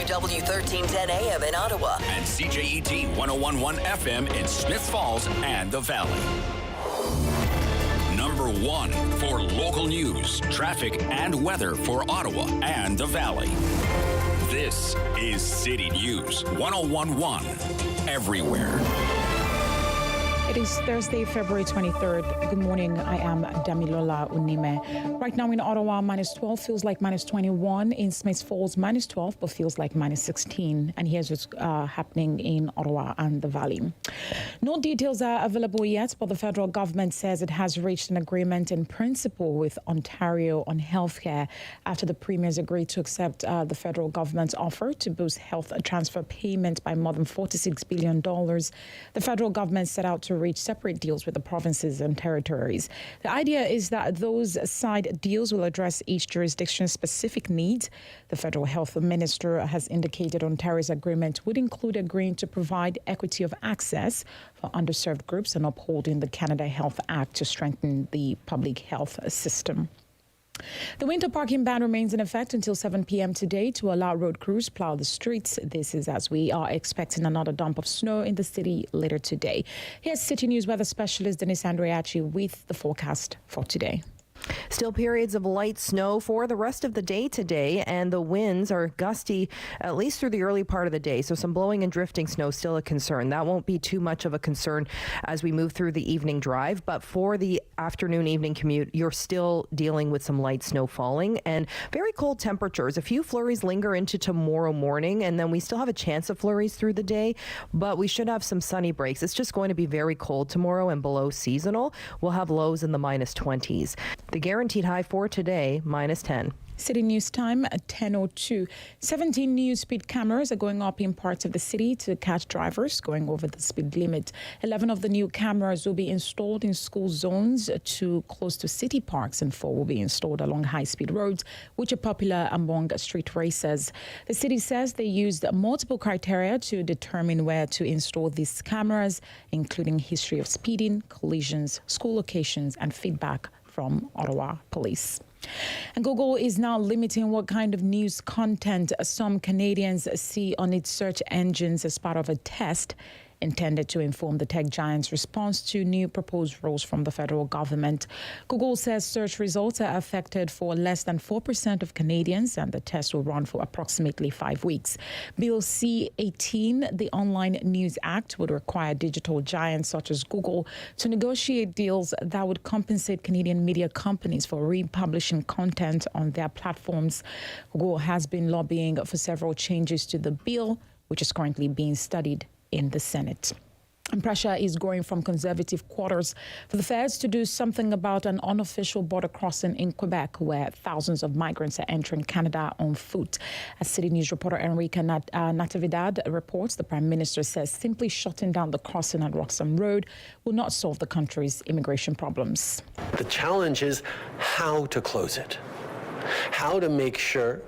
WW 1310 AM in Ottawa. And CJET 1011 FM in Smith Falls and the Valley. Number 1 for local news, traffic, and weather for Ottawa and the Valley. This is City News 1011 everywhere. It is Thursday, February 23rd. Good morning. I am Damilola Unime. Right now in Ottawa, minus 12 feels like minus 21. In Smith Falls, minus 12, but feels like minus 16. And here's what's happening in Ottawa and the Valley. No details are available yet, but the federal government says it has reached an agreement in principle with Ontario on healthcare after the premiers agreed to accept the federal government's offer to boost health transfer payments by more than $46 billion. The federal government set out to reach separate deals with the provinces and territories. The idea is that those side deals will address each jurisdiction's specific needs. The federal health minister has indicated Ontario's agreement would include agreeing to provide equity of access for underserved groups and upholding the Canada Health Act to strengthen the public health system. The winter parking ban remains in effect until 7 p.m. today to allow road crews plow the streets. This is as we are expecting another dump of snow in the city later today. Here's City News weather specialist Dennis Andreachi with the forecast for today. Still periods of light snow for the rest of the day today, and the winds are gusty at least through the early part of the day. So some blowing and drifting snow still a concern. That won't be too much of a concern as we move through the evening drive. But for the afternoon evening commute, you're still dealing with some light snow falling and very cold temperatures. A few flurries linger into tomorrow morning, and then we still have a chance of flurries through the day, but we should have some sunny breaks. It's just going to be very cold tomorrow and below seasonal. We'll have lows in the minus 20s. The guaranteed high for today, minus 10. City News time at 10:02. 17 new speed cameras are going up in parts of the city to catch drivers going over the speed limit. 11 of the new cameras will be installed in school zones to close to city parks, and 4 will be installed along high-speed roads, which are popular among street racers. The city says they used multiple criteria to determine where to install these cameras, including history of speeding, collisions, school locations, and feedback from Ottawa Police. And Google is now limiting what kind of news content some Canadians see on its search engines as part of a test intended to inform the tech giant's response to new proposed rules from the federal government. Google says search results are affected for less than 4% of Canadians, and the test will run for approximately 5 weeks. Bill C-18, the Online News Act, would require digital giants such as Google to negotiate deals that would compensate Canadian media companies for republishing content on their platforms. Google has been lobbying for several changes to the bill, which is currently being studied in the Senate. And pressure is growing from conservative quarters for the feds to do something about an unofficial border crossing in Quebec, where thousands of migrants are entering Canada on foot. As City News reporter Enrique Natividad reports, the Prime Minister says simply shutting down the crossing at Roxham Road will not solve the country's immigration problems. The challenge is how to close it, how to make sure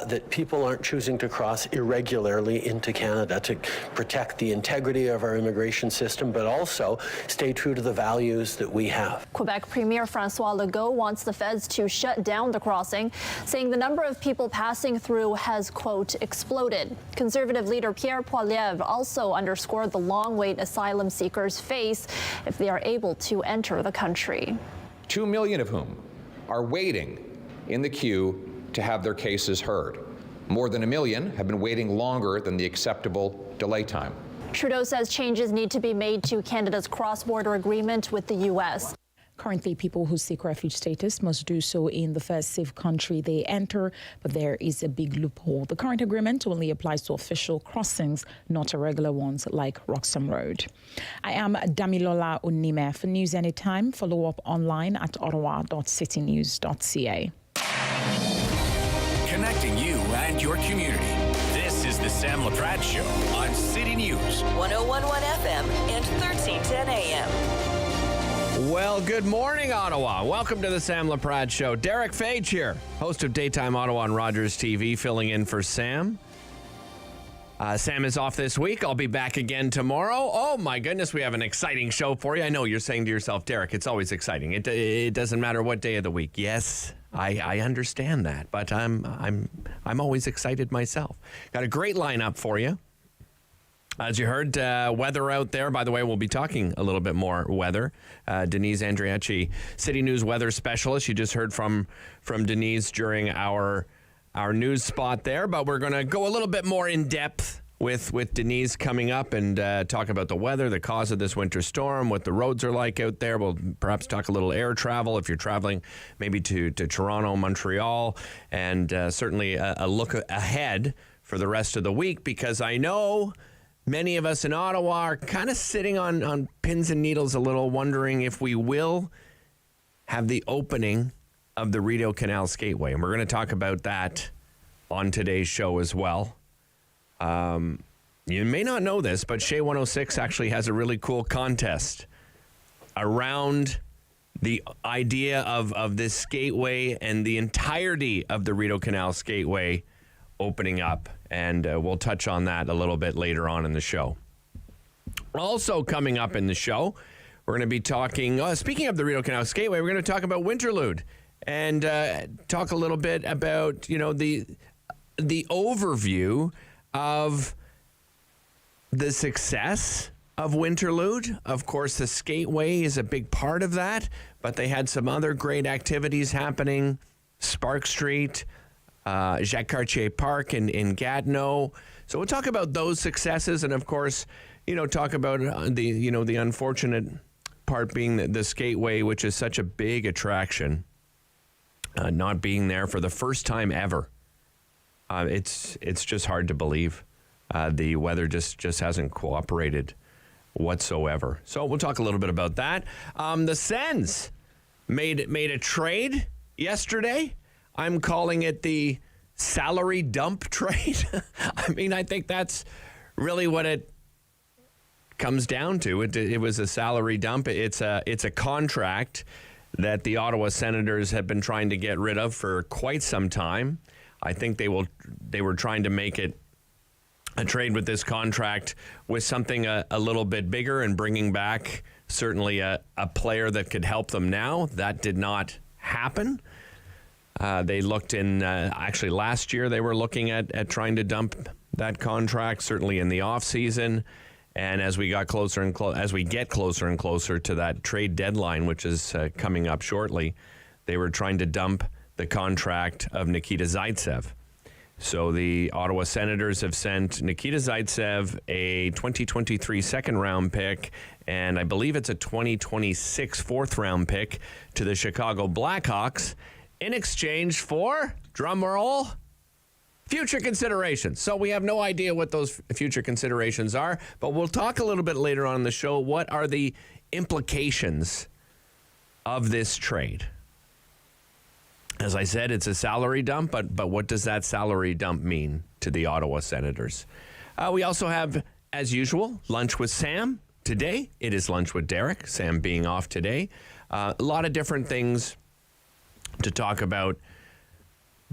that people aren't choosing to cross irregularly into Canada, to protect the integrity of our immigration system, but also stay true to the values that we have. Quebec Premier François Legault wants the feds to shut down the crossing, saying the number of people passing through has, quote, exploded. Conservative leader Pierre Poilievre also underscored the long wait asylum seekers face if they are able to enter the country. 2 million of whom are waiting in the queue to have their cases heard. More than 1 million have been waiting longer than the acceptable delay time. Trudeau says changes need to be made to Canada's cross-border agreement with the U.S. Currently, people who seek refuge status must do so in the first safe country they enter, but there is a big loophole. The current agreement only applies to official crossings, not irregular ones like Roxham Road. I am Damilola Unime. For News Anytime, follow up online at ottawa.citynews.ca. Connecting you and your community. This is the Sam Laprade Show on City News 1011 FM and 1310 AM. Well, good morning, Ottawa. Welcome to the Sam Laprade Show. Derek Fage here, host of Daytime Ottawa on Rogers TV, filling in for Sam. Sam is off this week. I'll be back again tomorrow. Oh, my goodness, we have an exciting show for you. I know you're saying to yourself, Derek, it's always exciting. It doesn't matter what day of the week. Yes, I understand that, but I'm always excited myself. Got a great lineup for you. As you heard, weather out there. By the way, we'll be talking a little bit more weather. Denise Andriacci, City News weather specialist. You just heard from Denise during our news spot there, but we're going to go a little bit more in depth with Denise coming up and talk about the weather, the cause of this winter storm, what the roads are like out there. We'll perhaps talk a little air travel if you're traveling maybe to Toronto, Montreal, and certainly a look ahead for the rest of the week, because I know many of us in Ottawa are kind of sitting on pins and needles a little, wondering if we will have the opening of the Rideau Canal Skateway. And we're going to talk about that on today's show as well. You may not know this, but Shea 106 actually has a really cool contest around the idea of this skateway and the entirety of the Rideau Canal Skateway opening up. And we'll touch on that a little bit later on in the show. Also coming up in the show, we're going to be talking, speaking of the Rideau Canal Skateway, we're going to talk about Winterlude and talk a little bit about, the overview of the success of Winterlude. Of course, the Skateway is a big part of that, but they had some other great activities happening. Spark Street, Jacques Cartier Park in Gatineau. So we'll talk about those successes, and of course, talk about the unfortunate part being the Skateway, which is such a big attraction, not being there for the first time ever. It's just hard to believe. The weather just hasn't cooperated whatsoever. So we'll talk a little bit about that. The Sens made a trade yesterday. I'm calling it the salary dump trade. I think that's really what it comes down to. It was a salary dump. It's a contract that the Ottawa Senators have been trying to get rid of for quite some time. I think they were trying to make it a trade with this contract with something a little bit bigger and bringing back certainly a player that could help them now. That did not happen. They looked actually last year they were looking at trying to dump that contract, certainly in the offseason. And as we get closer and closer to that trade deadline, which is coming up shortly, they were trying to dump the contract of Nikita Zaitsev. So the Ottawa Senators have sent Nikita Zaitsev a 2023 second-round pick, and I believe it's a 2026 fourth-round pick to the Chicago Blackhawks in exchange for, drum roll, future considerations. So we have no idea what those future considerations are, but we'll talk a little bit later on in the show. What are the implications of this trade? As I said, it's a salary dump, but what does that salary dump mean to the Ottawa Senators? We also have, as usual, Lunch with Sam. Today, it is Lunch with Derek, Sam being off today. A lot of different things to talk about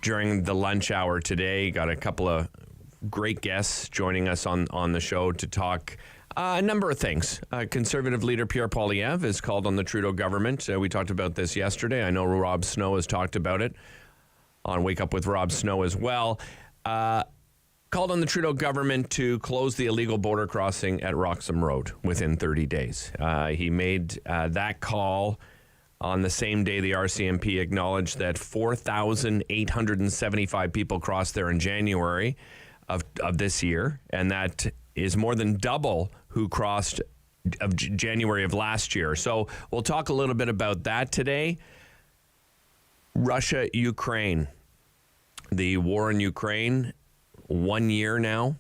during the lunch hour today. Got a couple of great guests joining us on the show to talk a number of things. Conservative leader Pierre Poilievre is called on the Trudeau government. We talked about this yesterday. I know Rob Snow has talked about it on Wake Up with Rob Snow as well. Called on the Trudeau government to close the illegal border crossing at Roxham Road within 30 days. He made that call on the same day the RCMP acknowledged that 4,875 people crossed there in January of this year, and that is more than double who crossed of January of last year. So we'll talk a little bit about that today. Russia, Ukraine, the war in Ukraine, 1 year now.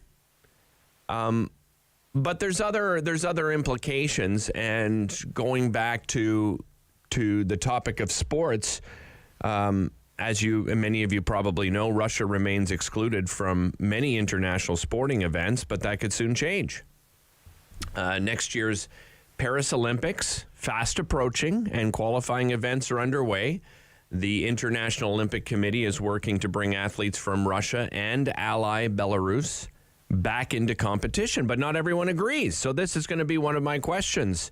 But there's other implications, and going back to the topic of sports, as you and many of you probably know, Russia remains excluded from many international sporting events, but that could soon change. Next year's Paris Olympics, fast approaching, and qualifying events are underway. The International Olympic Committee is working to bring athletes from Russia and ally Belarus back into competition, but not everyone agrees. So this is going to be one of my questions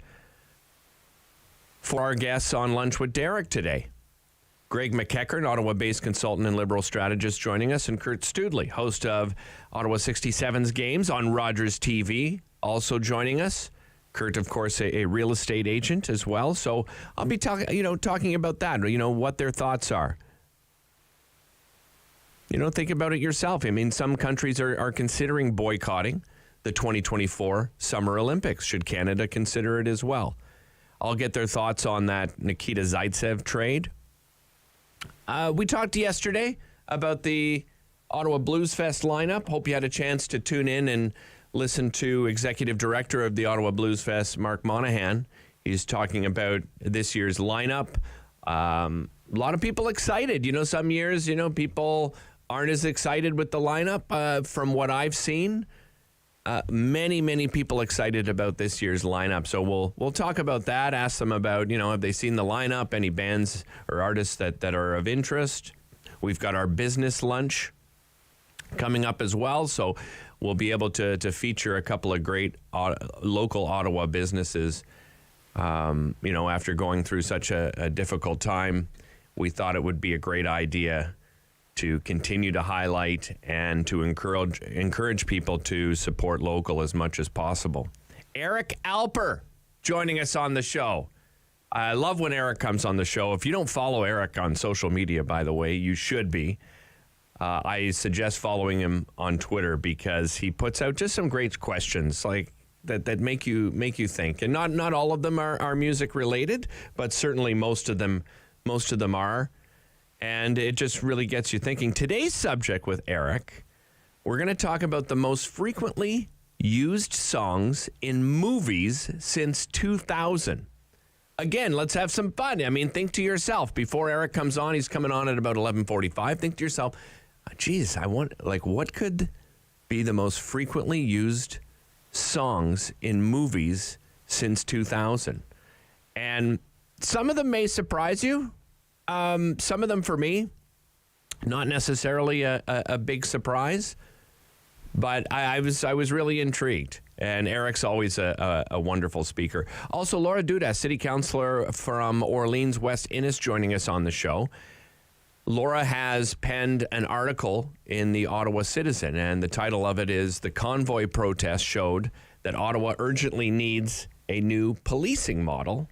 for our guests on Lunch with Derek today. Greg McEachern, Ottawa-based consultant and Liberal strategist, joining us, and Kurt Studley, host of Ottawa 67's Games on Rogers TV, also joining us. Kurt, of course, a real estate agent as well. So I'll be talking about that, what their thoughts are. Think about it yourself. I mean, some countries are considering boycotting the 2024 Summer Olympics. Should Canada consider it as well? I'll get their thoughts on that Nikita Zaitsev trade. We talked yesterday about the Ottawa Blues Fest lineup. Hope you had a chance to tune in and listen to Executive Director of the Ottawa Blues Fest, Mark Monahan. He's talking about this year's lineup. A lot of people excited. Some years, people aren't as excited with the lineup. From what I've seen, many people excited about this year's lineup. So we'll talk about that. Ask them about, have they seen the lineup? Any bands or artists that are of interest? We've got our business lunch coming up as well. So we'll be able to feature a couple of great local Ottawa businesses. After going through such a difficult time, we thought it would be a great idea to continue to highlight and to encourage people to support local as much as possible. Eric Alper joining us on the show. I love when Eric comes on the show. If you don't follow Eric on social media, by the way, you should be. I suggest following him on Twitter because he puts out just some great questions like that make you think. And not all of them are music related, but certainly most of them are. And it just really gets you thinking. Today's subject with Eric, we're going to talk about the most frequently used songs in movies since 2000. Again, let's have some fun. I mean, think to yourself, before Eric comes on, he's coming on at about 11:45. Think to yourself, geez, what could be the most frequently used songs in movies since 2000? And some of them may surprise you. Some of them, for me, not necessarily a big surprise, but I was really intrigued. And Eric's always a wonderful speaker. Also, Laura Duda, city councillor from Orleans West Innis, joining us on the show. Laura has penned an article in the Ottawa Citizen, and the title of it is "The Convoy Protest Showed That Ottawa Urgently Needs a New Policing Model."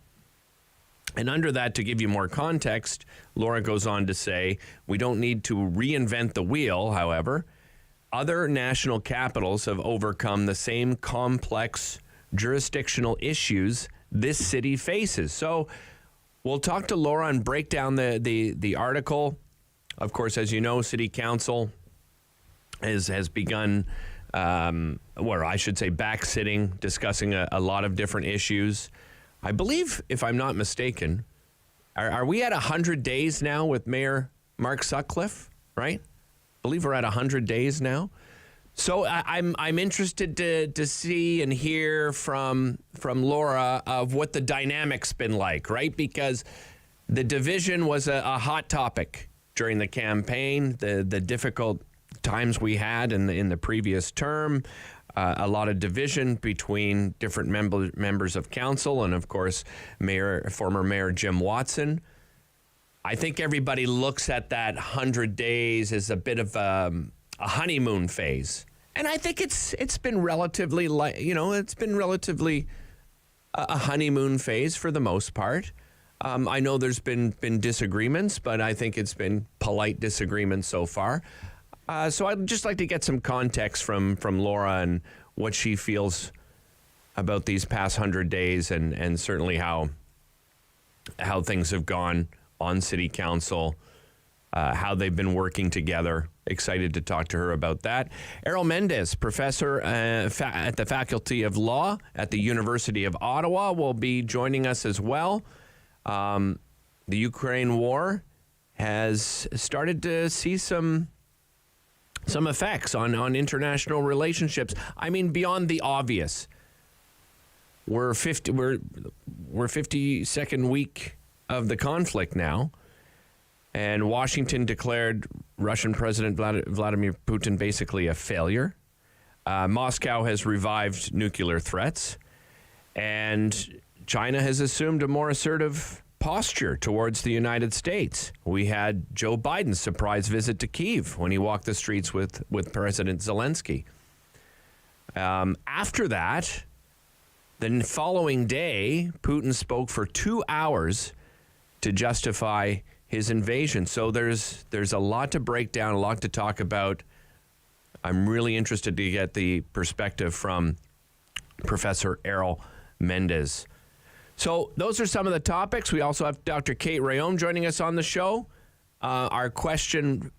And under that, to give you more context, Laura goes on to say, we don't need to reinvent the wheel, however. Other national capitals have overcome the same complex jurisdictional issues this city faces. So we'll talk to Laura and break down the article. Of course, as you know, City Council has begun, back-sitting, discussing a lot of different issues. I believe, if I'm not mistaken, are we at 100 days now with Mayor Mark Sutcliffe, right? I believe we're at 100 days now. So I'm interested to see and hear from Laura of what the dynamic's been like, right? Because the division was a hot topic during the campaign, the difficult times we had in the previous term. A lot of division between different members of council and, of course, former Mayor Jim Watson. I think everybody looks at that 100 days as a bit of a honeymoon phase. And I think it's been relatively a honeymoon phase for the most part. I know there's been disagreements, but I think it's been polite disagreements so far. So I'd just like to get some context from Laura and what she feels about these past 100 days and certainly how things have gone on City Council, how they've been working together. Excited to talk to her about that. Errol Mendez, professor at the Faculty of Law at the University of Ottawa, will be joining us as well. The Ukraine war has started to see some effects on international relationships. I mean, beyond the obvious. We're 52nd week of the conflict now, and Washington declared Russian President Vladimir Putin basically a failure. Moscow has revived nuclear threats, and China has assumed a more assertive posture towards the United States. We had Joe Biden's surprise visit to Kyiv when he walked the streets with President Zelensky. After that, the following day, Putin spoke for 2 hours to justify his invasion. So there's a lot to break down, a lot to talk about. I'm really interested to get the perspective from Professor Errol Mendez. So those are some of the topics. We also have Dr. Kate Rayom joining us on the show. Our question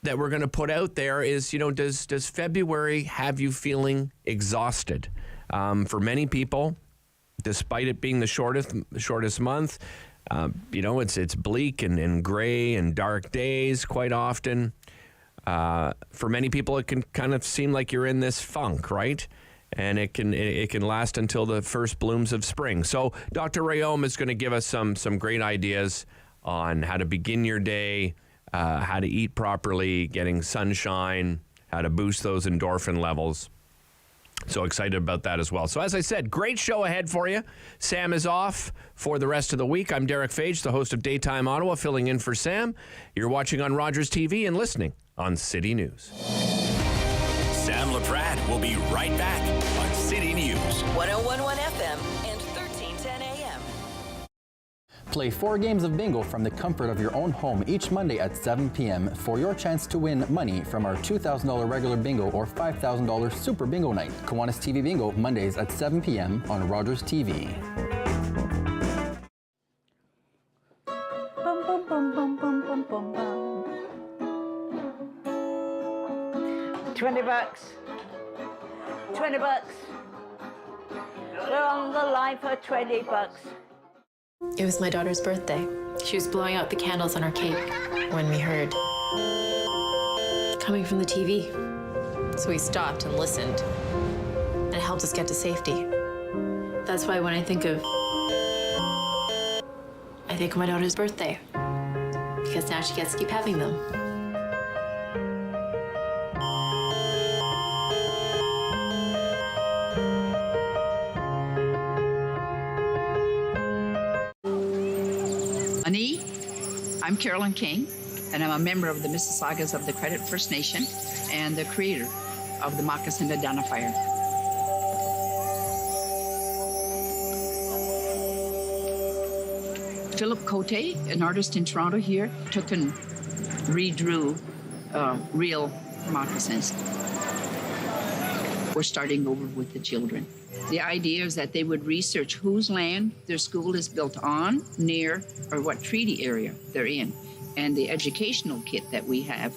that we're going to put out there is, does February have you feeling exhausted? For many people, despite it being the shortest month, it's bleak and gray and dark days quite often. For many people, it can kind of seem like you're in this funk, right? And it can last until the first blooms of spring. So Dr. Rayom is going to give us some great ideas on how to begin your day, how to eat properly, getting sunshine, how to boost those endorphin levels. So excited about that as well. So as I said, great show ahead for you. Sam is off for the rest of the week. I'm Derek Fage, the host of Daytime Ottawa, filling in for Sam. You're watching on Rogers TV and listening on City News. Sam Laprade will be right back on City News. 101.1 FM and 1310 AM. Play 4 games of bingo from the comfort of your own home each Monday at 7 p.m. for your chance to win money from our $2,000 regular bingo or $5,000 super bingo night. Kiwanis TV Bingo, Mondays at 7 p.m. on Rogers TV. Bum, bum, bum, bum, bum, bum, bum, bum. $20. $20. We're on the line for $20. It was my daughter's birthday. She was blowing out the candles on her cake when we heard coming from the TV. So we stopped and listened, and it helped us get to safety. That's why when I think of my daughter's birthday, because now she gets to keep having them. I'm Carolyn King, and I'm a member of the Mississaugas of the Credit First Nation and the creator of the Moccasin Identifier. Philip Cote, an artist in Toronto here, took and redrew real moccasins. We're starting over with the children. The idea is that they would research whose land their school is built on, near, or what treaty area they're in. And the educational kit that we have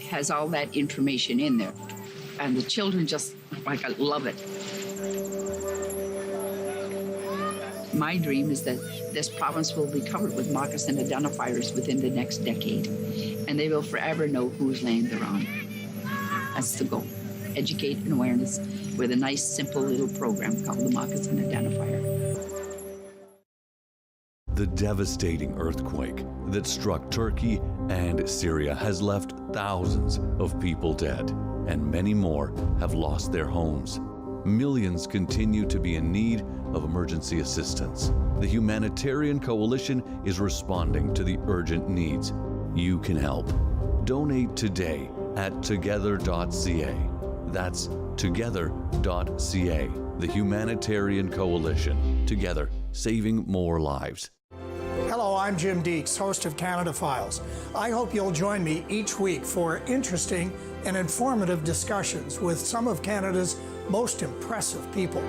has all that information in there. And the children just, love it. My dream is that this province will be covered with moccasin identifiers within the next decade. And they will forever know whose land they're on. That's the goal. Educate and awareness with a nice, simple little program called the Moccasin Identifier. The devastating earthquake that struck Turkey and Syria has left thousands of people dead, and many more have lost their homes. Millions continue to be in need of emergency assistance. The Humanitarian Coalition is responding to the urgent needs. You can help. Donate today at together.ca. That's together.ca. The Humanitarian Coalition. Together, saving more lives. Hello, I'm Jim Deeks, host of Canada Files. I hope you'll join me each week for interesting and informative discussions with some of Canada's most impressive people.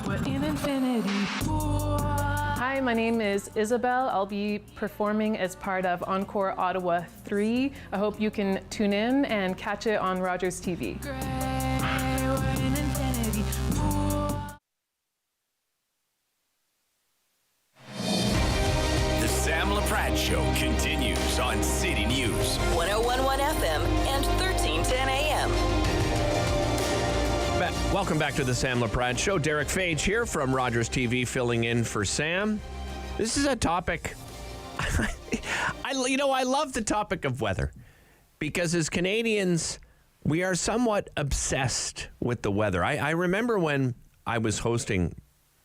We're in infinity. Hi, my name is Isabel. I'll be performing as part of Encore Ottawa 3. I hope you can tune in and catch it on Rogers TV. The Sam Laprade Show continues on City News. 101.1 FM and 1310 AM. Welcome back to the Sam Laprade Show. Derek Fage here from Rogers TV, filling in for Sam. This is a topic. I love the topic of weather because as Canadians, we are somewhat obsessed with the weather. I remember when I was hosting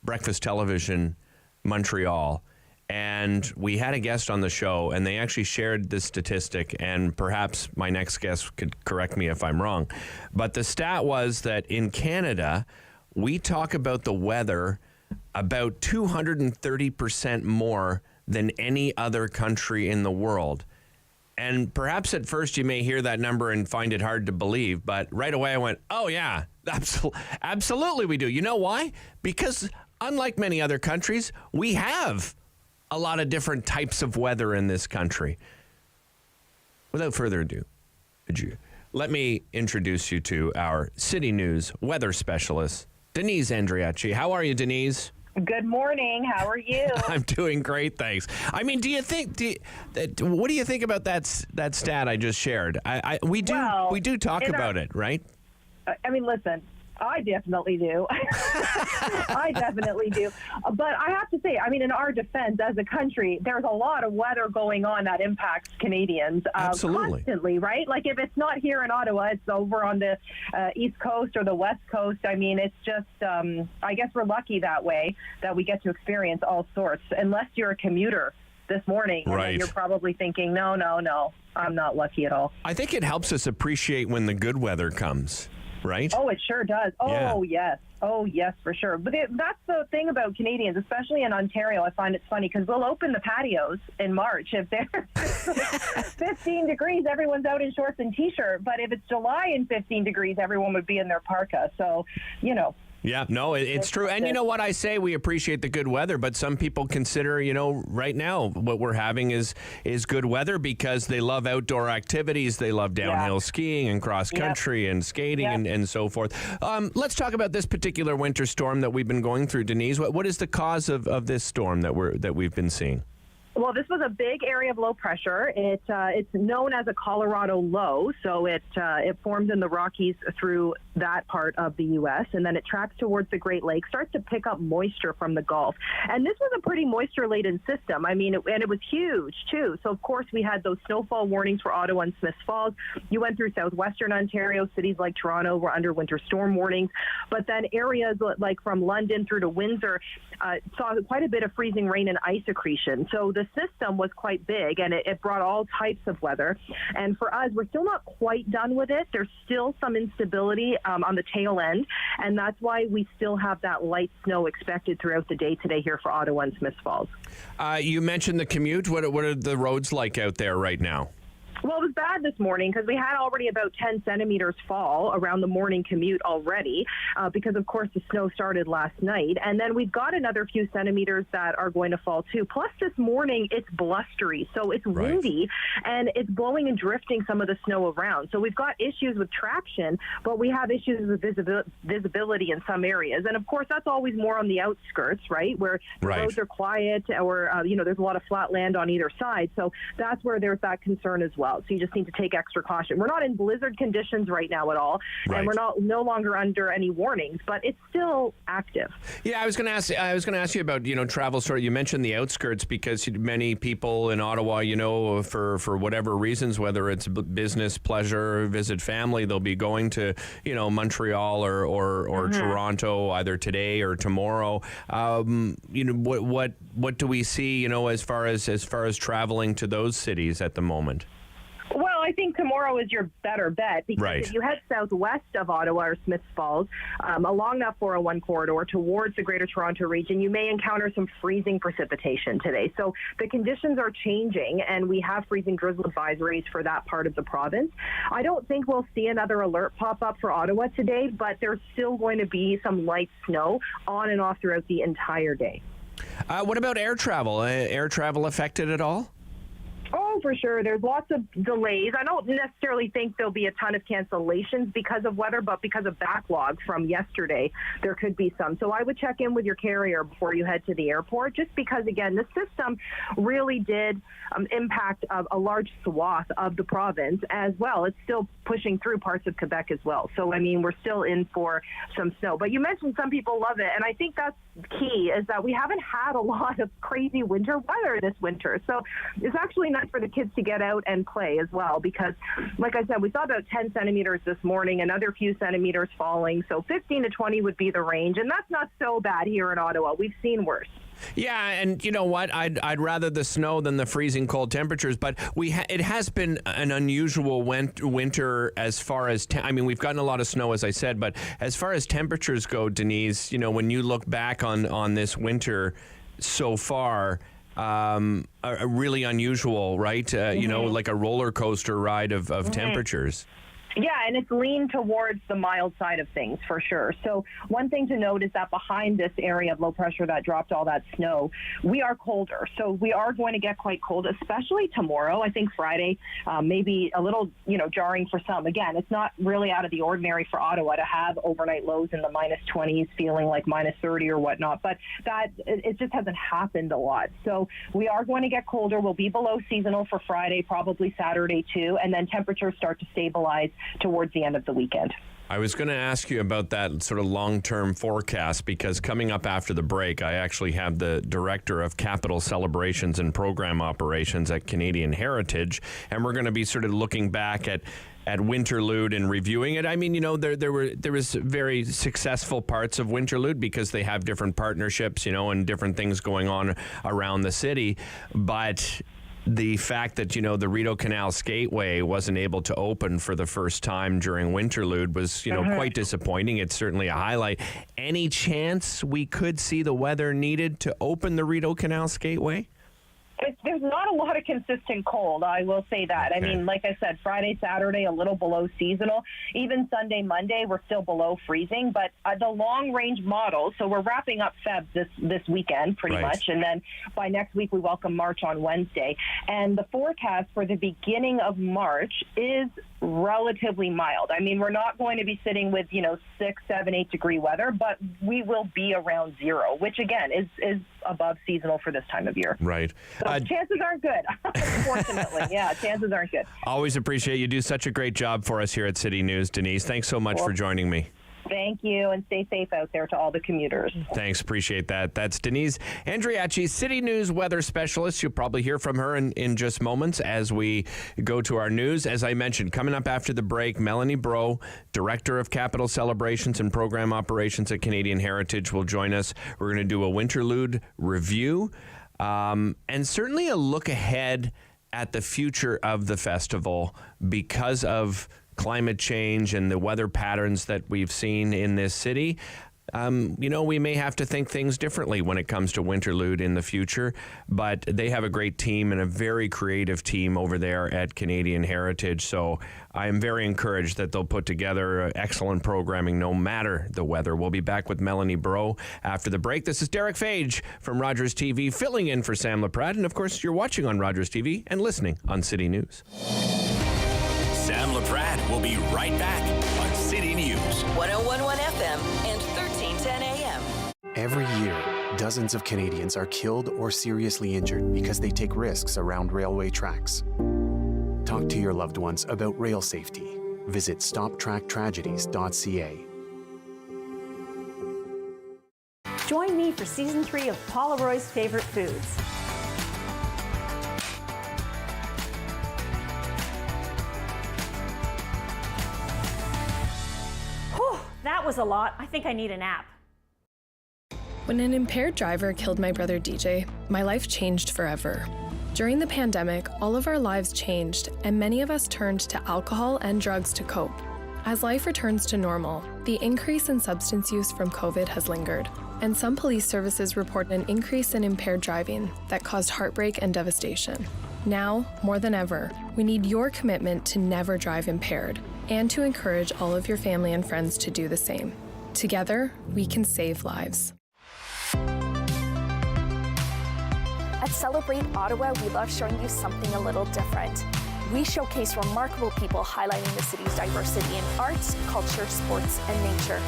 Breakfast Television Montreal, and we had a guest on the show, and they actually shared this statistic, and perhaps my next guest could correct me if I'm wrong. But the stat was that in Canada, we talk about the weather about 230% more than any other country in the world. And perhaps at first you may hear that number and find it hard to believe, but right away I went, oh yeah, absolutely we do. You know why? Because unlike many other countries, we have a lot of different types of weather in this country. Without further ado, let me introduce you to our City News weather specialist, Denise Andriacci. How are you, Denise? Good morning. How are you? I'm doing great, thanks. I mean, what do you think about that stat I just shared? We do talk about it, right? I mean, listen, I definitely do. I definitely do. But I have to say, I mean, in our defense as a country, there's a lot of weather going on that impacts Canadians constantly, right? Like if it's not here in Ottawa, it's over on the East Coast or the West Coast. I mean, it's just, I guess we're lucky that way that we get to experience all sorts, unless you're a commuter this morning. Right. And you're probably thinking, no, I'm not lucky at all. I think it helps us appreciate when the good weather comes. Right? Oh, it sure does. Yeah. Oh, yes. Oh, yes, for sure. But that's the thing about Canadians, especially in Ontario. I find it's funny because we'll open the patios in March. If there's 15 degrees, everyone's out in shorts and T-shirt. But if it's July and 15 degrees, everyone would be in their parka. So, you know. Yeah, no, it's true. And you know what I say? We appreciate the good weather, but some people consider, right now what we're having is good weather because they love outdoor activities. They love downhill skiing and cross country and skating and so forth. Let's talk about this particular winter storm that we've been going through, Denise. What is the cause of this storm that we've been seeing? Well, this was a big area of low pressure. It's known as a Colorado low, so it forms in the Rockies through that part of the U.S., and then it tracks towards the Great Lakes, starts to pick up moisture from the Gulf. And this was a pretty moisture-laden system. I mean, it was huge, too. So, of course, we had those snowfall warnings for Ottawa and Smiths Falls. You went through southwestern Ontario. Cities like Toronto were under winter storm warnings. But then areas like from London through to Windsor saw quite a bit of freezing rain and ice accretion. So the system was quite big, and it brought all types of weather. And for us, we're still not quite done with it. There's still some instability on the tail end, and that's why we still have that light snow expected throughout the day today here for Ottawa and Smiths Falls. You mentioned the commute. What are the roads like out there right now? Well, it was bad this morning because we had already about 10 centimeters fall around the morning commute already because, of course, the snow started last night. And then we've got another few centimeters that are going to fall, too. Plus, this morning, it's blustery, so it's windy, and it's blowing and drifting some of the snow around. So we've got issues with traction, but we have issues with visibility in some areas. And, of course, that's always more on the outskirts, right, where the roads are quiet or, there's a lot of flat land on either side. So that's where there's that concern as well. So you just need to take extra caution. We're not in blizzard conditions right now at all, and we're no longer under any warnings, but it's still active. Yeah, I was going to ask you about travel. Sort of, you mentioned the outskirts because many people in Ottawa, for whatever reasons, whether it's business, pleasure, visit family, they'll be going to Montreal or Toronto either today or tomorrow. What do we see as far as traveling to those cities at the moment? Well, I think tomorrow is your better bet because if you head southwest of Ottawa or Smiths Falls, along that 401 corridor towards the Greater Toronto region, you may encounter some freezing precipitation today. So the conditions are changing, and we have freezing drizzle advisories for that part of the province. I don't think we'll see another alert pop up for Ottawa today, but there's still going to be some light snow on and off throughout the entire day. What about air travel? Air travel affected at all? Oh, for sure. There's lots of delays. I don't necessarily think there'll be a ton of cancellations because of weather, but because of backlog from yesterday, there could be some. So I would check in with your carrier before you head to the airport, just because, again, the system really did impact a large swath of the province as well. It's still pushing through parts of Quebec as well. So, I mean, we're still in for some snow. But you mentioned some people love it, and I think that's key, is that we haven't had a lot of crazy winter weather this winter. So it's actually nice for the kids to get out and play as well, because like I said, we saw about 10 centimeters this morning, another few centimeters falling. So 15 to 20 would be the range. And that's not so bad here in Ottawa. We've seen worse. Yeah, and you know what? I'd rather the snow than the freezing cold temperatures, but it has been an unusual winter as far as I mean, we've gotten a lot of snow, as I said, but as far as temperatures go, Denise, you know, when you look back on this winter so far, a really unusual, right? You know, like a roller coaster ride of temperatures. Yeah, and it's leaned towards the mild side of things for sure. So one thing to note is that behind this area of low pressure that dropped all that snow, we are colder. So we are going to get quite cold, especially tomorrow. I think Friday, maybe a little, jarring for some. Again, it's not really out of the ordinary for Ottawa to have overnight lows in the minus 20s, feeling like minus 30 or whatnot. But it just hasn't happened a lot. So we are going to get colder. We'll be below seasonal for Friday, probably Saturday too. And then temperatures start to stabilize towards the end of the weekend. I was going to ask you about that sort of long-term forecast, because coming up after the break, I actually have the Director of Capital Celebrations and Program Operations at Canadian Heritage, and we're going to be sort of looking back at Winterlude and reviewing it. I mean, there was very successful parts of Winterlude because they have different partnerships, and different things going on around the city, but the fact that, the Rideau Canal Skateway wasn't able to open for the first time during Winterlude was, quite disappointing. It's certainly a highlight. Any chance we could see the weather needed to open the Rideau Canal Skateway? There's not a lot of consistent cold, I will say that. Okay. I mean, like I said, Friday, Saturday, a little below seasonal. Even Sunday, Monday, we're still below freezing. But the long-range model, so we're wrapping up Feb this weekend pretty much. And then by next week, we welcome March on Wednesday. And the forecast for the beginning of March is relatively mild. I mean, we're not going to be sitting with, 6, 7, 8 degree weather, but we will be around 0, which again is above seasonal for this time of year. Right. So chances aren't good, unfortunately. Yeah, chances aren't good. Always appreciate you do such a great job for us here at City News, Denise. Thanks so much for joining me. Thank you, and stay safe out there to all the commuters. Thanks, appreciate that. That's Denise Andriacci, City News weather specialist. You'll probably hear from her in just moments as we go to our news. As I mentioned, coming up after the break, Melanie Bro, Director of Capital Celebrations and Program Operations at Canadian Heritage, will join us. We're going to do a Winterlude review and certainly a look ahead at the future of the festival because of climate change and the weather patterns that we've seen in this city. We may have to think things differently when it comes to Winterlude in the future, but they have a great team and a very creative team over there at Canadian Heritage. So I am very encouraged that they'll put together excellent programming no matter the weather. We'll be back with Melanie Bro after the break. This is Derek Fage from Rogers TV, filling in for Sam Laprade. And of course, you're watching on Rogers TV and listening on City News. Sam Laprade will be right back on City News. 101.1 FM and 1310 AM. Every year, dozens of Canadians are killed or seriously injured because they take risks around railway tracks. Talk to your loved ones about rail safety. Visit stoptracktragedies.ca. Join me for Season 3 of Paula Roy's Favorite Foods. That was a lot. I think I need a nap. When an impaired driver killed my brother DJ, my life changed forever. During the pandemic, all of our lives changed, and many of us turned to alcohol and drugs to cope. As life returns to normal, the increase in substance use from COVID has lingered, and some police services report an increase in impaired driving that caused heartbreak and devastation. Now, more than ever, we need your commitment to never drive impaired and to encourage all of your family and friends to do the same. Together, we can save lives. At Celebrate Ottawa, we love showing you something a little different. We showcase remarkable people highlighting the city's diversity in arts, culture, sports, and nature.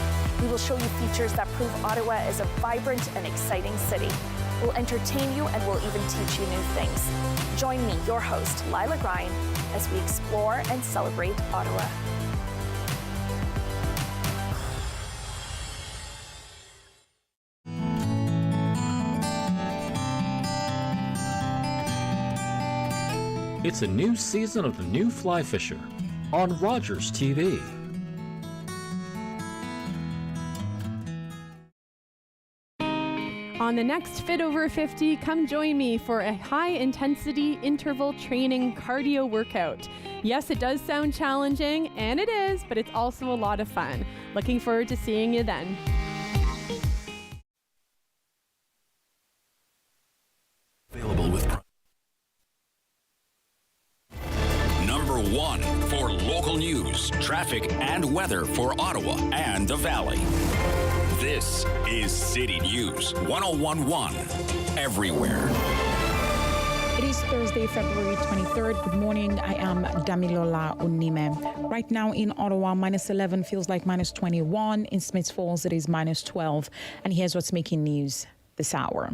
We will show you features that prove Ottawa is a vibrant and exciting city. We'll entertain you and we'll even teach you new things. Join me, your host, Lila Grine, as we explore and celebrate Ottawa. It's a new season of The New Fly Fisher on Rogers TV. On the next Fit Over 50, come join me for a high-intensity interval training cardio workout. Yes, it does sound challenging, and it is, but it's also a lot of fun. Looking forward to seeing you then. Available with Number 1 for local news, traffic, and weather for Ottawa and the Valley. This is City News 101.1 everywhere. It is Thursday, February 23rd. Good morning. I am Damilola Unime. Right now in Ottawa, minus 11 feels like minus 21. In Smiths Falls, it is minus 12. And here's what's making news this hour.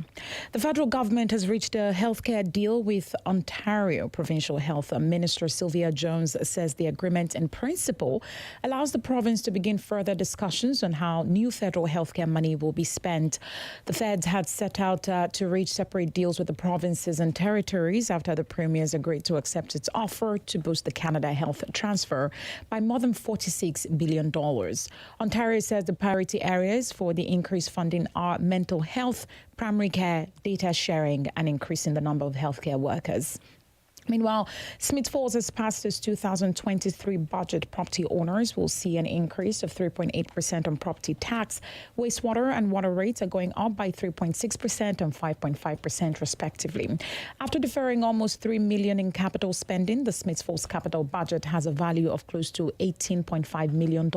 The federal government has reached a healthcare deal with Ontario. Provincial Health Minister Sylvia Jones says the agreement in principle allows the province to begin further discussions on how new federal healthcare money will be spent. The feds had set out to reach separate deals with the provinces and territories after the premiers agreed to accept its offer to boost the Canada Health transfer by more than $46 billion. Ontario says the priority areas for the increased funding are mental health, primary care, data sharing, and increasing the number of healthcare workers. Meanwhile, Smiths Falls has passed its 2023 budget. Property owners will see an increase of 3.8% on property tax. Wastewater and water rates are going up by 3.6% and 5.5% respectively. After deferring almost $3 million in capital spending, the Smiths Falls capital budget has a value of close to $18.5 million.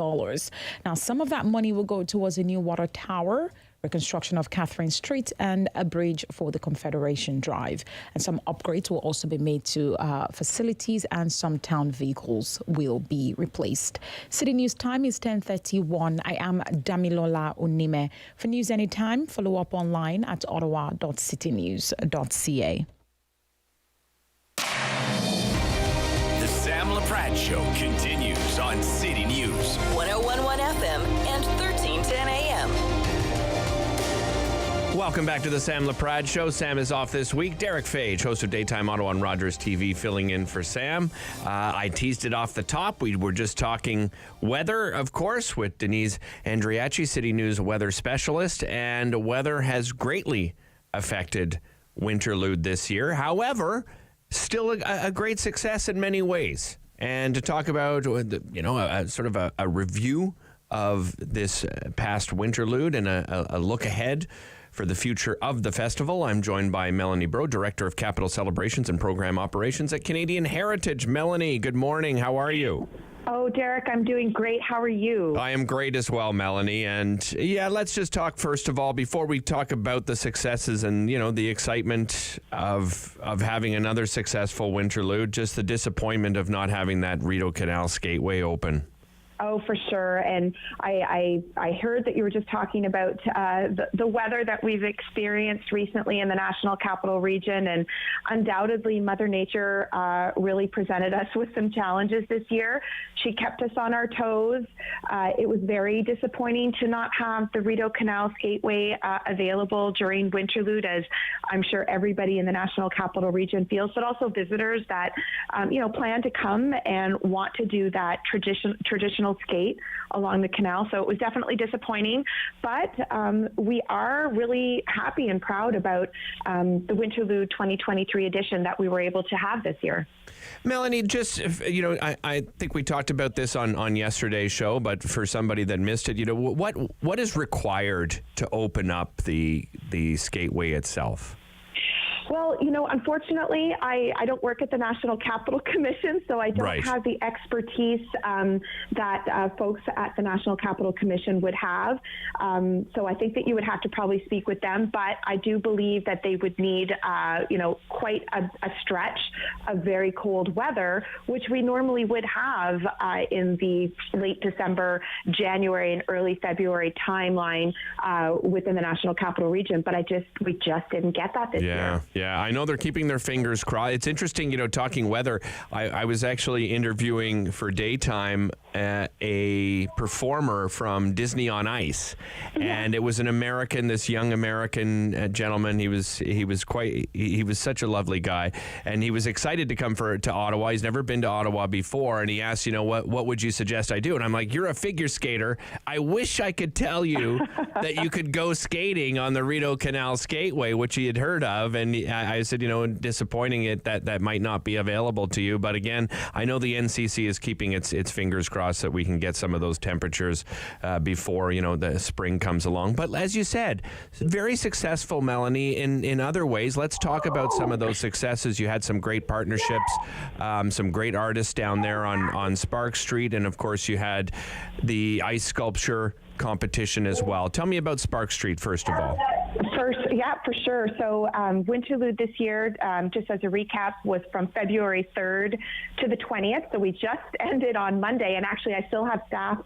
Now, some of that money will go towards a new water tower, reconstruction of Catherine Street, and a bridge for the Confederation Drive. And some upgrades will also be made to facilities, and some town vehicles will be replaced. City News time is 10:31. I am Damilola Unime. For news anytime, follow up online at ottawa.citynews.ca. The Sam Laprade Show continues on City News 101.1 FM and 1310 AM. Welcome back to the Sam Laprade Show. Sam is off this week. Derek Fage, host of Daytime Ottawa on Rogers TV, filling in for Sam. I teased it off the top. We were just talking weather, of course, with Denise Andriachi, City News weather specialist, and weather has greatly affected Winterlude this year. However, still a great success in many ways. And to talk about, sort of a review of this past Winterlude and a look ahead for the future of the festival, I'm joined by Melanie Bro, Director of Capital Celebrations and Program Operations at Canadian Heritage. Melanie, good morning. How are you? Oh, Derek, I'm doing great. How are you? I am great as well, Melanie. And yeah, let's just talk first of all, before we talk about the successes and, the excitement of having another successful Winterlude, just the disappointment of not having that Rideau Canal Skateway open. Oh, for sure. And I heard that you were just talking about the weather that we've experienced recently in the National Capital Region. And undoubtedly, Mother Nature really presented us with some challenges this year. She kept us on our toes. It was very disappointing to not have the Rideau Canal Skateway available during Winterlude, as I'm sure everybody in the National Capital Region feels, but also visitors that, plan to come and want to do that traditional skate along the canal. So it was definitely disappointing, but we are really happy and proud about the Winterlude 2023 edition that we were able to have this year. Melanie, just, I think we talked about this on yesterday's show, but for somebody that missed it, what is required to open up the skateway itself? Well, unfortunately, I don't work at the National Capital Commission, so I don't have the expertise that folks at the National Capital Commission would have. So I think that you would have to probably speak with them, but I do believe that they would need, quite a stretch of very cold weather, which we normally would have in the late December, January, and early February timeline within the National Capital Region. But we just didn't get that this year. Yeah, I know they're keeping their fingers crossed. It's interesting, talking weather. I was actually interviewing for Daytime a performer from Disney on Ice, and it was this young American gentleman. He was such a lovely guy, and he was excited to come to Ottawa. He's never been to Ottawa before, and he asked, what would you suggest I do? And I'm like, you're a figure skater. I wish I could tell you that you could go skating on the Rideau Canal Skateway, which he had heard of, and I said, disappointing it that might not be available to you. But again, I know the NCC is keeping its fingers crossed that we can get some of those temperatures before the spring comes along. But as you said, very successful, Melanie, in other ways. Let's talk about some of those successes. You had some great partnerships, some great artists down there on Spark Street, and of course you had the ice sculpture competition as well. Tell me about Spark Street first of all. Yeah, for sure. So Winterlude this year, just as a recap, was from February 3rd to the 20th. So we just ended on Monday. And actually, I still have staff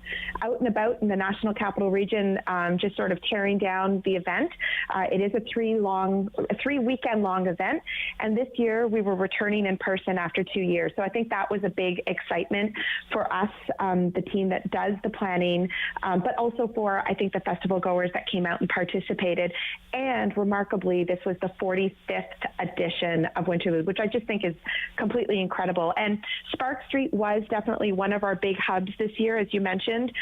out and about in the National Capital Region just sort of tearing down the event. It is a 3 weekend long event. And this year we were returning in person after 2 years. So I think that was a big excitement for us, the team that does the planning, but also for, I think, the festival goers that came out and participated. And remarkably, this was the 45th edition of Winterlude, which I just think is completely incredible. And Spark Street was definitely one of our big hubs this year, as you mentioned.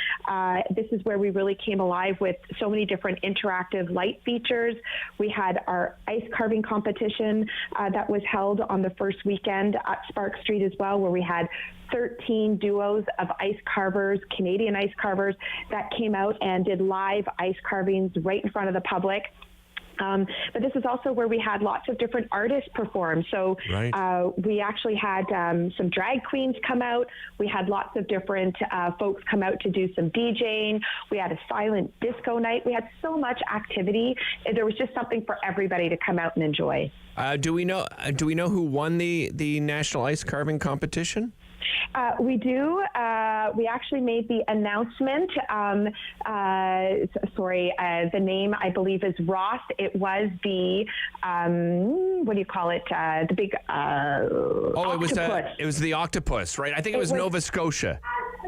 This is where we really came alive with so many different interactive light features. We had our ice carving competition that was held on the first weekend at Spark Street as well, where we had 13 duos of ice carvers, Canadian ice carvers, that came out and did live ice carvings right in front of the public. But this is also where we had lots of different artists perform. So we actually had some drag queens come out. We had lots of different folks come out to do some DJing. We had a silent disco night. We had so much activity. There was just something for everybody to come out and enjoy. Do we know who won the National Ice Carving Competition? We do. We actually made the announcement. The name, I believe, is Ross. It was the, what do you call it? The big octopus. It was the octopus, right? I think it was Nova Scotia.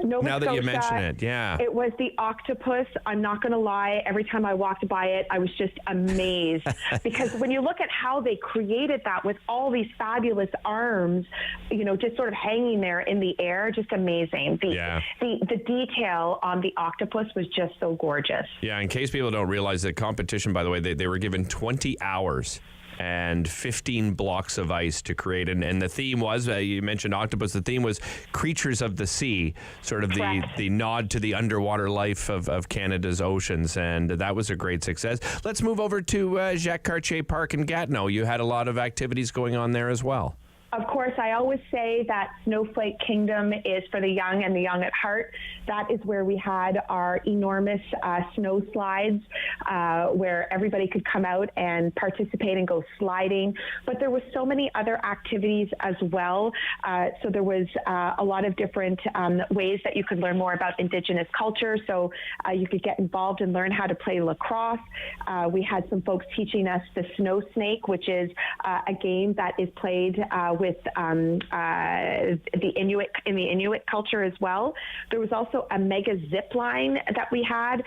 Now that you mention it, yeah. It was the octopus. I'm not going to lie. Every time I walked by it, I was just amazed. Because when you look at how they created that with all these fabulous arms, just sort of hanging there in the air, just amazing. The detail on the octopus was just so gorgeous. Yeah, in case people don't realize, the competition, by the way, they were given 20 hours and 15 blocks of ice to create. And the theme was, you mentioned octopus, the theme was creatures of the sea, sort of the nod to the underwater life of Canada's oceans. And that was a great success. Let's move over to Jacques Cartier Park in Gatineau. You had a lot of activities going on there as well. Of course, I always say that Snowflake Kingdom is for the young and the young at heart. That is where we had our enormous snow slides where everybody could come out and participate and go sliding. But there were so many other activities as well. So there was a lot of different ways that you could learn more about Indigenous culture. So you could get involved and learn how to play lacrosse. We had some folks teaching us the snow snake, which is a game that is played with the Inuit culture as well. There was also a mega zip line that we had.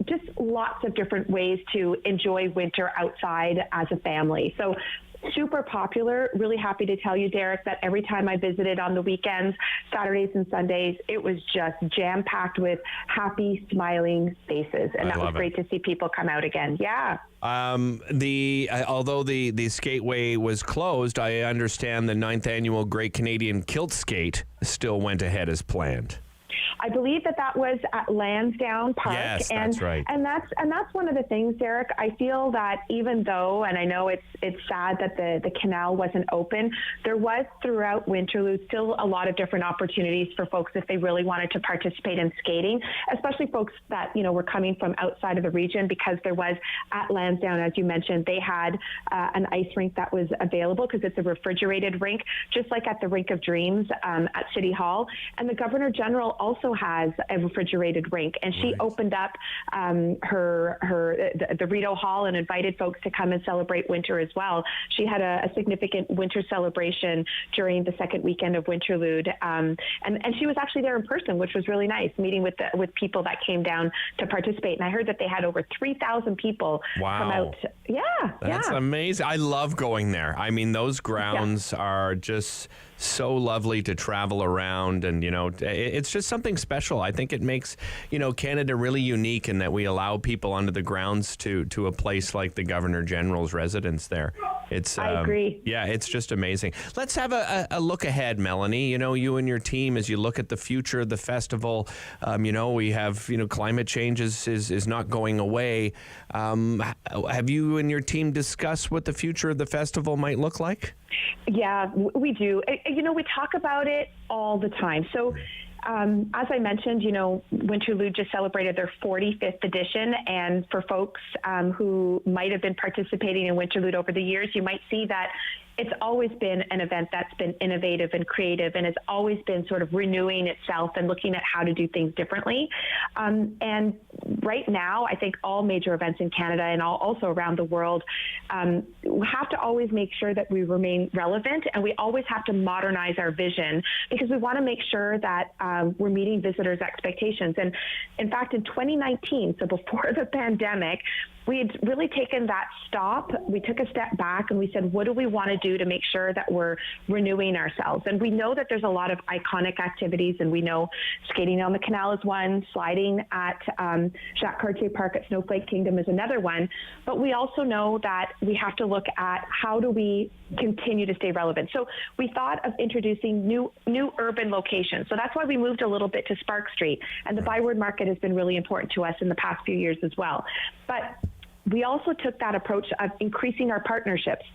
Just lots of different ways to enjoy winter outside as a family. So super popular. Really happy to tell you, Derek, that every time I visited on the weekends, Saturdays and Sundays, it was just jam-packed with happy, smiling faces. And that was great to see people come out again. Yeah. Although the skateway was closed, I understand the 9th annual Great Canadian Kilt Skate still went ahead as planned. I believe that was at Lansdowne Park. Yes, that's right. And that's one of the things, Derek. I feel that even though, and I know it's sad that the canal wasn't open, there was throughout Winterlude still a lot of different opportunities for folks if they really wanted to participate in skating, especially folks that, were coming from outside of the region, because there was at Lansdowne, as you mentioned, they had an ice rink that was available because it's a refrigerated rink, just like at the Rink of Dreams at City Hall. And the Governor General also also has a refrigerated rink, and she opened up the Rideau Hall and invited folks to come and celebrate winter as well. She had a significant winter celebration during the second weekend of Winterlude, and she was actually there in person, which was really nice, meeting with people that came down to participate. And I heard that they had over 3,000 people come out. Yeah, That's amazing. I love going there. I mean, those grounds are just so lovely to travel around, and it's just something special. I think it makes Canada really unique in that we allow people onto the grounds to a place like the Governor General's residence there. I agree. Yeah, it's just amazing. Let's have a look ahead, Melanie. You and your team, as you look at the future of the festival, we have climate change is not going away. Have you and your team discussed what the future of the festival might look like? Yeah, we do. We talk about it all the time. So as I mentioned, Winterlude just celebrated their 45th edition. And for folks who might have been participating in Winterlude over the years, you might see that it's always been an event that's been innovative and creative, and it's always been sort of renewing itself and looking at how to do things differently. And right now, I think all major events in Canada and also around the world we have to always make sure that we remain relevant, and we always have to modernize our vision, because we want to make sure that we're meeting visitors' expectations. And in fact, in 2019, so before the pandemic, we had really taken that stop. We took a step back and we said, what do we want to do to make sure that we're renewing ourselves? And we know that there's a lot of iconic activities, and we know skating on the canal is one, sliding at Jacques Cartier Park at Snowflake Kingdom is another one. But we also know that we have to look at how do we continue to stay relevant. So we thought of introducing new urban locations. So that's why we moved a little bit to Spark Street. And the Byward Market has been really important to us in the past few years as well. But we also took that approach of increasing our partnerships.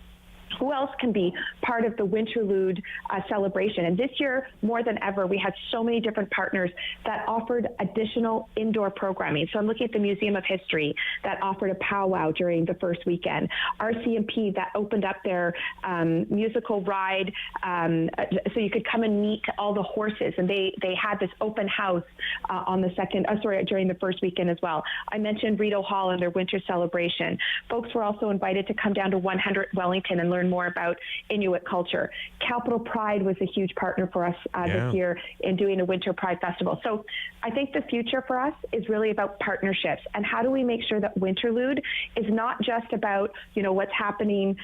Who else can be part of the Winterlude celebration? And this year, more than ever, we had so many different partners that offered additional indoor programming. So I'm looking at the Museum of History that offered a powwow during the first weekend. RCMP that opened up their musical ride so you could come and meet all the horses. And they had this open house during the first weekend as well. I mentioned Rideau Hall and their winter celebration. Folks were also invited to come down to 100 Wellington and learn more about Inuit culture. Capital Pride was a huge partner for us this year in doing a Winter Pride Festival. So I think the future for us is really about partnerships, and how do we make sure that Winterlude is not just about what's happening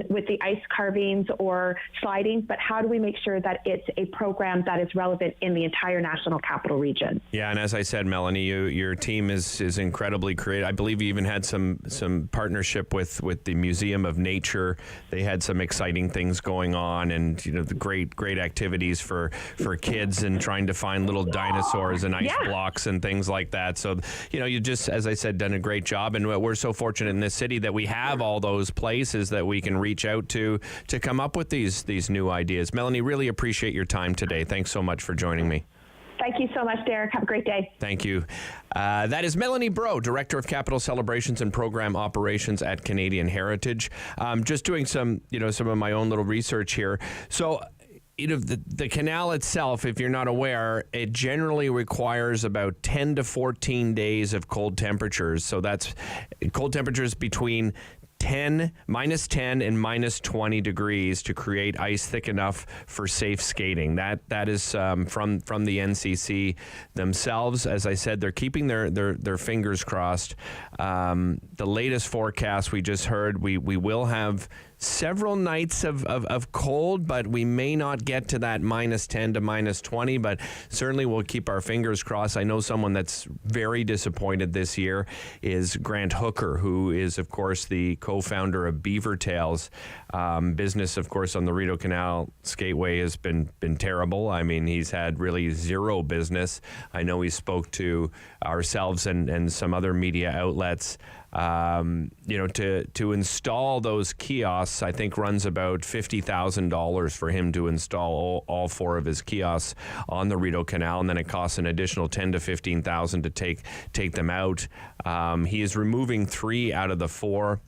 with the ice carvings or sliding, but how do we make sure that it's a program that is relevant in the entire National Capital Region? Yeah, and as I said, Melanie, your team is incredibly creative. I believe you even had some partnership with the Museum of Nature. They had some exciting things going on, and the great activities for kids, and trying to find little dinosaurs and ice blocks and things like that. So you just, as I said, done a great job, and we're so fortunate in this city that we have all those places that we can reach out to come up with these new ideas. Melanie, really appreciate your time today. Thanks so much for joining me. Thank you so much, Derek. Have a great day. Thank you. That is Melanie Bro, Director of Capital Celebrations and Program Operations at Canadian Heritage. Just doing some of my own little research here. So, the canal itself, if you're not aware, it generally requires about 10 to 14 days of cold temperatures. So that's cold temperatures between minus 10 and minus 20 degrees to create ice thick enough for safe skating. That is from the NCC themselves. As I said, they're keeping their fingers crossed. The latest forecast we just heard, we will have several nights of cold, but we may not get to that minus 10 to minus 20, but certainly we'll keep our fingers crossed. I know someone that's very disappointed this year is Grant Hooker, who is, of course, the co-founder of Beaver Tails. Business, of course, on the Rideau Canal Skateway has been terrible. I mean, he's had really zero business. I know he spoke to ourselves and some other media outlets. To install those kiosks, I think runs about $50,000 for him to install all four of his kiosks on the Rideau Canal, and then it costs an additional $10,000 to $15,000 to take them out. He is removing 3 out of the 4.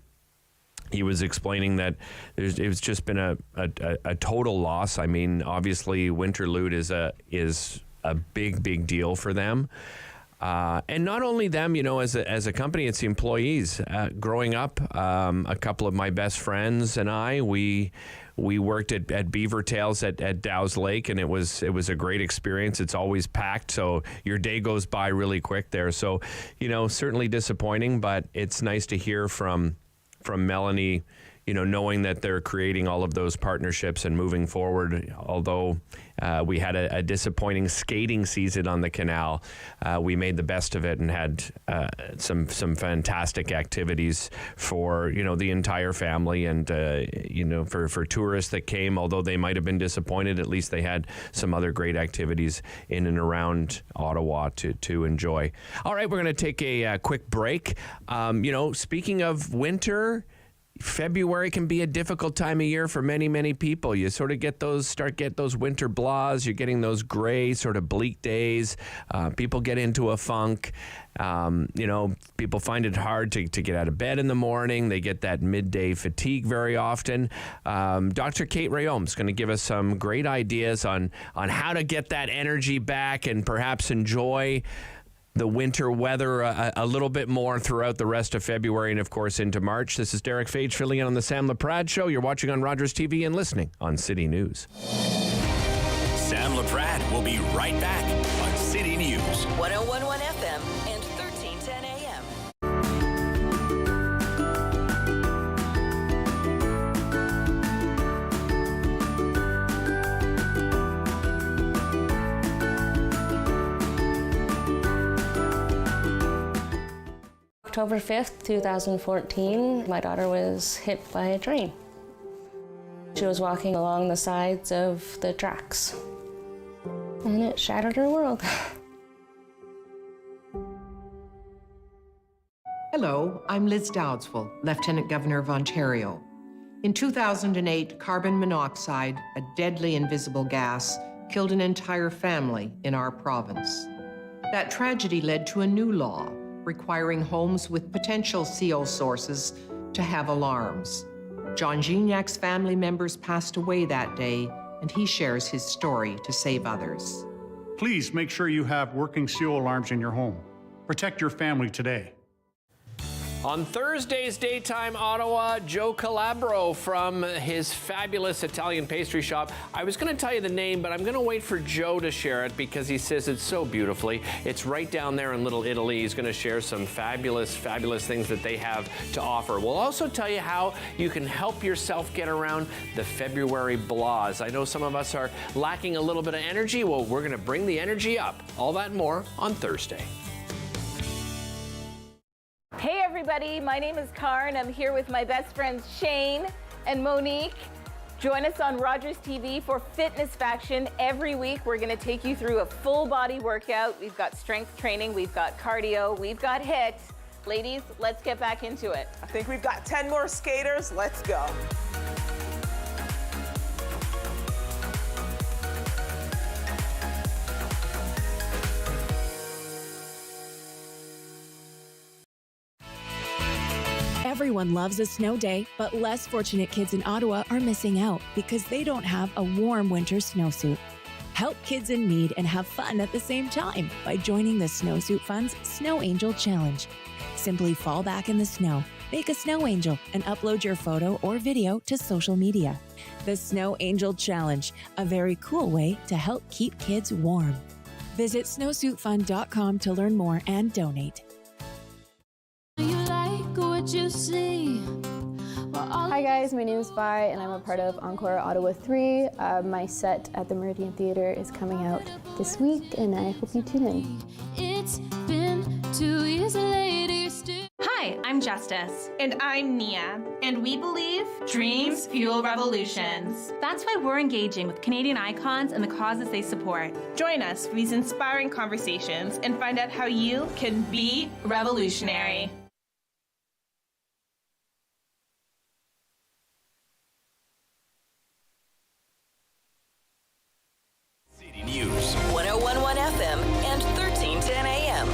He was explaining that it's just been a total loss. I mean, obviously, Winterlude is a big deal for them. And not only them, as a company, it's the employees. Growing up, a couple of my best friends and I, we worked at Beaver Tails at Dow's Lake, and it was a great experience. It's always packed, so your day goes by really quick there. So, certainly disappointing, but it's nice to hear from Melanie, knowing that they're creating all of those partnerships and moving forward. Although we had a disappointing skating season on the canal, we made the best of it and had some fantastic activities for the entire family, and for tourists that came. Although they might have been disappointed, at least they had some other great activities in and around Ottawa to enjoy. All right, we're going to take a quick break. Speaking of winter, February can be a difficult time of year for many people. You sort of get those winter blahs. You're getting those gray, sort of bleak days. People get into a funk. People find it hard to get out of bed in the morning. They get that midday fatigue very often. Dr. Kate Rayome is going to give us some great ideas on how to get that energy back and perhaps enjoy the winter weather a little bit more throughout the rest of February and, of course, into March. This is Derek Fage filling in on the Sam Laprade Show. You're watching on Rogers TV and listening on City News. Sam Laprade will be right back on City News. 101.1 FM and 1310 AM. October 5th, 2014, my daughter was hit by a train. She was walking along the sides of the tracks, and it shattered her world. Hello, I'm Liz Dowdswell, Lieutenant Governor of Ontario. In 2008, carbon monoxide, a deadly invisible gas, killed an entire family in our province. That tragedy led to a new law requiring homes with potential CO sources to have alarms. John Gignac's family members passed away that day, and he shares his story to save others. Please make sure you have working CO alarms in your home. Protect your family today. On Thursday's Daytime Ottawa, Joe Calabro from his fabulous Italian pastry shop. I was going to tell you the name, but I'm going to wait for Joe to share it because he says it so beautifully. It's right down there in Little Italy. He's going to share some fabulous things that they have to offer. We'll also tell you how you can help yourself get around the February blahs. I know some of us are lacking a little bit of energy. Well, we're going to bring the energy up. All that and more on Thursday. Hey everybody, my name is Karen. I'm here with my best friends Shane and Monique. Join us on Rogers TV for Fitness Faction. Every week we're going to take you through a full body workout. We've got strength training, we've got cardio, we've got HIIT. Ladies, let's get back into it. I think we've got 10 more skaters. Let's go. Everyone loves a snow day, but less fortunate kids in Ottawa are missing out because they don't have a warm winter snowsuit. Help kids in need and have fun at the same time by joining the Snowsuit Fund's Snow Angel Challenge. Simply fall back in the snow, make a snow angel, and upload your photo or video to social media. The Snow Angel Challenge, a very cool way to help keep kids warm. Visit snowsuitfund.com to learn more and donate. Hi guys, my name is Vi and I'm a part of Encore Ottawa 3. My set at the Meridian Theatre is coming out this week and I hope you tune in. It's been 2 years later still. Hi, I'm Justice. And I'm Nia. And we believe dreams fuel revolutions. That's why we're engaging with Canadian icons and the causes they support. Join us for these inspiring conversations and find out how you can be revolutionary. News 101.1 FM and 1310 AM.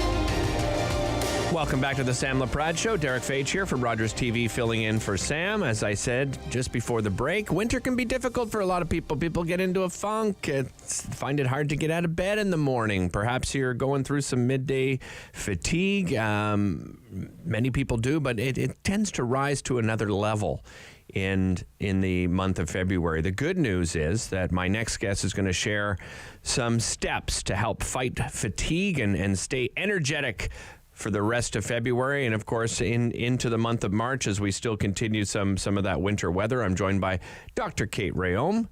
Welcome back to the Sam Laprade Show. Derek Fage here from Rogers TV, filling in for Sam. As I said just before the break, winter can be difficult for a lot of people. People get into a funk, find it hard to get out of bed in the morning. Perhaps you're going through some midday fatigue. Many people do, but it tends to rise to another level in the month of February. The good news is that my next guest is going to share some steps to help fight fatigue and stay energetic for the rest of February, and of course into the month of March as we still continue some of that winter weather. I'm joined by Dr. Kate Rayom.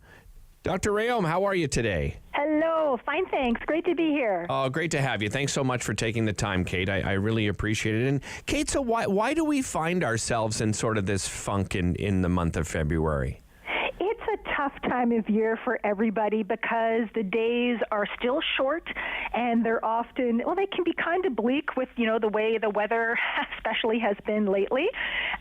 Dr. Rayom, how are you today? Hello, fine, thanks. Great to be here. Oh, great to have you. Thanks so much for taking the time, Kate. I really appreciate it. And Kate, so why do we find ourselves in sort of this funk in the month of February? It's a tough time of year for everybody because the days are still short and they're often, well, they can be kind of bleak with, the way the weather especially has been lately.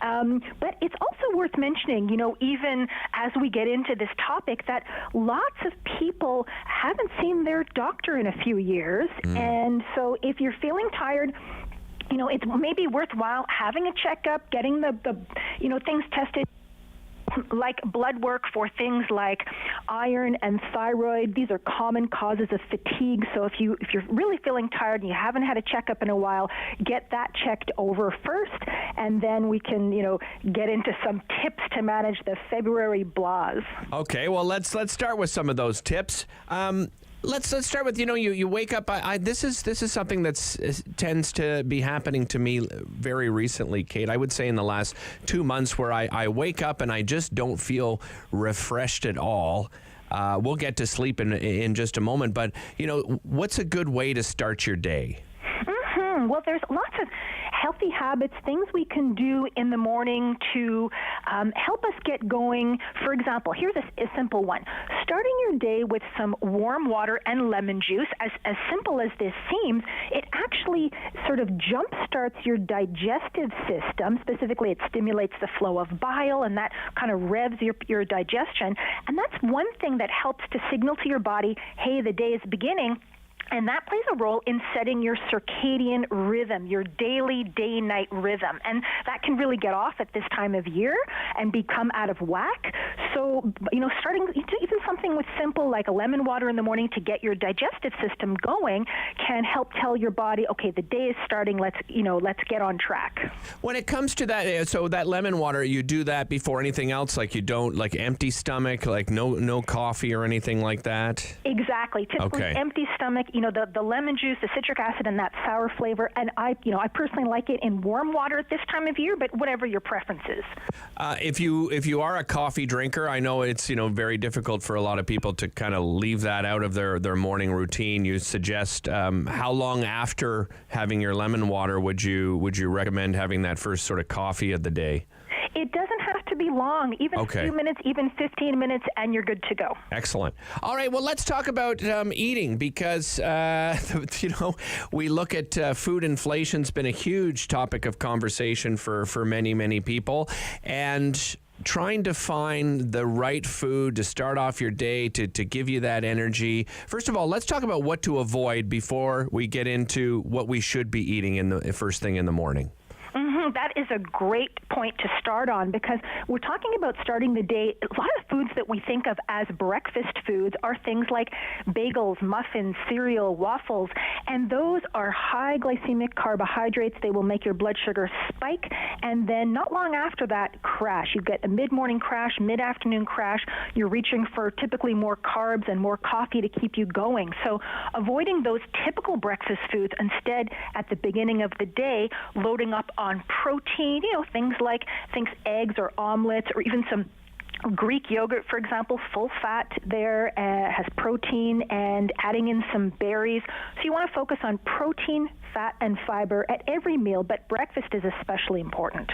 But it's also worth mentioning, even as we get into this topic, that lots of people haven't seen their doctor in a few years. And so if you're feeling tired, it's maybe worthwhile having a checkup, getting the things tested, like blood work for things like iron and thyroid. These are common causes of fatigue. So if you're really feeling tired and you haven't had a checkup in a while, get that checked over first, and then we can get into some tips to manage the February blahs. Okay, well let's start with some of those tips. Let's start with, you wake up. This is something that tends to be happening to me very recently, Kate. I would say in the last 2 months where I wake up and I just don't feel refreshed at all. We'll get to sleep in just a moment, but, what's a good way to start your day? Well, there's lots of healthy habits, things we can do in the morning to help us get going. For example, here's a simple one. Starting your day with some warm water and lemon juice, as simple as this seems, it actually sort of jump-starts your digestive system. Specifically, it stimulates the flow of bile, and that kind of revs your digestion. And that's one thing that helps to signal to your body, hey, the day is beginning. And that plays a role in setting your circadian rhythm, your daily day-night rhythm. And that can really get off at this time of year and become out of whack. So, starting even something with simple like a lemon water in the morning to get your digestive system going can help tell your body, okay, the day is starting, let's get on track. When it comes to that, so that lemon water, you do that before anything else? Like you don't, like empty stomach, like no coffee or anything like that? Exactly. Typically empty stomach, the lemon juice, the citric acid, and that sour flavor. And I personally like it in warm water at this time of year, but whatever your preference is. If you are a coffee drinker, I know it's, very difficult for a lot of people to kind of leave that out of their morning routine. You suggest, how long after having your lemon water would you recommend having that first sort of coffee of the day? It doesn't have to be long, even a few minutes, even 15 minutes, and you're good to go. Excellent. All right, well, let's talk about eating because, we look at food inflation's been a huge topic of conversation for many, many people. And trying to find the right food to start off your day to give you that energy. First of all, let's talk about what to avoid before we get into what we should be eating in the first thing in the morning. That is a great point to start on because we're talking about starting the day. A lot of foods that we think of as breakfast foods are things like bagels, muffins, cereal, waffles, and those are high glycemic carbohydrates. They will make your blood sugar spike, and then not long after that, crash. You get a mid-morning crash, mid-afternoon crash. You're reaching for typically more carbs and more coffee to keep you going. So avoiding those typical breakfast foods, instead at the beginning of the day, loading up on protein, things like eggs or omelets or even some Greek yogurt, for example, full fat there, has protein, and adding in some berries. So you want to focus on protein, fat, and fiber at every meal, but breakfast is especially important.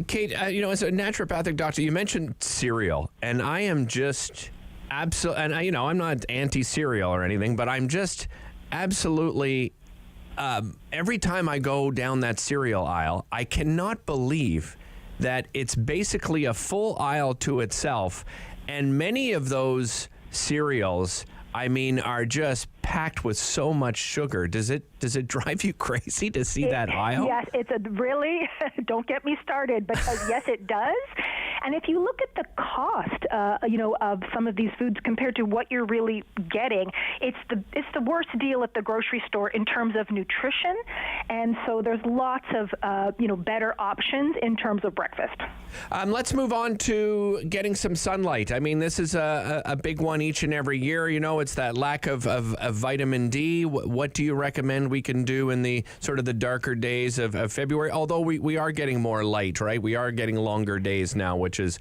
Kate, as a naturopathic doctor, you mentioned cereal, and I am just absolutely, and I'm not anti-cereal or anything, but I'm just absolutely every time I go down that cereal aisle, I cannot believe that it's basically a full aisle to itself, and many of those cereals I mean, are just packed with so much sugar. Does it drive you crazy to see that aisle? Yes, it's a really, don't get me started, because yes, it does. And if you look at the cost, of some of these foods compared to what you're really getting, it's the worst deal at the grocery store in terms of nutrition. And so there's lots of, better options in terms of breakfast. Let's move on to getting some sunlight. I mean, this is a big one each and every year. It's that lack of vitamin D. What do you recommend we can do in the sort of the darker days of February? Although we are getting more light, right? We are getting longer days now, which is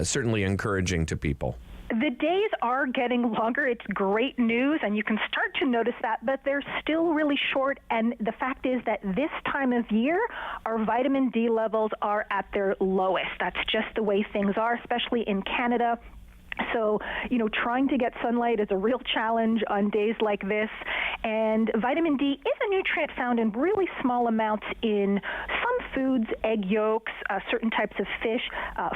certainly encouraging to people. The days are getting longer. It's great news, and you can start to notice that, but they're still really short. And the fact is that this time of year, our vitamin D levels are at their lowest. That's just the way things are, especially in Canada. So, trying to get sunlight is a real challenge on days like this. And vitamin D is a nutrient found in really small amounts in some foods, egg yolks, certain types of fish,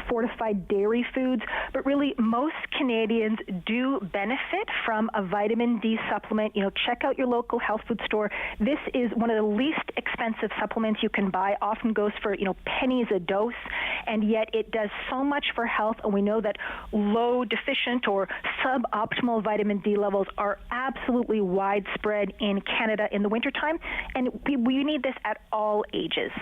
fortified dairy foods. But really, most Canadians do benefit from a vitamin D supplement. Check out your local health food store. This is one of the least expensive supplements you can buy. Often goes for, pennies a dose. And yet it does so much for health. And we know that low deficient or suboptimal vitamin D levels are absolutely widespread in Canada in the wintertime, and we need this at all ages.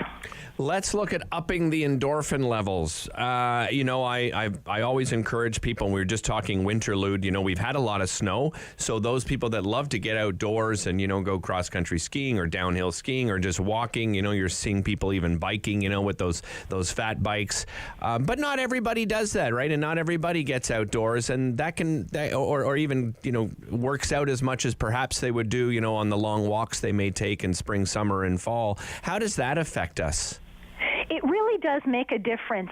Let's look at upping the endorphin levels. I always encourage people, and we were just talking winterlude, we've had a lot of snow, so those people that love to get outdoors and, go cross-country skiing or downhill skiing or just walking, you're seeing people even biking, with those fat bikes. But not everybody does that, right? And not everybody gets outdoors, and that or even, works out as much as perhaps they would do, on the long walks they may take in spring, summer, and fall. How does that affect us? It really does make a difference.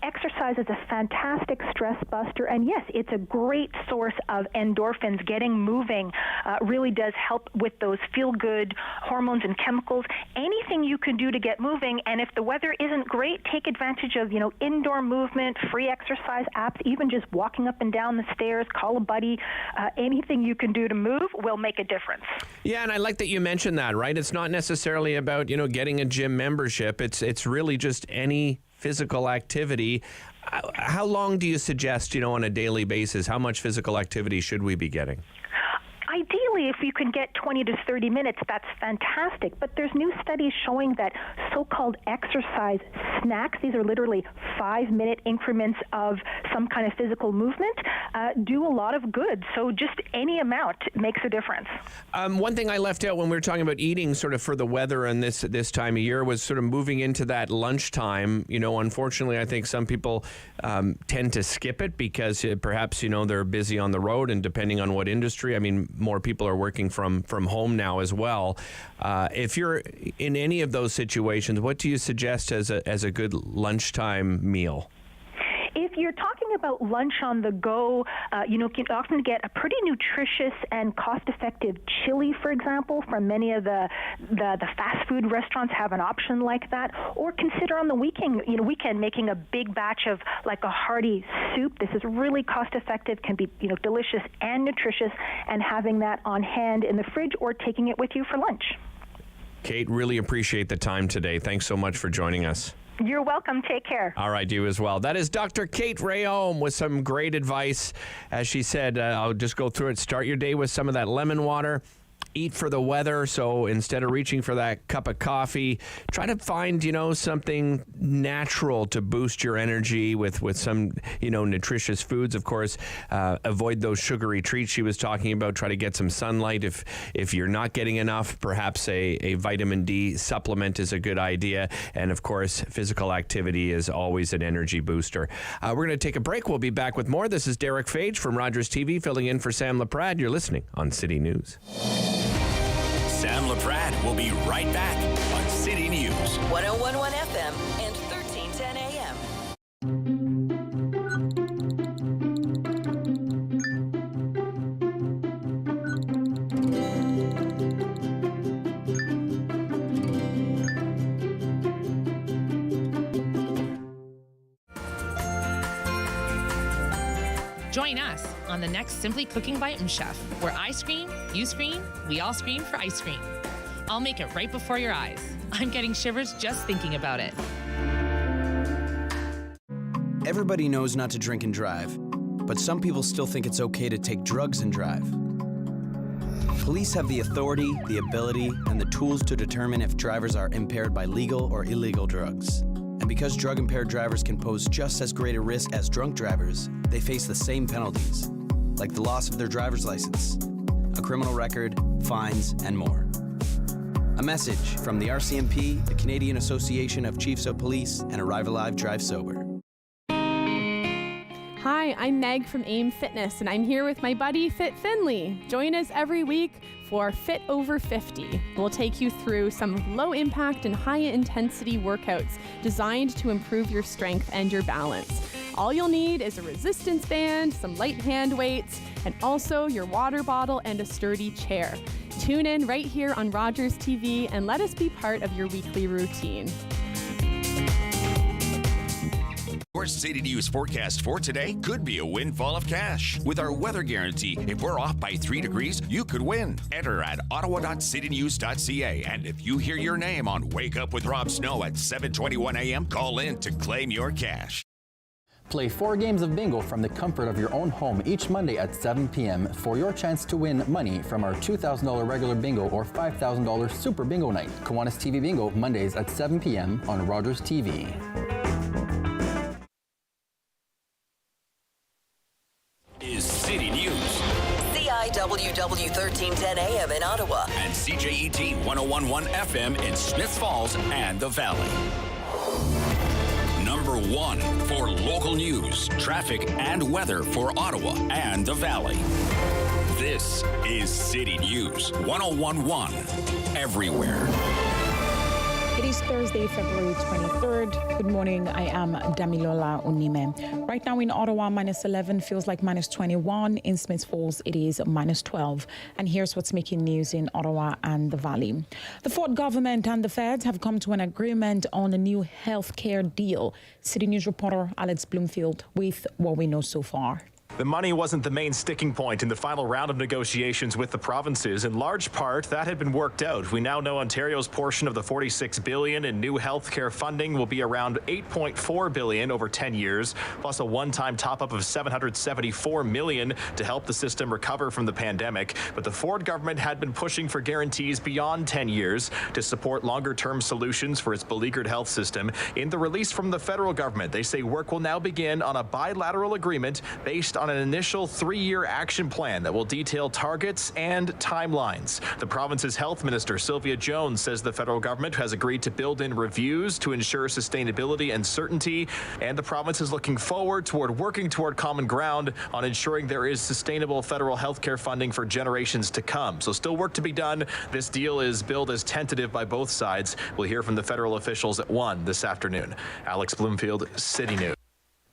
Exercise is a fantastic stress buster, and yes, it's a great source of endorphins. Getting moving really does help with those feel-good hormones and chemicals. Anything you can do to get moving, and if the weather isn't great, take advantage of, indoor movement, free exercise apps, even just walking up and down the stairs, call a buddy. Anything you can do to move will make a difference. Yeah, and I like that you mentioned that, right? It's not necessarily about, getting a gym membership. It's really just any physical activity. How long do you suggest, on a daily basis, how much physical activity should we be getting? Ideally, if you can get 20 to 30 minutes, that's fantastic. But there's new studies showing that so-called exercise snacks, these are literally 5-minute increments of some kind of physical movement, do a lot of good. So just any amount makes a difference. One thing I left out when we were talking about eating sort of for the weather and this time of year was sort of moving into that lunchtime. Unfortunately, I think some people tend to skip it because perhaps, they're busy on the road, and depending on what industry, I mean, more people are working from home now as well. If you're in any of those situations, what do you suggest as a good lunchtime meal? If you're talking about lunch on the go, you can often get a pretty nutritious and cost-effective chili, for example, from many of the fast food restaurants have an option like that. Or consider on the weekend making a big batch of like a hearty soup. This is really cost-effective, can be delicious and nutritious, and having that on hand in the fridge or taking it with you for lunch. Kate, really appreciate the time today. Thanks so much for joining us. You're welcome. Take care. All right, you as well. That is Dr. Kate Rayom with some great advice. As she said, I'll just go through it. Start your day with some of that lemon water. Eat for the weather, so instead of reaching for that cup of coffee, try to find, something natural to boost your energy with some, nutritious foods. Of course, avoid those sugary treats she was talking about. Try to get some sunlight. If you're not getting enough, perhaps a vitamin D supplement is a good idea. And of course, physical activity is always an energy booster. We're going to take a break. We'll be back with more. This is Derek Fage from Rogers TV, filling in for Sam Laprade. You're listening on City News. Sam Laprade will be right back on City News. 101.1 FM and 1310 AM. Join us on the next Simply Cooking by Chef, where I scream, you scream, we all scream for ice cream. I'll make it right before your eyes. I'm getting shivers just thinking about it. Everybody knows not to drink and drive, but some people still think it's okay to take drugs and drive. Police have the authority, the ability, and the tools to determine if drivers are impaired by legal or illegal drugs. And because drug-impaired drivers can pose just as great a risk as drunk drivers, they face the same penalties, like the loss of their driver's license, a criminal record, fines, and more. A message from the RCMP, the Canadian Association of Chiefs of Police, and Arrive Alive, Drive Sober. Hi, I'm Meg from AIM Fitness, and I'm here with my buddy Fit Finley. Join us every week for Fit Over 50. We'll take you through some low-impact and high-intensity workouts designed to improve your strength and your balance. All you'll need is a resistance band, some light hand weights, and also your water bottle and a sturdy chair. Tune in right here on Rogers TV and let us be part of your weekly routine. Your City News forecast for today could be a windfall of cash. With our weather guarantee, if we're off by 3 degrees, you could win. Enter at ottawa.citynews.ca. And if you hear your name on Wake Up with Rob Snow at 7:21 a.m., call in to claim your cash. Play 4 games of bingo from the comfort of your own home each Monday at 7 p.m. for your chance to win money from our $2,000 regular bingo or $5,000 super bingo night. Kiwanis TV Bingo, Mondays at 7 p.m. on Rogers TV. Is City News. CIWW 1310 AM in Ottawa. And CJET 1011 FM in Smiths Falls and the Valley. Number 1 for local news, traffic, and weather for Ottawa and the Valley. This is City News 1011 everywhere. It is Thursday, February 23rd. Good morning. I am Damilola Onime. Right now in Ottawa, -11 feels like -21. In Smiths Falls, it is -12. And here's what's making news in Ottawa and the Valley. The Ford government and the feds have come to an agreement on a new health care deal. City News reporter Alex Bloomfield with what we know so far. The money wasn't the main sticking point in the final round of negotiations with the provinces. In large part, that had been worked out. We now know Ontario's portion of the $46 billion in new health care funding will be around $8.4 billion over 10 years, plus a one-time top-up of $774 million to help the system recover from the pandemic. But the Ford government had been pushing for guarantees beyond 10 years to support longer-term solutions for its beleaguered health system. In the release from the federal government, they say work will now begin on a bilateral agreement based on an initial 3-year action plan that will detail targets and timelines. The province's health minister, Sylvia Jones, says the federal government has agreed to build in reviews to ensure sustainability and certainty, and the province is looking forward toward working toward common ground on ensuring there is sustainable federal health care funding for generations to come. So still work to be done. This deal is billed as tentative by both sides. We'll hear from the federal officials at 1 this afternoon. Alex Bloomfield, City News.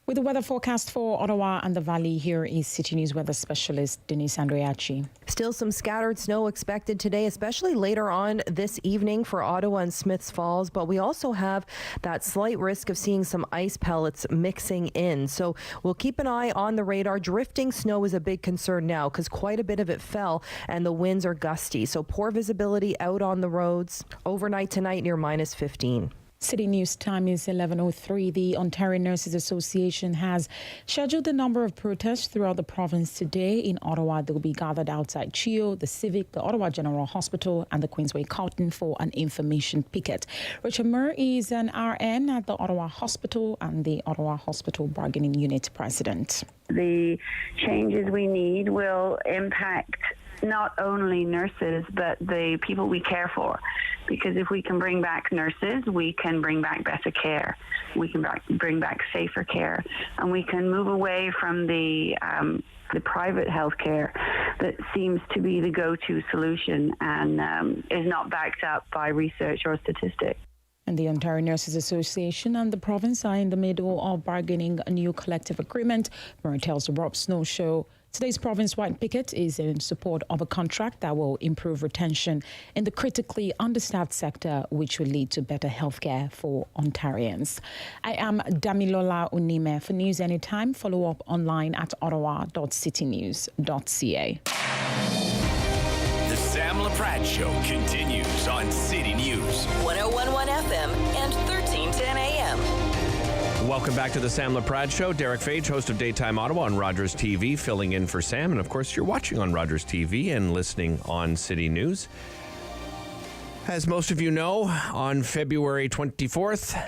With the weather forecast for Ottawa and the Valley, here is City News weather specialist Denise Andreacci. Still some scattered snow expected today, especially later on this evening for Ottawa and Smiths Falls, but we also have that slight risk of seeing some ice pellets mixing in. So we'll keep an eye on the radar. Drifting snow is a big concern now because quite a bit of it fell and the winds are gusty. So poor visibility out on the roads. Overnight tonight near -15. City News time is 11:03. The Ontario Nurses Association has scheduled a number of protests throughout the province today. In Ottawa, they will be gathered outside CHEO, the Civic, the Ottawa General Hospital, and the Queensway Carlton for an information picket. Richard Murr is an RN at the Ottawa Hospital and the Ottawa Hospital Bargaining Unit President. The changes we need will impact not only nurses, but the people we care for. Because if we can bring back nurses, we can bring back better care. We can bring back safer care. And we can move away from the private health care that seems to be the go-to solution and is not backed up by research or statistics. And the Ontario Nurses Association and the province are in the middle of bargaining a new collective agreement. Murray tells the Rob Snow Show Today's province-wide picket is in support of a contract that will improve retention in the critically understaffed sector, which will lead to better healthcare for Ontarians. I am Damilola Unime. For News Anytime, follow up online at ottawa.citynews.ca. The Sam Laprade Show continues on City News. 1011 FM and 1310 AM. Welcome back to the Sam Laprade Show. Derek Fage, host of Daytime Ottawa on Rogers TV, filling in for Sam. And of course, you're watching on Rogers TV and listening on City News. As most of you know, on February 24th,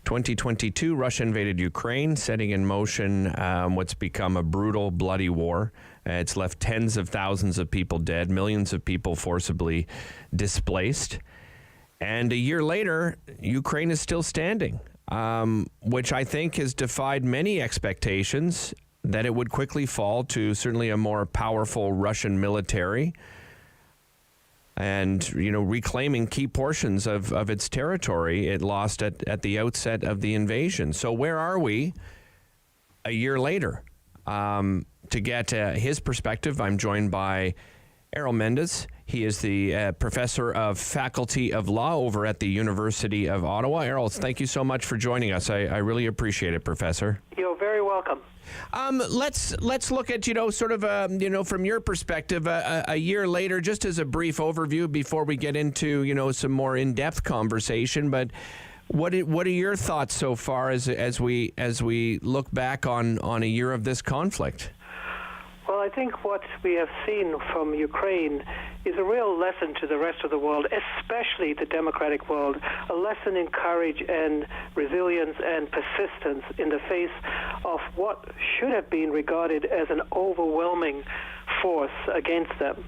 2022, Russia invaded Ukraine, setting in motion what's become a brutal, bloody war. It's left tens of thousands of people dead, millions of people forcibly displaced. And a year later, Ukraine is still standing. Which I think has defied many expectations that it would quickly fall to certainly a more powerful Russian military and, reclaiming key portions of its territory it lost at the outset of the invasion. So where are we a year later? To get his perspective, I'm joined by Errol Mendez. He is the professor of Faculty of Law over at the University of Ottawa. Errol, thank you so much for joining us. I really appreciate it, Professor. You're very welcome. Let's look at, from your perspective, a year later, just as a brief overview before we get into, some more in-depth conversation. But what are your thoughts so far as we look back on a year of this conflict? Well, I think what we have seen from Ukraine is a real lesson to the rest of the world, especially the democratic world, a lesson in courage and resilience and persistence in the face of what should have been regarded as an overwhelming force against them.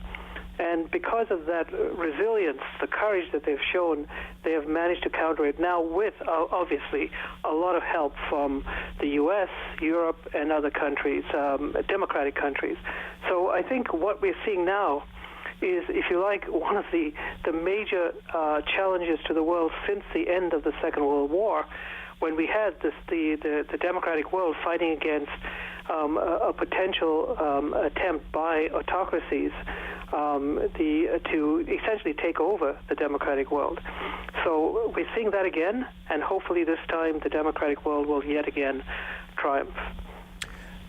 And because of that resilience, the courage that they've shown, they have managed to counter it now with, obviously, a lot of help from the U.S., Europe, and other countries, democratic countries. So I think what we're seeing now is, if you like, one of the major challenges to the world since the end of the Second World War, when we had the democratic world fighting against a potential attempt by autocracies to essentially take over the democratic world. So we're seeing that again, and hopefully this time the democratic world will yet again triumph.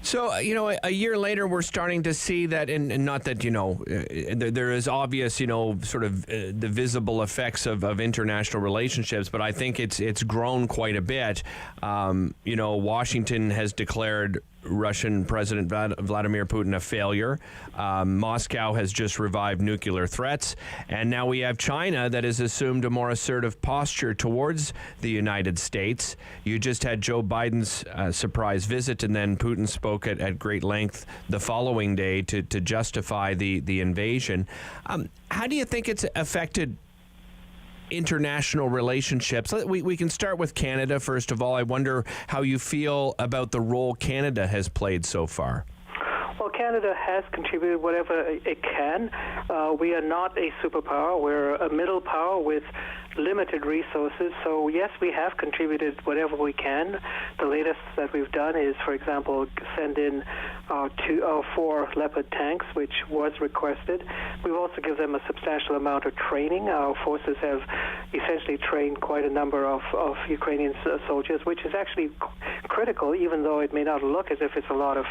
So, a year later, we're starting to see that, and not that, there is obvious, sort of the visible effects of international relationships, but I think it's grown quite a bit. Washington has declared Russian President Vladimir Putin a failure. Moscow has just revived nuclear threats. And now we have China that has assumed a more assertive posture towards the United States. You just had Joe Biden's surprise visit, and then Putin spoke at great length the following day to justify the invasion. How do you think it's affected international relationships? We can start with Canada, first of all. I wonder how you feel about the role Canada has played so far. Well, Canada has contributed whatever it can. We are not a superpower. We're a middle power with limited resources. So, yes, we have contributed whatever we can. The latest that we've done is, for example, send in our 4 Leopard tanks, which was requested. We've also given them a substantial amount of training. Our forces have essentially trained quite a number of Ukrainian soldiers, which is actually critical, even though it may not look as if it's a lot of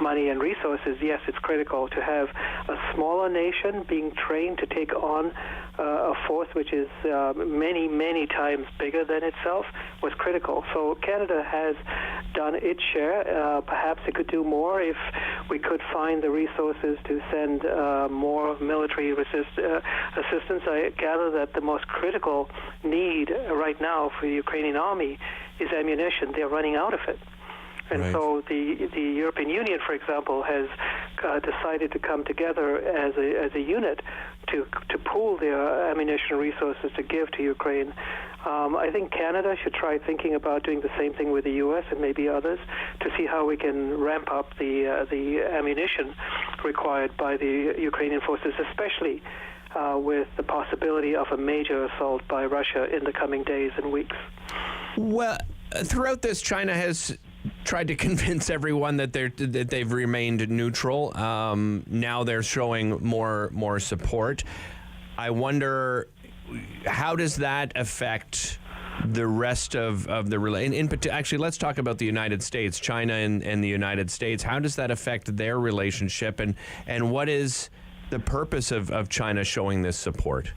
money and resources. Yes, it's critical to have a smaller nation being trained to take on a force which is many, many times bigger than itself was critical. So Canada has done its share. Perhaps it could do more if we could find the resources to send more military assistance. I gather that the most critical need right now for the Ukrainian army is ammunition. They're running out of it. And right. So the European Union, for example, has decided to come together as a unit to pool their ammunition resources to give to Ukraine. I think Canada should try thinking about doing the same thing with the U.S. and maybe others to see how we can ramp up the ammunition required by the Ukrainian forces, especially with the possibility of a major assault by Russia in the coming days and weeks. Well, throughout this, China has tried to convince everyone that they've remained neutral. Now they're showing more support. I wonder, how does that affect the rest of the relationship? Actually, let's talk about the United States, China and the United States. How does that affect their relationship, and what is the purpose of China showing this support?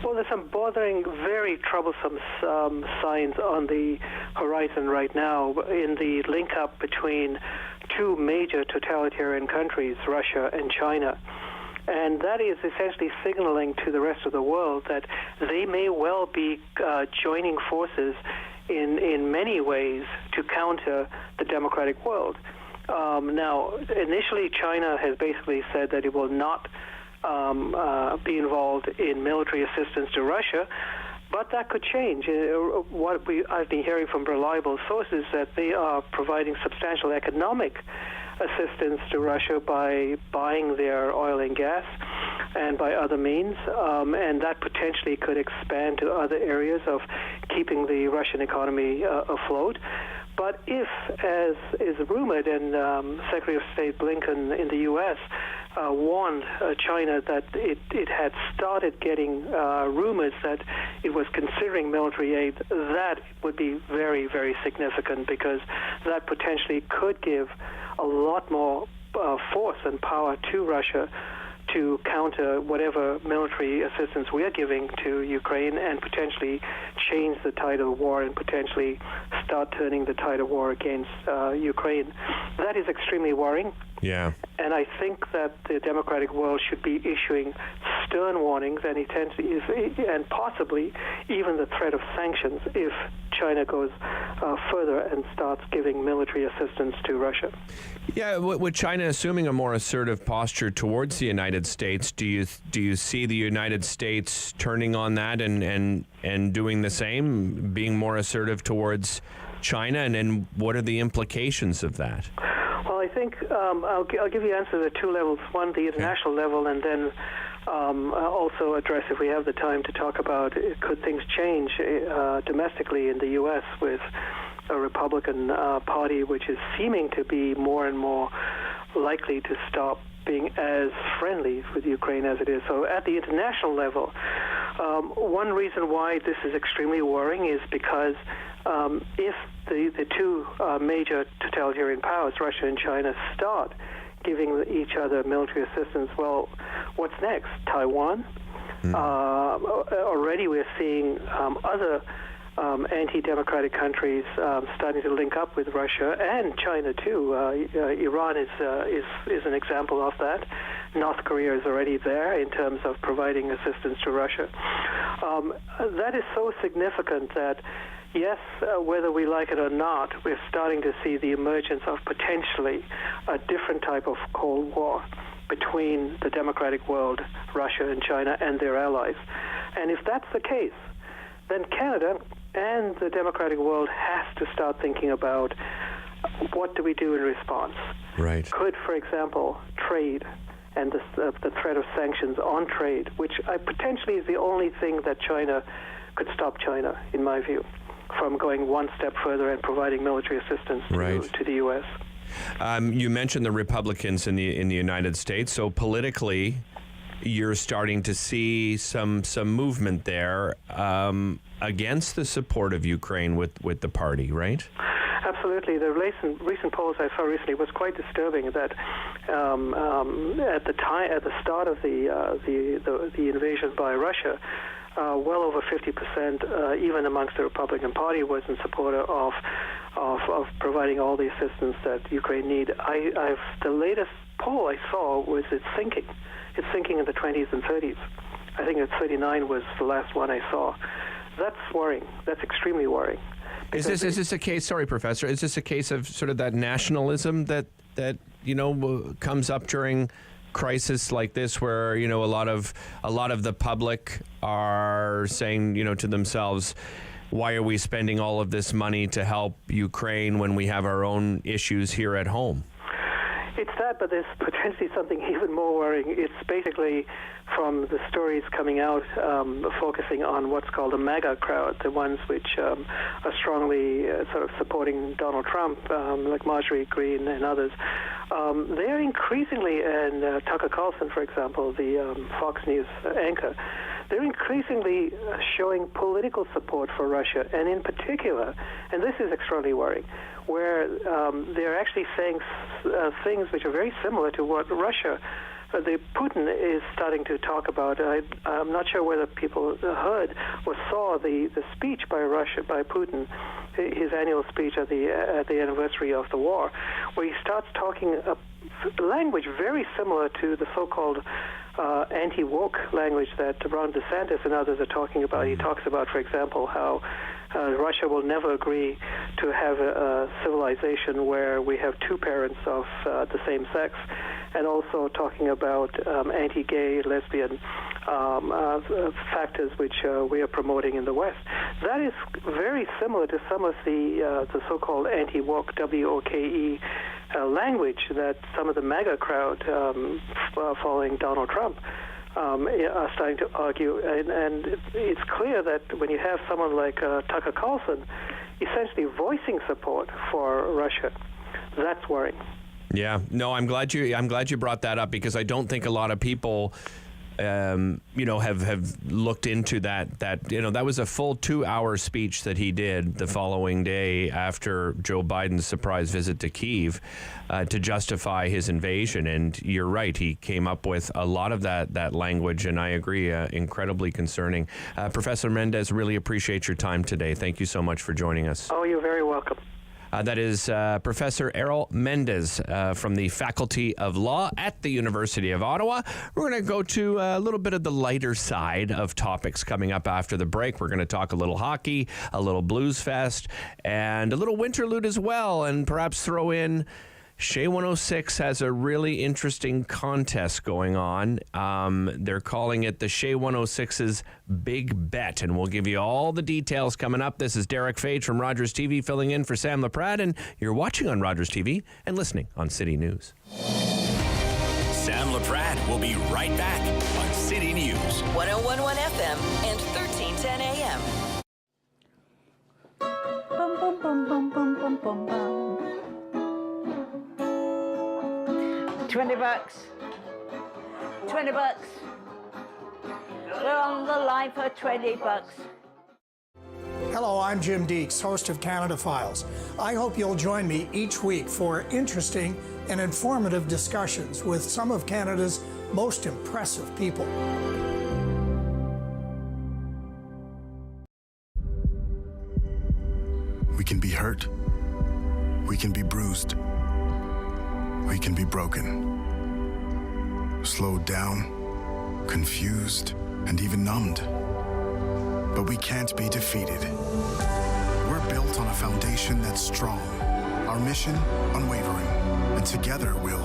Well, there's some bothering, very troublesome signs on the horizon right now in the link-up between two major totalitarian countries, Russia and China. And that is essentially signaling to the rest of the world that they may well be joining forces in many ways to counter the democratic world. Now, initially, China has basically said that it will not be involved in military assistance to Russia, but that could change. I've been hearing from reliable sources that they are providing substantial economic assistance to Russia by buying their oil and gas and by other means, and that potentially could expand to other areas of keeping the Russian economy afloat. But if, as is rumored, and Secretary of State Blinken in the U.S. Warned China that it had started getting rumors that it was considering military aid, that would be very, very significant, because that potentially could give a lot more force and power to Russia to counter whatever military assistance we are giving to Ukraine, and potentially change the tide of the war and potentially start turning the tide of war against Ukraine. That is extremely worrying. Yeah. And I think that the democratic world should be issuing stern warnings and possibly even the threat of sanctions if China goes further and starts giving military assistance to Russia. Yeah, with China assuming a more assertive posture towards the United States, do you see the United States turning on that and doing the same, being more assertive towards China, and what are the implications of that? Well, I think I'll give you answers at two levels. One, the international level, and then also address, if we have the time, to talk about could things change domestically in the U.S. with a Republican Party which is seeming to be more and more likely to stop being as friendly with Ukraine as it is. So at the international level, one reason why this is extremely worrying is because if the two major totalitarian powers, Russia and China, start giving each other military assistance, well, what's next? Taiwan? Already we're seeing other anti-democratic countries starting to link up with Russia and China too. Iran is an example of that. North Korea is already there in terms of providing assistance to Russia. That is so significant that, yes, whether we like it or not, we're starting to see the emergence of potentially a different type of Cold War between the democratic world, Russia and China, and their allies. And if that's the case, then Canada and the democratic world has to start thinking about what do we do in response. Right. Could, for example, trade and the threat of sanctions on trade, which potentially is the only thing that China could stop China, in my view, from going one step further and providing military assistance to the U.S. You mentioned the Republicans in the United States. So politically, you're starting to see some movement there against the support of Ukraine with the party, right? Absolutely. The recent polls I saw recently was quite disturbing. That at the start of the invasion by Russia, well over 50%, even amongst the Republican Party, was in support of providing all the assistance that Ukraine need. The latest poll I saw was it's sinking. It's sinking in the 20s and 30s. I think 39 was the last one I saw. That's worrying. That's extremely worrying. Is this a case? Sorry, Professor. Is this a case of sort of that nationalism that comes up during crisis like this, where a lot of the public are saying to themselves, why are we spending all of this money to help Ukraine when we have our own issues here at home? It's that, but there's potentially something even more worrying. It's basically from the stories coming out focusing on what's called a MAGA crowd, the ones which are strongly sort of supporting Donald Trump, like Marjorie Greene and others. They're increasingly, and Tucker Carlson, for example, the Fox News anchor, they're increasingly showing political support for Russia, and in particular, and this is extraordinarily worrying, where they're actually saying things which are very similar to what Russia, the Putin is starting to talk about. I'm not sure whether people heard or saw the speech by Putin, his annual speech at the anniversary of the war, where he starts talking language very similar to the so-called anti-woke language that Ron DeSantis and others are talking about. He talks about, for example, how Russia will never agree to have a civilization where we have two parents of the same sex, and also talking about anti-gay, lesbian factors which we are promoting in the West. That is very similar to some of the so-called anti-woke, W-O-K-E, language that some of the MAGA crowd following Donald Trump are starting to argue. And it's clear that when you have someone like Tucker Carlson essentially voicing support for Russia, that's worrying. Yeah, no, I'm glad you brought that up, because I don't think a lot of people have looked into that. That was a full 2-hour speech that he did the following day after Joe Biden's surprise visit to Kyiv to justify his invasion. And you're right, he came up with a lot of that language, and I agree, incredibly concerning. Professor Mendez, really appreciate your time today. Thank you so much for joining us. Oh, you're very welcome. That is Professor Errol Mendez from the Faculty of Law at the University of Ottawa. We're going to go to a little bit of the lighter side of topics coming up after the break. We're going to talk a little hockey, a little Blues Fest, and a little Winterlude as well, and perhaps throw in Shea 106 has a really interesting contest going on. They're calling it the Shea 106's Big Bet, and we'll give you all the details coming up. This is Derek Fage from Rogers TV filling in for Sam Laprade, and you're watching on Rogers TV and listening on City News. Sam Laprade will be right back on City News. 101.1 FM and 1310 AM. Bum, bum, bum, bum, bum, bum, bum, bum. $20. $20. We're on the line for $20. Hello, I'm Jim Deeks, host of Canada Files. I hope you'll join me each week for interesting and informative discussions with some of Canada's most impressive people. We can be hurt. We can be bruised. We can be broken, slowed down, confused, and even numbed. But we can't be defeated. We're built on a foundation that's strong, our mission unwavering, and together we'll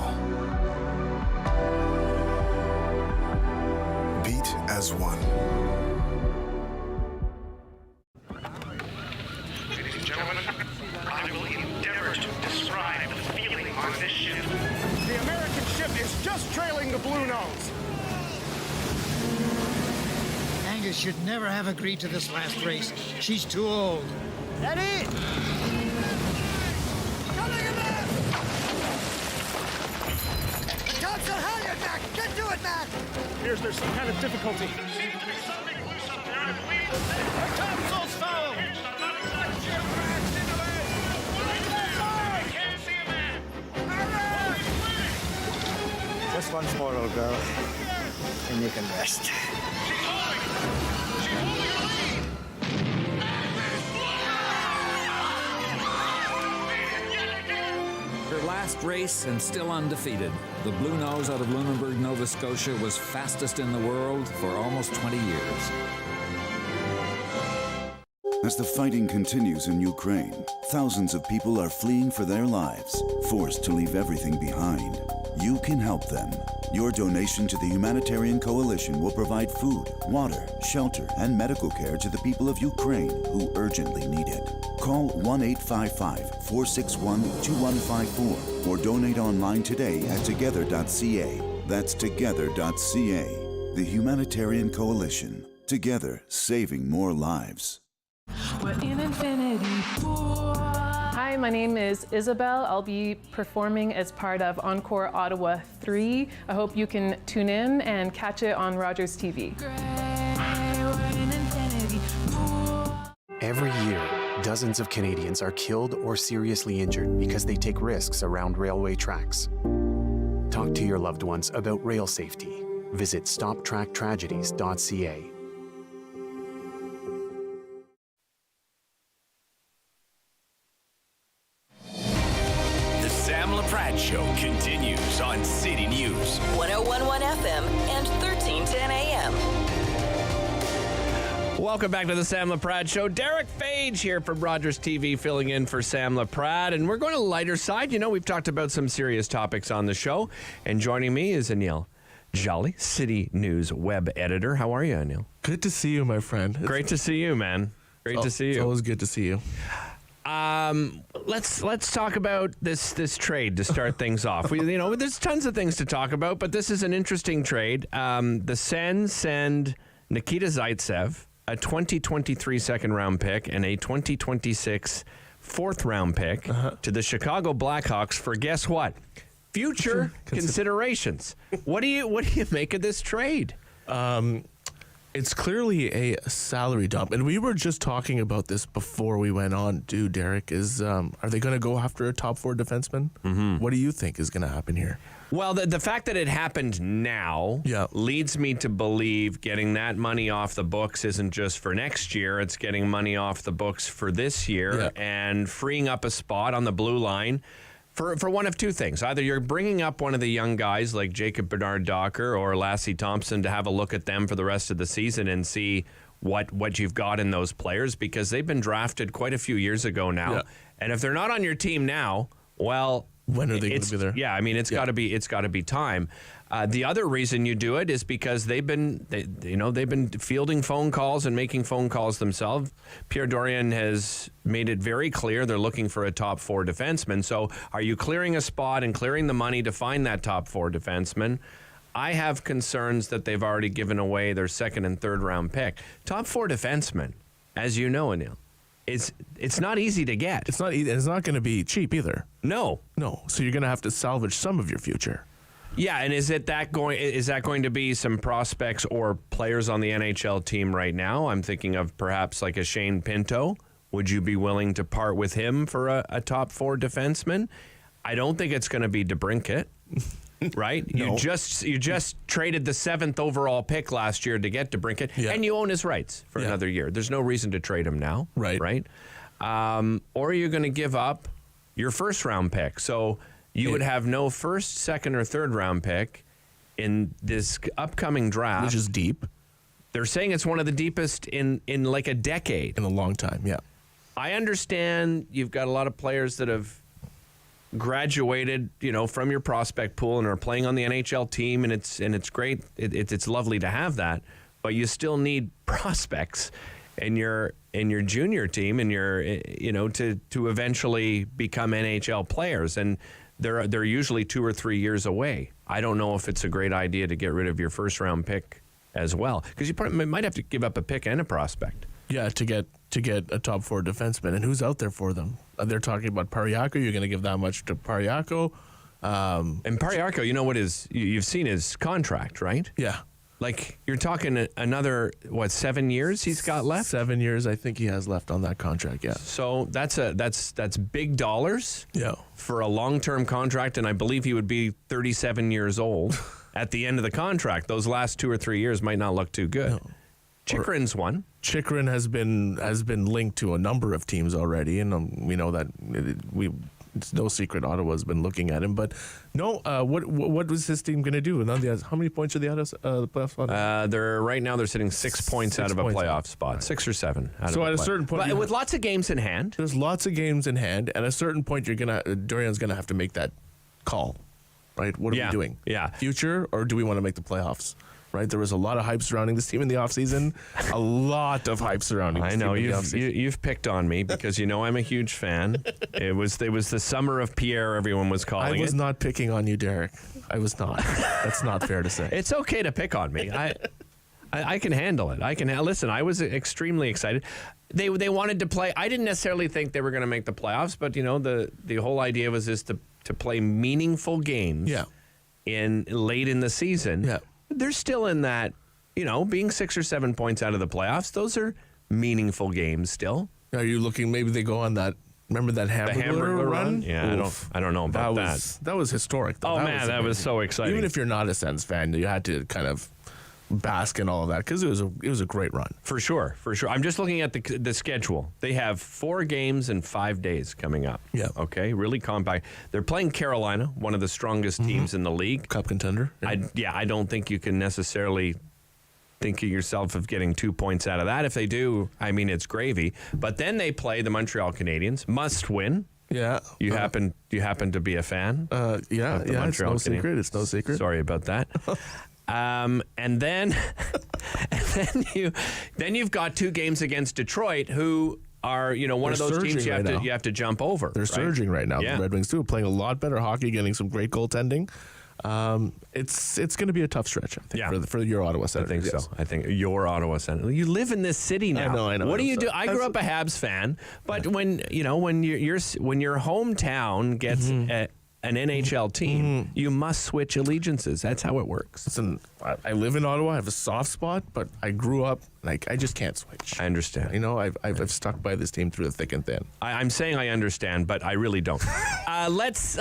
beat as one. Ladies and gentlemen, I will endeavor to describe the feeling on this ship. The American ship is just trailing the Blue Nose. Angus should never have agreed to this last race. She's too old. Ready? Johnson, halyard back! Get to it, man! Appears there's some kind of difficulty. Seems to be something loose up there, I believe. The topsail's foul! Just once more, little girl, and you can rest. Her last race and still undefeated, the Blue Nose out of Lunenburg, Nova Scotia was fastest in the world for almost 20 years. As the fighting continues in Ukraine, thousands of people are fleeing for their lives, forced to leave everything behind. You can help them. Your donation to the Humanitarian Coalition will provide food, water, shelter, and medical care to the people of Ukraine who urgently need it. Call 1-855 461-2154 or donate online today at together.ca. That's together.ca. The Humanitarian Coalition. Together, saving more lives. We're in infinity pool. Hi, my name is Isabel. I'll be performing as part of Encore Ottawa 3. I hope you can tune in and catch it on Rogers TV. Every year, dozens of Canadians are killed or seriously injured because they take risks around railway tracks. Talk to your loved ones about rail safety. Visit stoptracktragedies.ca. The Sam Laprade Show continues on City News. 1011 FM and 1310 AM. Welcome back to the Sam Laprade Show. Derek Fage here from Rogers TV filling in for Sam Laprade. And we're going to lighter side. You know, we've talked about some serious topics on the show. And joining me is Anil Jolly, City News web editor. How are you, Anil? Good to see you, my friend. Great to see you, man. Great to see you. It's always good to see you. Let's talk about this trade to start things off. There's tons of things to talk about, but this is an interesting trade. The Sens send Nikita Zaitsev, a 2023 second-round pick, and a 2026 fourth-round pick to the Chicago Blackhawks for, guess what? Future considerations. What do you make of this trade? It's clearly a salary dump, and we were just talking about this before we went on. Dude, Derek, are they going to go after a top four defenseman? Mm-hmm. What do you think is going to happen here? Well, the fact that it happened now leads me to believe getting that money off the books isn't just for next year. It's getting money off the books for this year and freeing up a spot on the blue line for one of two things. Either you're bringing up one of the young guys like Jacob Bernard-Docker or Lassie Thompson to have a look at them for the rest of the season and see what you've got in those players, because they've been drafted quite a few years ago now. Yeah. And if they're not on your team now, well, when are they going to be there? Yeah, I mean, it's got to be time. The other reason you do it is because they've been fielding phone calls and making phone calls themselves. Pierre Dorian has made it very clear they're looking for a top four defenseman. So are you clearing a spot and clearing the money to find that top four defenseman? I have concerns that they've already given away their second and third round pick. Top four defenseman, as you know, Anil, it's not easy to get. It's not going to be cheap either. No. So you're going to have to salvage some of your future. Yeah, and is that going to be some prospects or players on the NHL team right now? I'm thinking of perhaps like a Shane Pinto. Would you be willing to part with him for a top four defenseman? I don't think it's going to be DeBrincat, right? No. You just traded the 7th overall pick last year to get DeBrincat, and you own his rights for another year. There's no reason to trade him now, right? Or you're going to give up your first round pick. So you would have no first, second, or third round pick in this upcoming draft, which is deep. They're saying it's one of the deepest in like a decade. In a long time, yeah. I understand you've got a lot of players that have graduated, from your prospect pool and are playing on the NHL team, and it's great. It's lovely to have that, but you still need prospects in your junior team and to eventually become NHL players, and they're usually 2 or 3 years away. I don't know if it's a great idea to get rid of your first round pick as well, because you might have to give up a pick and a prospect. Yeah, to get a top four defenseman, and who's out there for them? They're talking about Pariaco. You're going to give that much to Pariaco, and Pariaco. You've seen his contract, right? Yeah. Like, you're talking another, 7 years he's got left? 7 years, I think he has left on that contract, yeah. So that's big dollars for a long-term contract, and I believe he would be 37 years old at the end of the contract. Those last 2 or 3 years might not look too good. No. Chychrun's one. Chychrun has been linked to a number of teams already, and we know that it's no secret Ottawa's been looking at him. But no, what was his team going to do? How many points are the playoff spot? They're sitting 6 points out of a playoff spot, right. 6 or 7. So at a certain point, but with lots of games in hand, there's lots of games in hand. At a certain point, Dorian's gonna have to make that call, right? What are we doing? Yeah, future, or do we want to make the playoffs? right? There was a lot of hype surrounding this team in the offseason. A lot of hype surrounding this I know team in the offseason. you've picked on me because I'm a huge fan. It was the summer of Pierre, everyone was calling it. I was not picking on you, Derek. I was not. That's not fair to say. It's okay to pick on me. I can handle it. Listen, I was extremely excited. They wanted to play. I didn't necessarily think they were going to make the playoffs, but the whole idea was to play meaningful games in late in the season. Yeah. They're still in that, being 6 or 7 points out of the playoffs. Those are meaningful games still. Are you looking, maybe they go on that, remember that hamburger run? Yeah, I don't know about that. That was historic, though. Oh, that was so exciting. Even if you're not a Sens fan, you had to kind of bask in all of that because it was a great run. For sure. I'm just looking at the schedule. They have 4 games in 5 days coming up. Yeah. Okay, really compact. They're playing Carolina, one of the strongest teams in the league. Cup contender. I don't think you can necessarily think of yourself of getting 2 points out of that. If they do, it's gravy. But then they play the Montreal Canadiens. Must win. Yeah. You happen to be a fan? Yeah. It's no secret. It's no secret. Sorry about that. And then you've got 2 games against Detroit, who are one of those teams you have to jump over. They're surging right now. Yeah. The Red Wings too, playing a lot better hockey, getting some great goaltending. It's going to be a tough stretch, I think, for your Ottawa Senators. I think so. I think your Ottawa Senators. You live in this city now. I know. What do you do? I grew up a Habs fan, but when your hometown gets an NHL team, you must switch allegiances. That's how it works. Listen, I live in Ottawa. I have a soft spot, but I grew up I just can't switch. I understand. I've stuck by this team through the thick and thin. I'm saying I understand, but I really don't. Let's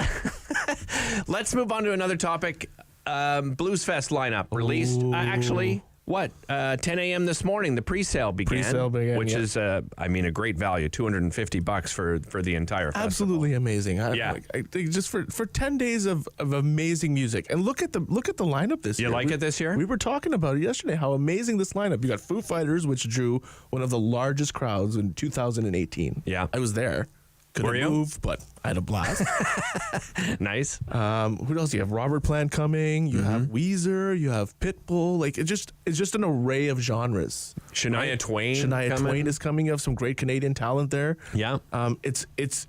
move on to another topic. Blues Fest lineup released. Actually, 10 a.m. this morning, the pre-sale began, which is, a great value, $250 for the entire festival. Absolutely amazing. I think just for 10 days of amazing music, and look at the lineup this year. You like it this year? We were talking about it yesterday, how amazing this lineup. You got Foo Fighters, which drew one of the largest crowds in 2018. Yeah, I was there. Couldn't move, but I had a blast. Nice. Who else? You have Robert Plant coming. You have Weezer. You have Pitbull. It's just an array of genres. Shania Twain. Twain is coming. You have some great Canadian talent there. Yeah. It's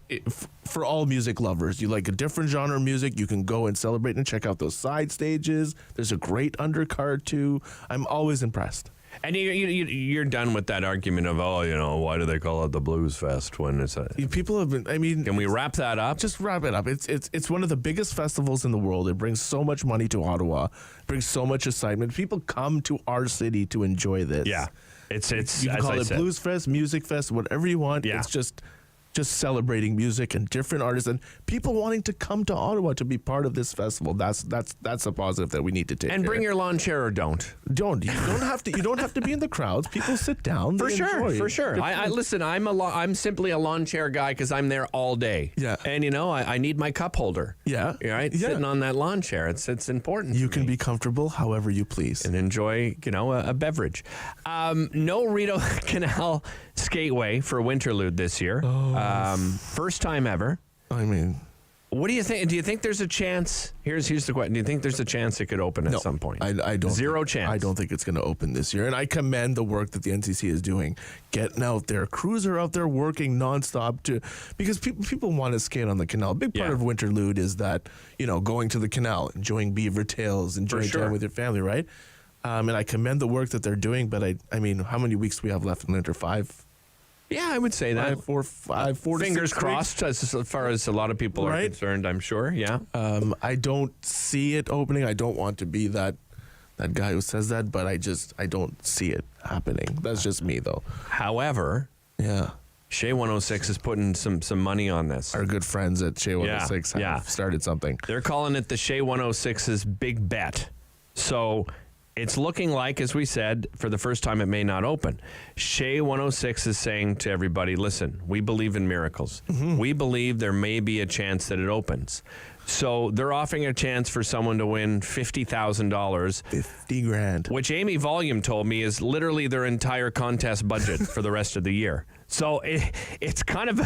for all music lovers. You like a different genre of music, you can go and celebrate and check out those side stages. There's a great undercard too. I'm always impressed. And you're done with that argument of, why do they call it the Blues Fest when it's people have been, can we wrap that up? Just wrap it up. It's one of the biggest festivals in the world. It brings so much money to Ottawa. It brings so much excitement. People come to our city to enjoy this. Yeah. It's you can as call I it said. Blues Fest, Music Fest, whatever you want. Yeah. It's just celebrating music and different artists and people wanting to come to Ottawa to be part of this festival. That's a positive that we need to take. And bring your lawn chair or don't. You don't have to be in the crowds. People sit down. For sure. I listen. I'm simply a lawn chair guy because I'm there all day. Yeah. And I need my cup holder. Yeah. Right. Yeah. Sitting on that lawn chair. It's important. You can be comfortable however you please and enjoy a beverage. No Rideau Canal Skateway for Winterlude this year. First time ever. What do you think? Do you think there's a chance? Here's the question. Do you think there's a chance it could open at some point? I don't. Zero chance. I don't think it's going to open this year. And I commend the work that the NCC is doing, getting out there. Crews are out there working nonstop because people want to skate on the canal. A big part of Winterlude is that going to the canal, enjoying beaver tails, enjoying time with your family, right? And I commend the work that they're doing. But how many weeks do we have left in winter? 5. Yeah, I would say that. 4 to Fingers 6 crossed, as far as a lot of people are concerned, I'm sure. Yeah. I don't see it opening. I don't want to be that guy who says that, but I don't see it happening. That's just me, though. However, Shea 106 is putting some money on this. Our good friends at Shea 106 have started something. They're calling it the Shea 106's Big Bet. So it's looking like, as we said, for the first time, it may not open. Shea 106 is saying to everybody, listen, we believe in miracles. Mm-hmm. We believe there may be a chance that it opens. So they're offering a chance for someone to win $50,000. $50,000. Which Amy Volume told me is literally their entire contest budget for the rest of the year. So it's kind of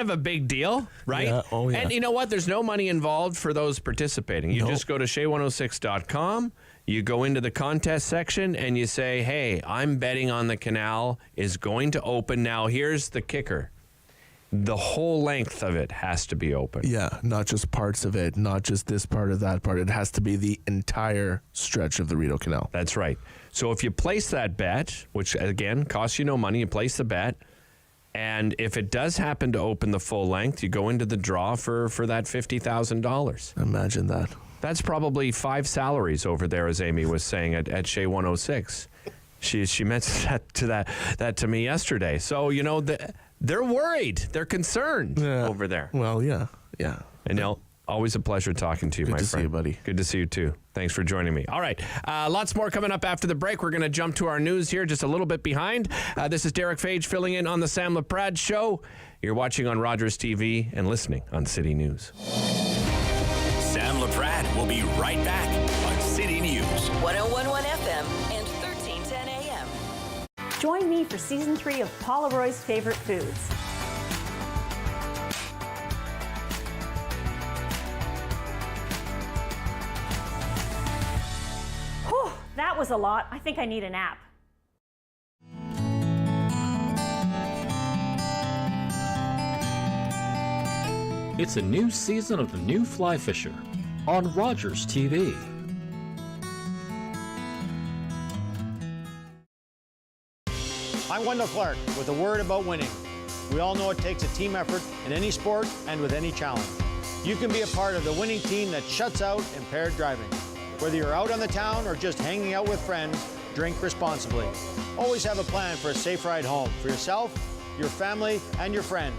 a big deal, right? Yeah. Oh, yeah. And you know what? There's no money involved for those participating. You just go to Shea106.com. You go into the contest section and you say, hey, I'm betting on the canal is going to open. Now, here's the kicker. The whole length of it has to be open. Yeah, not just parts of it, not just this part or that part. It has to be the entire stretch of the Rideau Canal. That's right. So if you place that bet, which again costs you no money, you place the bet, and if it does happen to open the full length, you go into the draw for that $50,000. Imagine that. That's probably 5 salaries over there, as Amy was saying at Shea 106. She mentioned that to me yesterday. So, you know, they're worried. They're concerned over there. Well, yeah. And always a pleasure talking to you, my friend. Good to see you, buddy. Good to see you, too. Thanks for joining me. All right. Lots more coming up after the break. We're going to jump to our news here, just a little bit behind. This is Derek Fage filling in on the Sam Laprade Show. You're watching on Rogers TV and listening on City News. Sam Laprade will be right back on City News. 101.1 FM and 1310 AM. Join me for Season 3 of Paula Roy's Favorite Foods. Whew, that was a lot. I think I need a nap. It's a new season of The New Fly Fisher on Rogers TV. I'm Wendell Clark with a word about winning. We all know it takes a team effort in any sport and with any challenge. You can be a part of the winning team that shuts out impaired driving. Whether you're out on the town or just hanging out with friends, drink responsibly. Always have a plan for a safe ride home for yourself, your family, and your friends.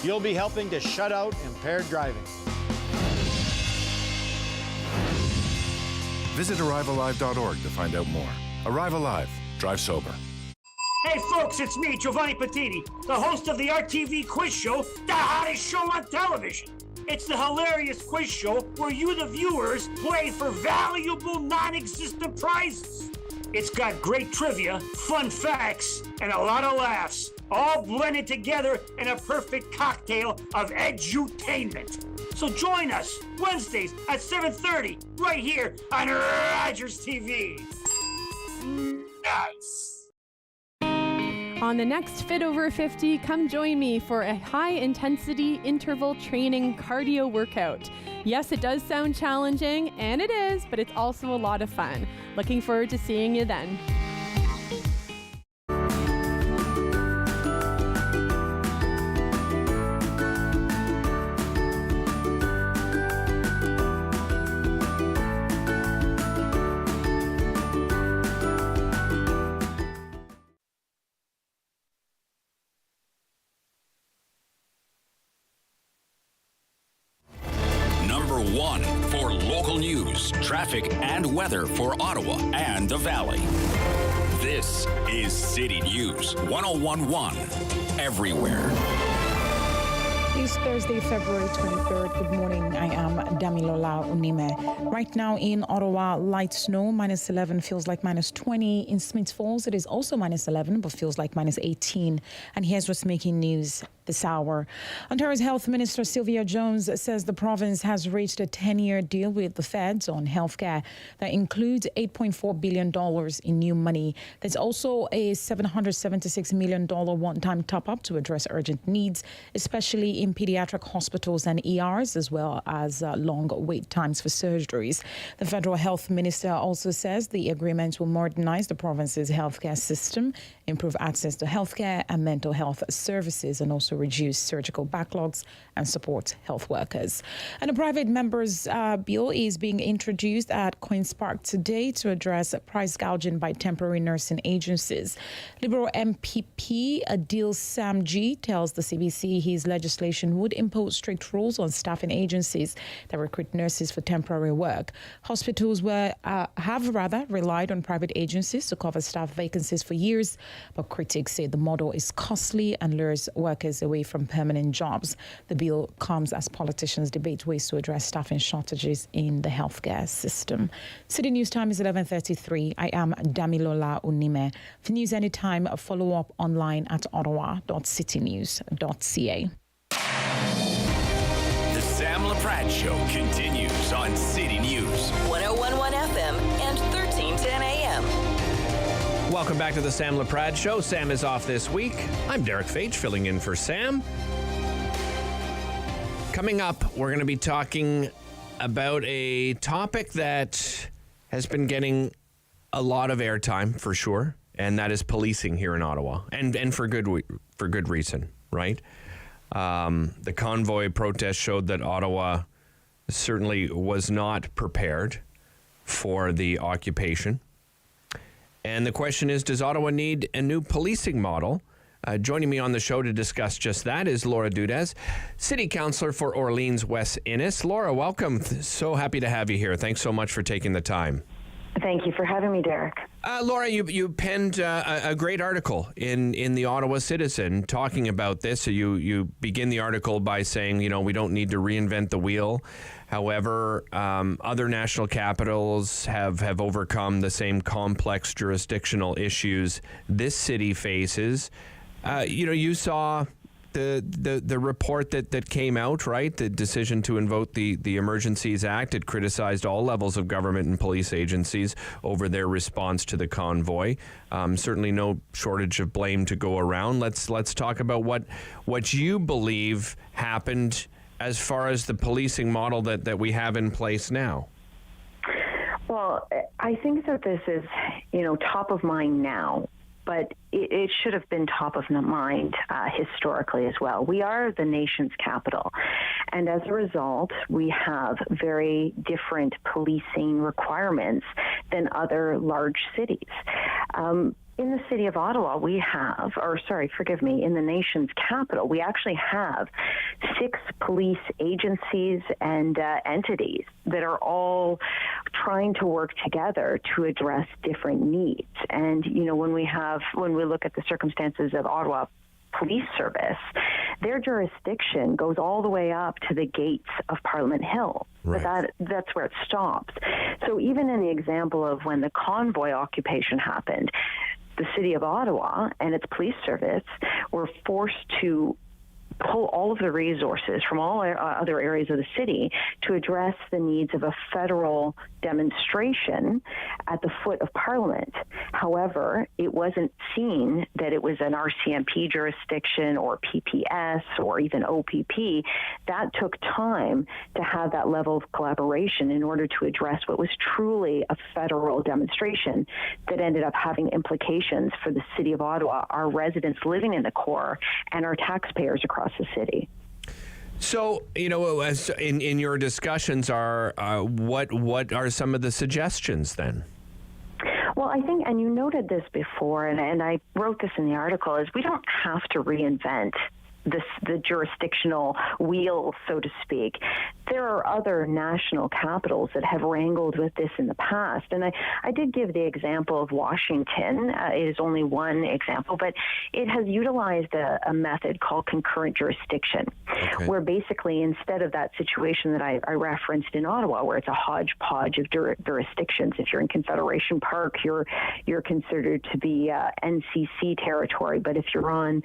You'll be helping to shut out impaired driving. Visit ArriveAlive.org to find out more. Arrive Alive. Drive sober. Hey folks, it's me, Giovanni Patini, the host of the RTV quiz show, the hottest show on television. It's the hilarious quiz show where you, the viewers, play for valuable non-existent prizes. It's got great trivia, fun facts, and a lot of laughs, all blended together in a perfect cocktail of edutainment. So join us Wednesdays at 7:30 right here on Rogers TV. Nice. On the next Fit Over 50, come join me for a high-intensity interval training cardio workout. Yes, it does sound challenging, and it is, but it's also a lot of fun. Looking forward to seeing you then. One for local news, traffic, and weather for Ottawa and the Valley. This is City News 101.1 everywhere. It's Thursday, February 23rd. Good morning. I am Damilola Unime. Right now in Ottawa, light snow, minus 11, feels like minus 20. In Smiths Falls, it is also minus 11, but feels like minus 18. And here's what's making news this hour. Ontario's Health Minister Sylvia Jones says the province has reached a 10-year deal with the feds on healthcare that includes $8.4 billion in new money. There's also a $776 million one-time top-up to address urgent needs, especially in pediatric hospitals and ERs, as well as long wait times for surgeries. The federal health minister also says the agreement will modernize the province's healthcare system, improve access to healthcare and mental health services, and also reduce surgical backlogs and support health workers. And a private member's bill is being introduced at Queen's Park today to address price gouging by temporary nursing agencies. Liberal MPP Adil Samji tells the CBC his legislation would impose strict rules on staffing agencies that recruit nurses for temporary work. Hospitals have relied on private agencies to cover staff vacancies for years, but critics say the model is costly and lures workers away from permanent jobs. The bill comes as politicians debate ways to address staffing shortages in the healthcare system. City News time is 11:33. I am Damilola Unime. For news anytime, follow up online at ottawa.citynews.ca. The Sam Laprade Show continues on City News 101.1 FM and 13. 1310 a.m. Welcome back to the Sam Laprade Show. Sam is off this week. I'm Derek Fage, filling in for Sam. Coming up, we're going to be talking about a topic that has been getting a lot of airtime for sure, and that is policing here in Ottawa, and for good reason, right? The convoy protest showed that Ottawa certainly was not prepared for the occupation. And the question is, does Ottawa need a new policing model? Joining me on the show to discuss just that is Laura Dudez, City Councillor for Orleans West Innis. Laura, welcome. So happy to have you here. Thanks so much for taking the time. Thank you for having me, Derek. Laura, you penned a great article in the Ottawa Citizen talking about this. So you begin the article by saying, we don't need to reinvent the wheel. However, other national capitals have overcome the same complex jurisdictional issues this city faces. You saw the report that came out, right? The decision to invoke the Emergencies Act. It criticized all levels of government and police agencies over their response to the convoy. Certainly no shortage of blame to go around. Let's talk about what you believe happened as far as the policing model that we have in place now. Well, I think that this is, top of mind now, but it should have been top of mind historically as well. We are the nation's capital, and as a result, we have very different policing requirements than other large cities. In the city of Ottawa, in the nation's capital, we actually have 6 police agencies and entities that are all trying to work together to address different needs. And, when we look at the circumstances of Ottawa Police Service, their jurisdiction goes all the way up to the gates of Parliament Hill. Right. But that's where it stops. So even in the example of when the convoy occupation happened, the city of Ottawa and its police service were forced to pull all of the resources from all other areas of the city to address the needs of a federal demonstration at the foot of Parliament. However, it wasn't seen that it was an RCMP jurisdiction or PPS or even OPP. That took time to have that level of collaboration in order to address what was truly a federal demonstration that ended up having implications for the city of Ottawa, our residents living in the core, and our taxpayers across the city. So, as in your discussions, what are some of the suggestions then? Well, I think, and you noted this before, and I wrote this in the article, is we don't have to reinvent the jurisdictional wheel, so to speak. There are other national capitals that have wrangled with this in the past. And I did give the example of Washington. It is only one example, but it has utilized a method called concurrent jurisdiction, where basically instead of that situation that I referenced in Ottawa, where it's a hodgepodge of jurisdictions, if you're in Confederation Park, you're considered to be NCC territory, but if you're on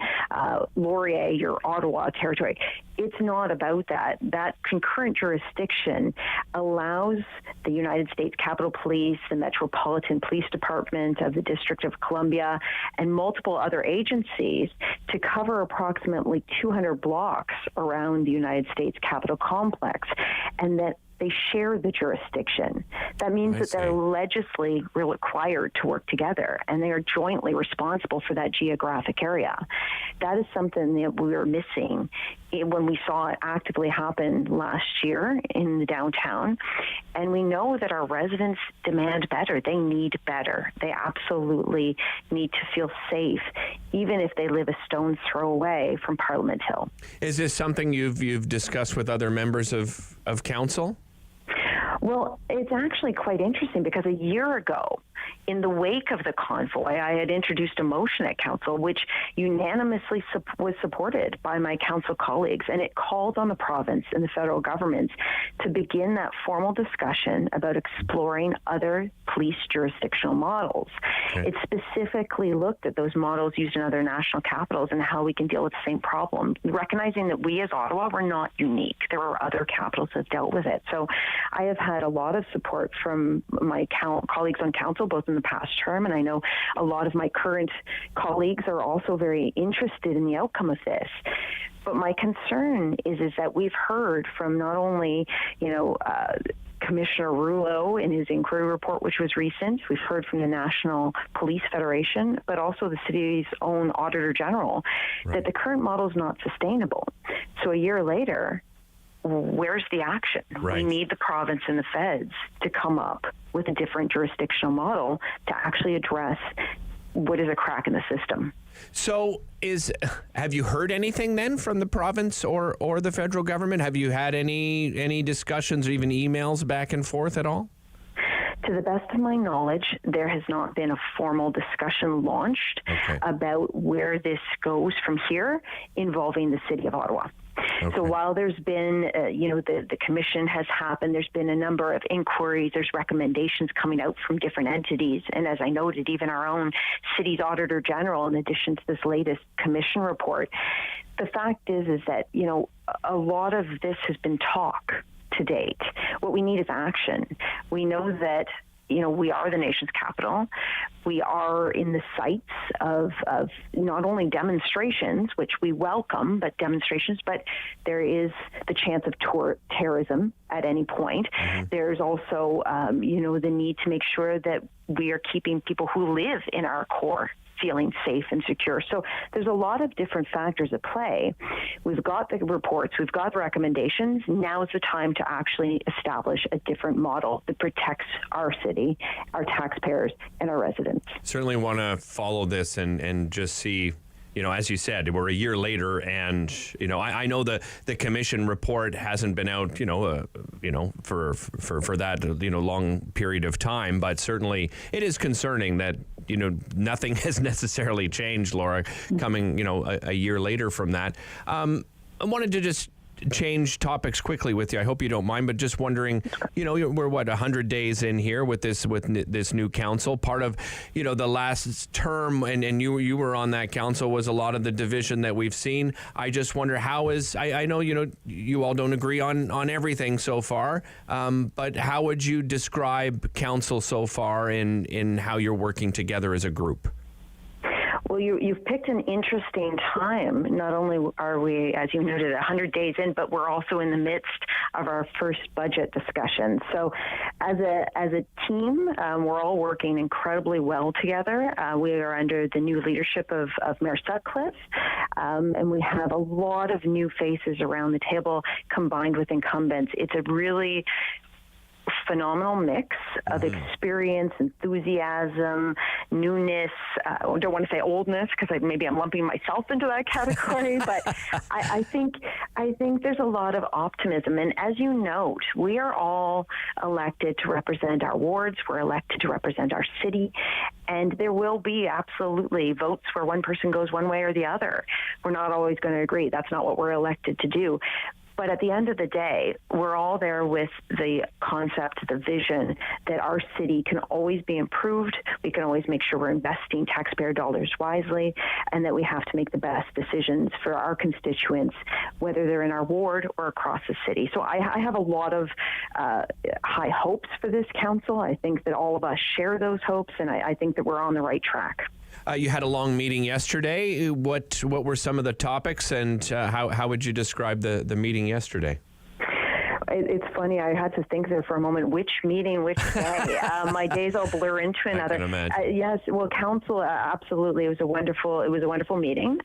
Laurier, you're Ottawa territory. It's not about that. That concurrent jurisdiction allows the United States Capitol Police, the Metropolitan Police Department of the District of Columbia, and multiple other agencies to cover approximately 200 blocks around the United States Capitol complex, and that they share the jurisdiction. That means that they're legislatively required to work together, and they are jointly responsible for that geographic area. That is something that we were missing when we saw it actively happen last year in the downtown. And we know that our residents demand better. They need better. They absolutely need to feel safe, even if they live a stone's throw away from Parliament Hill. Is this something you've discussed with other members of council? Well, it's actually quite interesting because a year ago, in the wake of the convoy, I had introduced a motion at council which unanimously was supported by my council colleagues, and it called on the province and the federal governments to begin that formal discussion about exploring other police jurisdictional models. Okay. It specifically looked at those models used in other national capitals and how we can deal with the same problem, recognizing that we as Ottawa were not unique. There are other capitals that dealt with it. So I have had a lot of support from my colleagues on council, both in the past term, and I know a lot of my current colleagues are also very interested in the outcome of this. But my concern is that we've heard from not only, Commissioner Rouleau in his inquiry report, which was recent. We've heard from the National Police Federation, but also the city's own Auditor General, that the current model is not sustainable. So a year later, where's the action? We need the province and the feds to come up with a different jurisdictional model to actually address what is a crack in the system. So have you heard anything then from the province or the federal government? Have you had any discussions or even emails back and forth at all? To the best of my knowledge, there has not been a formal discussion launched about where this goes from here involving the City of Ottawa. So while there's been, the commission has happened, there's been a number of inquiries, there's recommendations coming out from different entities. And as I noted, even our own city's Auditor General, in addition to this latest commission report, the fact is that, a lot of this has been talk to date. What we need is action. We know that we are the nation's capital. We are in the sights of not only demonstrations, which we welcome, but there is the chance of terrorism at any point. There's also, the need to make sure that we are keeping people who live in our core feeling safe and secure. So there's a lot of different factors at play. We've got the reports, we've got the recommendations. Now is the time to actually establish a different model that protects our city, our taxpayers, and our residents. Certainly want to follow this and just see, as you said, we're a year later, and I know the commission report hasn't been out, for that long period of time, but certainly it is concerning that nothing has necessarily changed, Laura, coming a year later from that. I wanted to just change topics quickly with you. I hope you don't mind, but just wondering, we're 100 days in here with this new council. Part of, the last term, and you were on that council, was a lot of the division that we've seen. I just wonder I know, you all don't agree on everything so far, but how would you describe council so far in how you're working together as a group? Well, you've picked an interesting time. Not only are we, as you noted, 100 days in, but we're also in the midst of our first budget discussion. So as a team, we're all working incredibly well together. We are under the new leadership of Mayor Sutcliffe, and we have a lot of new faces around the table combined with incumbents. It's a really phenomenal mix of experience, enthusiasm, newness. I don't want to say oldness because maybe I'm lumping myself into that category, but I think there's a lot of optimism. And as you note, we are all elected to represent our wards. We're elected to represent our city. And there will be absolutely votes where one person goes one way or the other. We're not always going to agree. That's not what we're elected to do. But at the end of the day, we're all there with the concept, the vision that our city can always be improved. We can always make sure we're investing taxpayer dollars wisely, and that we have to make the best decisions for our constituents, whether they're in our ward or across the city. So I have a lot of high hopes for this council. I think that all of us share those hopes, and I think that we're on the right track. You had a long meeting yesterday. What were some of the topics, and how would you describe the meeting yesterday? It's funny. I had to think there for a moment. Which meeting, which day? My days all blur into another. I can imagine. Yes. Well, council, absolutely. It was a wonderful meeting.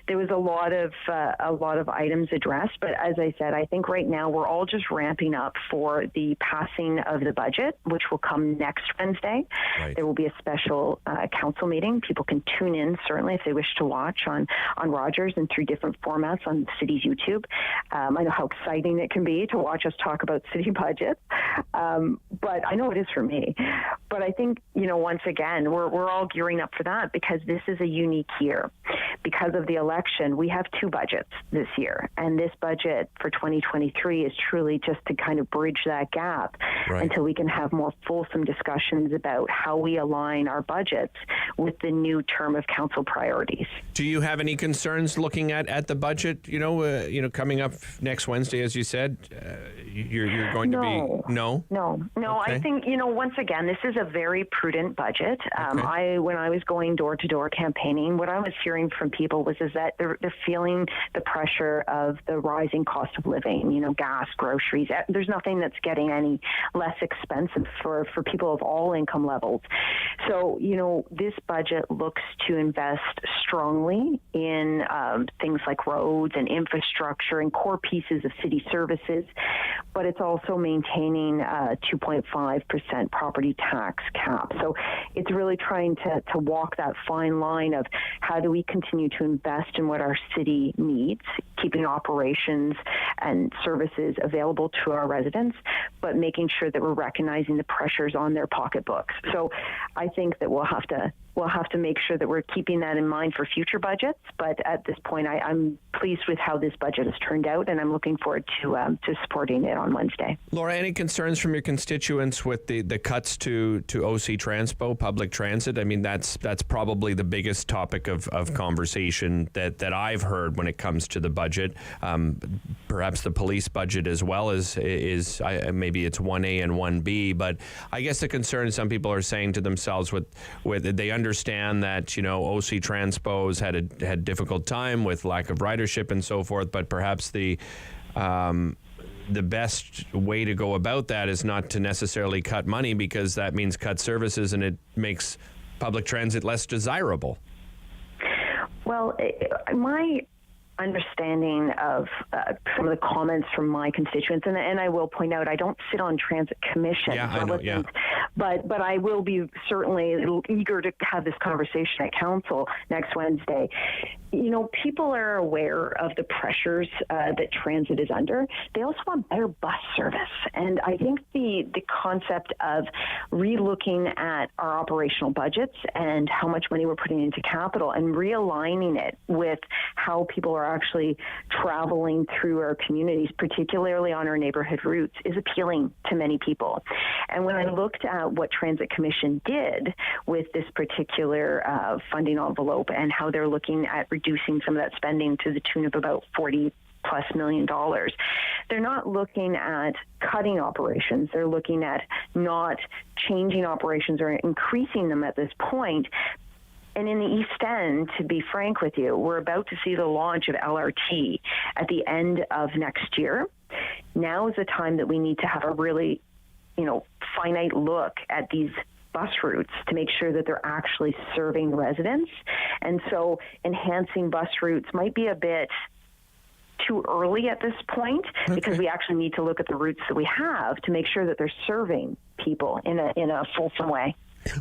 There was a lot of items addressed, but as I said, I think right now we're all just ramping up for the passing of the budget, which will come next Wednesday. Right. There will be a special council meeting. People can tune in, certainly, if they wish to watch on Rogers and through different formats on the city's YouTube. I know how exciting it can be to watch us talk about city budgets, but I know it is for me. But I think, once again, we're all gearing up for that because this is a unique year. Because of the election, we have two budgets this year, and this budget for 2023 is truly just to kind of bridge that gap until we can have more fulsome discussions about how we align our budgets with the new term of council priorities. Do you have any concerns looking at the budget, coming up next Wednesday, as you said? You're going to be no. Okay. I think once again, this is a very prudent budget. When I was going door to door campaigning, what I was hearing from people is that they're feeling the pressure of the rising cost of living. Gas, groceries. There's nothing that's getting any less expensive for people of all income levels. So this budget looks to invest strongly in things like roads and infrastructure and core pieces of city services, but it's also maintaining a 2.5% property tax cap. So it's really trying to walk that fine line of how do we continue to invest in what our city needs, keeping operations and services available to our residents, but making sure that we're recognizing the pressures on their pocketbooks. So I think that we'll have to make sure that we're keeping that in mind for future budgets. But at this point, I'm pleased with how this budget has turned out, and I'm looking forward to supporting it on Wednesday. Laura, any concerns from your constituents with the cuts to OC Transpo, public transit? I mean, that's probably the biggest topic of conversation that I've heard when it comes to the budget. Perhaps the police budget as well is maybe it's 1A and 1B, but I guess the concern some people are saying to themselves with they understand that OC Transpos had a difficult time with lack of ridership and so forth, but perhaps the best way to go about that is not to necessarily cut money, because that means cut services and it makes public transit less desirable. Well, my understanding of some of the comments from my constituents, and I will point out I don't sit on transit commission, but I will be certainly eager to have this conversation at council next Wednesday. People are aware of the pressures that transit is under. They also want better bus service, and I think the concept of relooking at our operational budgets and how much money we're putting into capital and realigning it with how people are actually traveling through our communities, particularly on our neighborhood routes, is appealing to many people. And when I looked at what Transit Commission did with this particular funding envelope and how they're looking at reducing some of that spending to the tune of about $40+ million, they're not looking at cutting operations. They're looking at not changing operations or increasing them at this point. And in the East End, to be frank with you, we're about to see the launch of LRT at the end of next year. Now is the time that we need to have a really, finite look at these bus routes to make sure that they're actually serving residents. And so enhancing bus routes might be a bit too early at this point, because we actually need to look at the routes that we have to make sure that they're serving people in a fulsome way.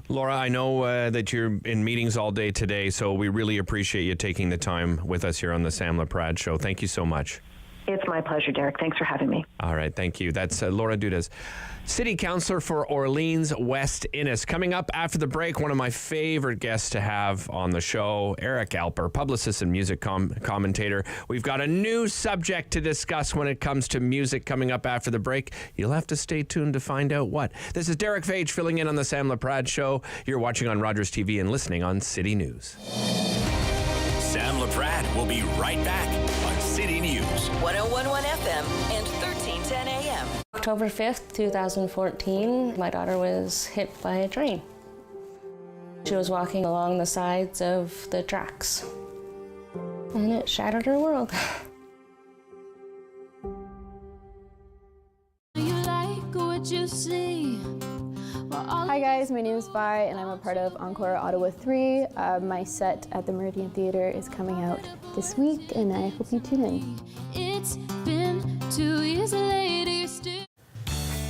Laura, I know that you're in meetings all day today, so we really appreciate you taking the time with us here on the Sam Laprade Show. Thank you so much. It's my pleasure, Derek. Thanks for having me. All right, thank you. That's Laura Dudas, City Councillor for Orleans West Innis. Coming up after the break, one of my favorite guests to have on the show, Eric Alper, publicist and music commentator. We've got a new subject to discuss when it comes to music coming up after the break. You'll have to stay tuned to find out what. This is Derek Fage filling in on the Sam Laprade Show. You're watching on Rogers TV and listening on City News. Sam Laprade will be right back on City News. 101.1 FM and 1310 AM. October 5th, 2014, my daughter was hit by a train. She was walking along the sides of the tracks, and it shattered her world. You like what you see. Hi guys, my name is Vi and I'm a part of Encore Ottawa 3. My set at the Meridian Theatre is coming out this week and I hope you tune in. It's been 2 years later, you're still...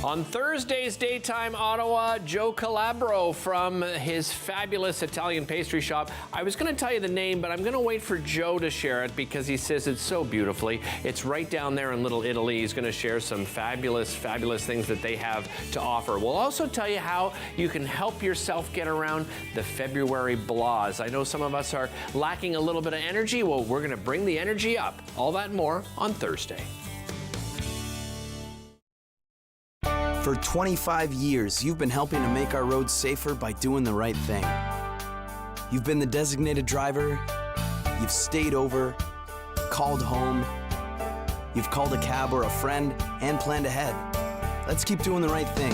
On Thursday's Daytime Ottawa, Joe Calabro from his fabulous Italian pastry shop. I was going to tell you the name, but I'm going to wait for Joe to share it because he says it so beautifully. It's right down there in Little Italy. He's going to share some fabulous things that they have to offer. We'll also tell you how you can help yourself get around the February blahs. I know some of us are lacking a little bit of energy. Well, we're going to bring the energy up. All that and more on Thursday. For 25 years, you've been helping to make our roads safer by doing the right thing. You've been the designated driver, you've stayed over, called home, You've called a cab or a friend and planned ahead. Let's keep doing the right thing.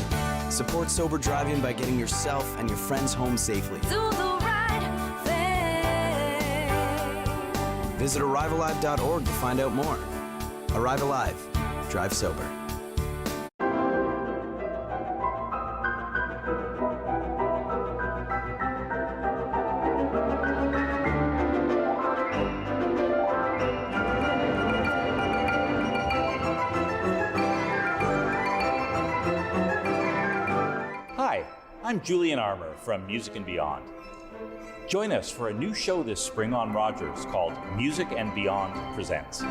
Support sober driving by getting yourself and your friends home safely. Do the right thing. Visit arrivealive.org to find out more. Arrive Alive. Drive sober. Hi, I'm Julian Armour from Music and Beyond. Join us for a new show this spring on Rogers called Music and Beyond Presents.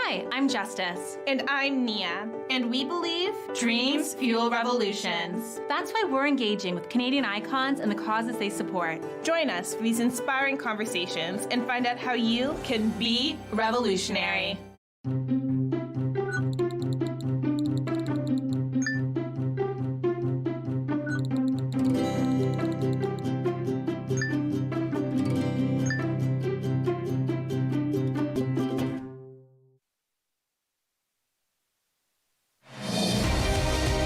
Hi, I'm Justice. And I'm Nia. And we believe dreams fuel revolutions. That's why we're engaging with Canadian icons and the causes they support. Join us for these inspiring conversations and find out how you can be revolutionary.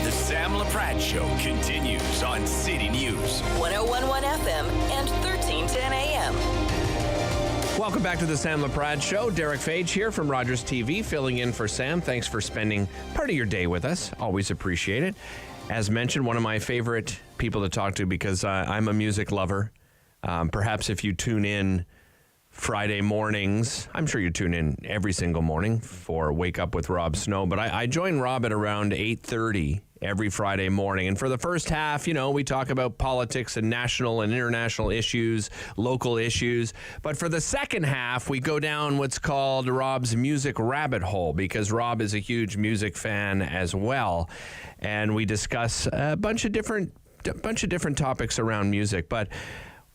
The Sam Laprade Show continues on City News. 1011 FM and 1310 AM. Welcome back to the Sam Laprade Show. Derek Fage here from Rogers TV, filling in for Sam. Thanks for spending part of your day with us. Always appreciate it. As mentioned, one of my favorite people to talk to because I'm a music lover. Perhaps if you tune in Friday mornings, I'm sure you tune in every single morning for Wake Up with Rob Snow, but I join Rob at around 8:30 every Friday morning. And for the first half, we talk about politics and national and international issues, local issues. But for the second half, we go down what's called Rob's music rabbit hole, because Rob is a huge music fan as well. And we discuss a bunch of different topics around music. But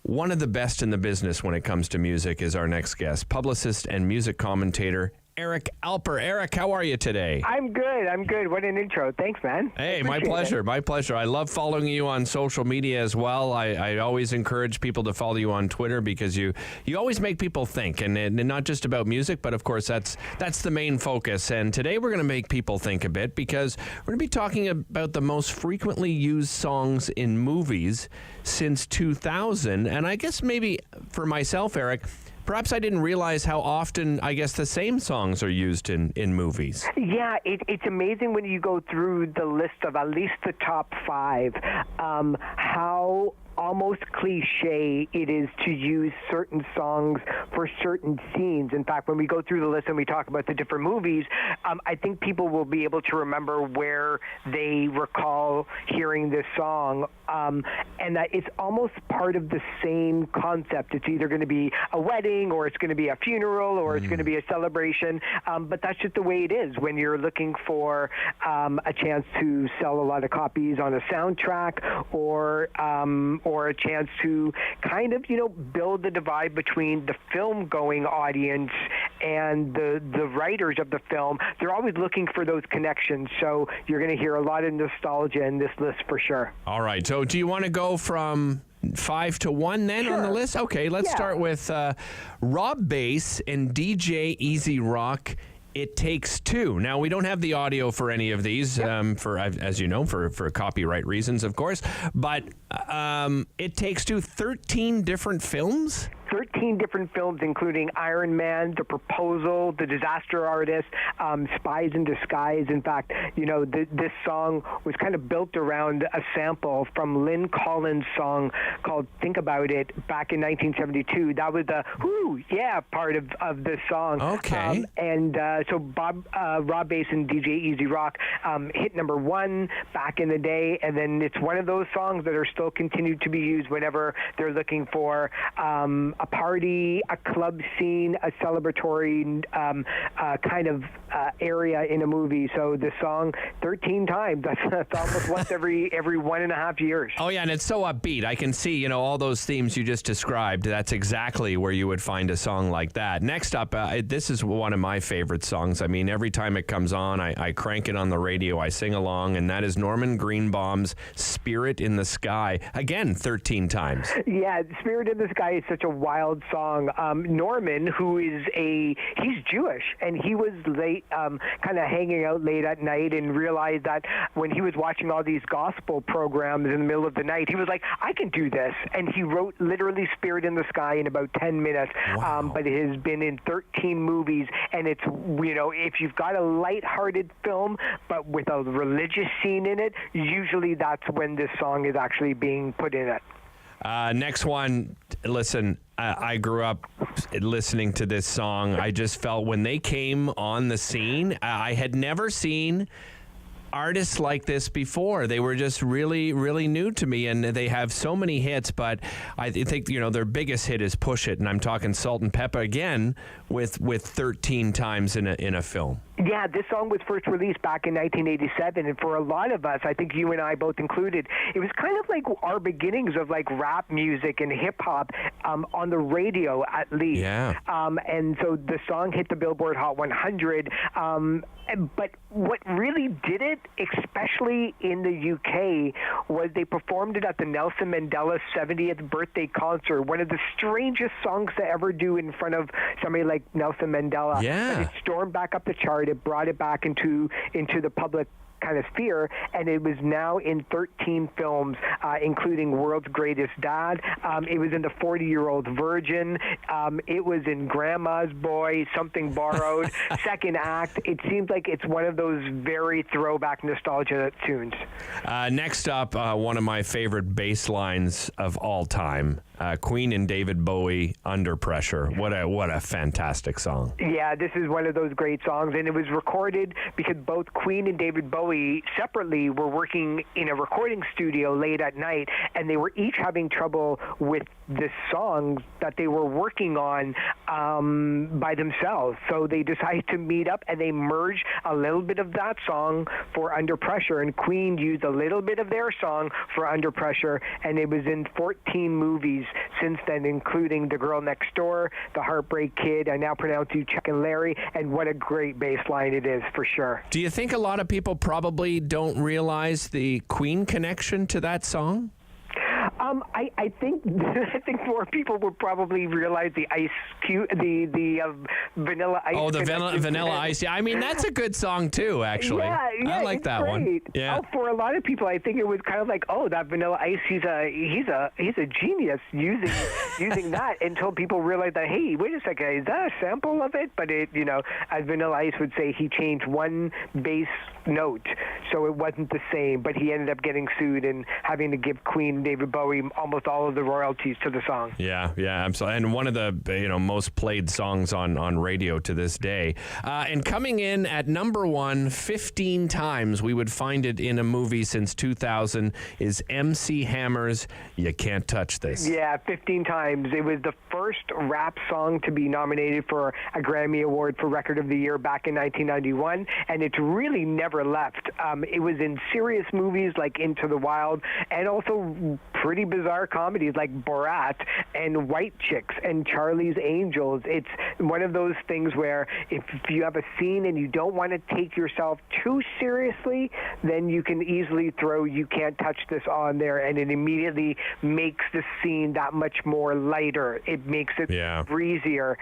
one of the best in the business when it comes to music is our next guest, publicist and music commentator Eric Alper. Eric, how are you today? I'm good. What an intro. Thanks, man. Hey, my pleasure. My pleasure. I love following you on social media as well. I always encourage people to follow you on Twitter because you always make people think, and not just about music, but of course that's the main focus. And today we're going to make people think a bit because we're going to be talking about the most frequently used songs in movies since 2000. And I guess maybe for myself, Eric, perhaps I didn't realize how often, the same songs are used in movies. Yeah, it's amazing when you go through the list of at least the top 5, how almost cliche it is to use certain songs for certain scenes. In fact, when we go through the list and we talk about the different movies, I think people will be able to remember where they recall hearing this song, and that it's almost part of the same concept. It's either going to be a wedding, or it's going to be a funeral, or it's going to be a celebration, but that's just the way it is when you're looking for a chance to sell a lot of copies on a soundtrack, or a chance to kind of, build the divide between the film-going audience and the writers of the film. They're always looking for those connections, so you're going to hear a lot of nostalgia in this list for sure. All right, so do you want to go from 5 to 1 then on the list? Okay, let's start with Rob Bass and DJ Easy Rock, It Takes Two. Now, we don't have the audio for any of these, for as you know, for copyright reasons, of course. But It Takes Two, 13 different films? 13 different films, including Iron Man, The Proposal, The Disaster Artist, Spies in Disguise. In fact, this song was kind of built around a sample from Lynn Collins' song called Think About It back in 1972. That was the part of this song. Okay. So Rob Bass and DJ Easy Rock hit number 1 back in the day, and then it's one of those songs that are still also continued to be used whenever they're looking for a party, a club scene, a celebratory kind of area in a movie. So the song 13 times, that's almost once every 1.5 years. Oh, yeah, and it's so upbeat. I can see, all those themes you just described. That's exactly where you would find a song like that. Next up, this is one of my favorite songs. I mean, every time it comes on, I crank it on the radio, I sing along, and that is Norman Greenbaum's Spirit in the Sky. Again, 13 times. Yeah, Spirit in the Sky is such a wild song. Norman, who is he's Jewish, and he was late, kind of hanging out late at night, and realized that when he was watching all these gospel programs in the middle of the night, he was like, I can do this. And he wrote literally Spirit in the Sky in about 10 minutes. Wow. But it has been in 13 movies, and it's, if you've got a lighthearted film, but with a religious scene in it, usually that's when this song is actually being put in it. Next one, listen, I grew up listening to this song. I just felt when they came on the scene, I had never seen artists like this before. They were just really, really new to me, and they have so many hits, but I think, their biggest hit is Push It, and I'm talking Salt and Pepper again with 13 times in a film. Yeah, this song was first released back in 1987, and for a lot of us, I think you and I both included, it was kind of like our beginnings of like rap music and hip hop on the radio, at least. Yeah. And so the song hit the Billboard Hot 100. But what really did it, especially in the UK, was they performed it at the Nelson Mandela 70th birthday concert. One of the strangest songs to ever do in front of somebody like Nelson Mandela. Yeah. But it stormed back up the chart. It brought it back into the public kind of sphere, and it was now in 13 films, including World's Greatest Dad. It was in The 40-Year-Old Virgin. It was in Grandma's Boy, Something Borrowed, Second Act. It seems like it's one of those very throwback nostalgia tunes. Next up, one of my favorite bass lines of all time, Queen and David Bowie, Under Pressure. What a fantastic song. Yeah, this is one of those great songs, and it was recorded because both Queen and David Bowie separately were working in a recording studio late at night, and they were each having trouble with the songs that they were working on by themselves. So they decided to meet up, and they merged a little bit of that song for Under Pressure, and Queen used a little bit of their song for Under Pressure, and it was in 14 movies since then, including The Girl Next Door, The Heartbreak Kid, I Now Pronounce You Chuck and Larry, and what a great bass line it is, for sure. Do you think a lot of people probably don't realize the Queen connection to that song? I think more people would probably realize the Ice Cube, the Vanilla Ice. Oh, the Vanilla Ice. Yeah, I mean that's a good song too. Actually, yeah, I like that one. Yeah. Oh, for a lot of people, I think it was kind of like, oh, that Vanilla Ice. He's a genius using that, until people realized that, hey, wait a second, is that a sample of it? But it, as Vanilla Ice would say, he changed one bass note, so it wasn't the same. But he ended up getting sued and having to give Queen and David Bowie almost all of the royalties to the song. Yeah, absolutely. And one of the most played songs on radio to this day. And coming in at number 1, 15 times, we would find it in a movie since 2000, is MC Hammer's You Can't Touch This. Yeah, 15 times. It was the first rap song to be nominated for a Grammy Award for Record of the Year back in 1991, and it's really never left. It was in serious movies like Into the Wild, and also pretty bizarre comedies like Borat and White Chicks and Charlie's Angels. It's one of those things where if you have a scene and you don't want to take yourself too seriously, then you can easily throw You Can't Touch This on there, and it immediately makes the scene that much more lighter. It makes it breezier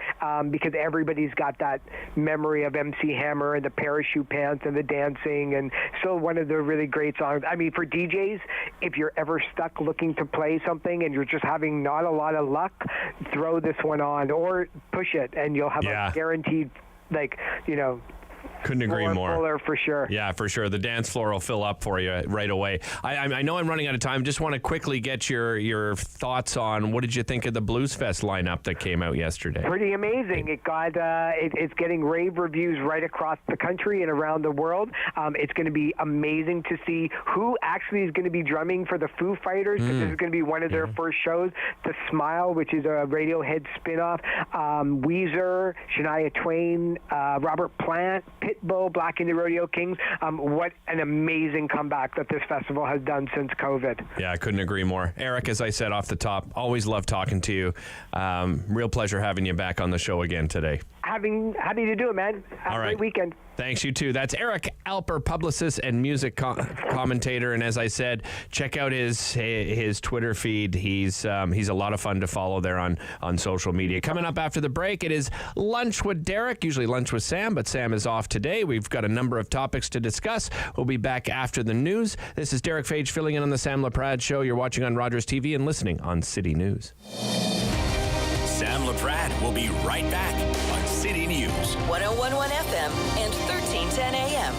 because everybody's got that memory of MC Hammer and the parachute pants and the dancing, and still one of the really great songs. I mean, for DJs, if you're ever stuck looking to play something and you're just having not a lot of luck, throw this one on or Push It, and you'll have a guaranteed, Couldn't agree more. Fuller for sure. Yeah, for sure. The dance floor will fill up for you right away. I know I'm running out of time. Just want to quickly get your thoughts on what did you think of the Blues Fest lineup that came out yesterday? Pretty amazing. It got it's getting rave reviews right across the country and around the world. It's going to be amazing to see who actually is going to be drumming for the Foo Fighters, because this is going to be one of their first shows. The Smile, which is a Radiohead spinoff. Weezer, Shania Twain, Robert Plant, Pitbull, Black Indie Rodeo Kings. What an amazing comeback that this festival has done since COVID. Yeah, I couldn't agree more. Eric, as I said off the top, always love talking to you. Real pleasure having you back on the show again today. Happy to do it, man. Have a great weekend. Thanks, you too. That's Eric Alper, publicist and music commentator. And as I said, check out his Twitter feed. He's a lot of fun to follow there on social media. Coming up after the break, it is Lunch with Derek, usually Lunch with Sam, but Sam is off today. We've got a number of topics to discuss. We'll be back after the news. This is Derek Fage filling in on the Sam Laprade Show. You're watching on Rogers TV and listening on City News. Sam Laprade will be right back on City News. 101.1 FM and 1310 AM.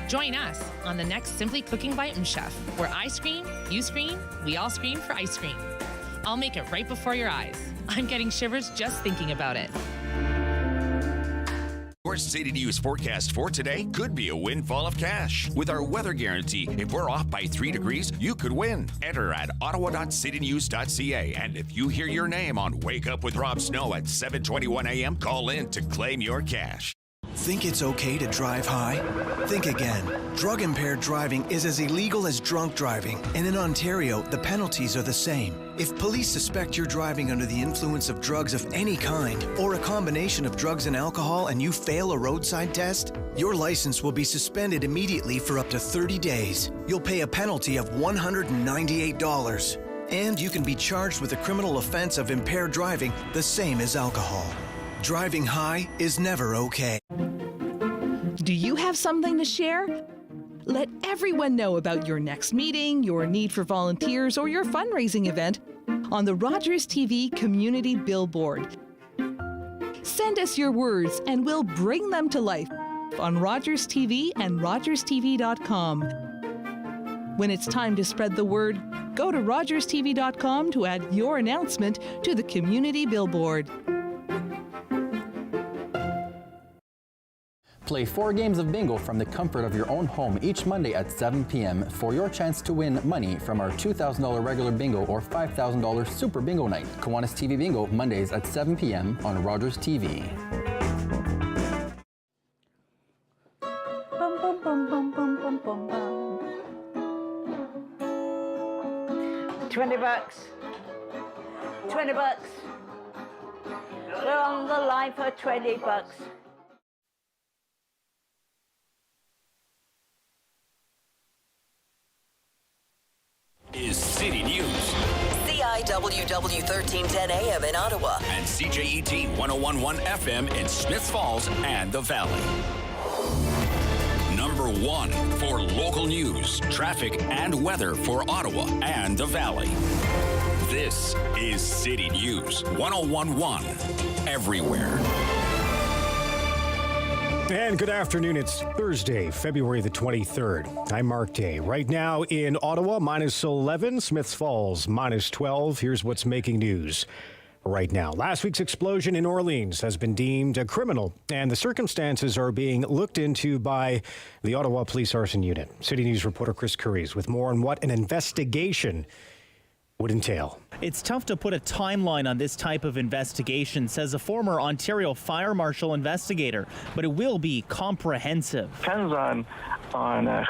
Join us on the next Simply Cooking by Chef, where I scream, you scream, we all scream for ice cream. I'll make it right before your eyes. I'm getting shivers just thinking about it. Your City News forecast for today could be a windfall of cash. With our weather guarantee, if we're off by 3 degrees, you could win. Enter at ottawa.citynews.ca. And if you hear your name on Wake Up with Rob Snow at 7:21 a.m., call in to claim your cash. Think it's okay to drive high? Think again. Drug-impaired driving is as illegal as drunk driving, and in Ontario, the penalties are the same. If police suspect you're driving under the influence of drugs of any kind, or a combination of drugs and alcohol, and you fail a roadside test, your license will be suspended immediately for up to 30 days. You'll pay a penalty of $198. And you can be charged with a criminal offense of impaired driving, the same as alcohol. Driving high is never okay. Do you have something to share? Let everyone know about your next meeting, your need for volunteers, or your fundraising event on the Rogers TV Community Billboard. Send us your words and we'll bring them to life on Rogers TV and rogerstv.com. When it's time to spread the word, go to rogerstv.com to add your announcement to the Community Billboard. Play 4 games of bingo from the comfort of your own home each Monday at 7 p.m. for your chance to win money from our $2,000 regular bingo or $5,000 super bingo night. Kiwanis TV Bingo, Mondays at 7 p.m. on Rogers TV. Bum, bum, bum, bum, bum, bum, bum, bum. $20. $20. We're on the line for $20. Is City News. CIWW 1310 AM in Ottawa. And CJET 101.1 FM in Smiths Falls and the Valley. Number 1 for local news, traffic, and weather for Ottawa and the Valley. This is City News 101.1 everywhere. And good afternoon. It's Thursday, February the 23rd. I'm Mark Day. Right now in Ottawa, minus 11, Smiths Falls, minus 12. Here's what's making news right now. Last week's explosion in Orleans has been deemed a criminal, and the circumstances are being looked into by the Ottawa Police Arson Unit. City News reporter Chris Curries with more on what an investigation would entail. It's tough to put a timeline on this type of investigation, says a former Ontario Fire Marshal investigator, but it will be comprehensive. Depends on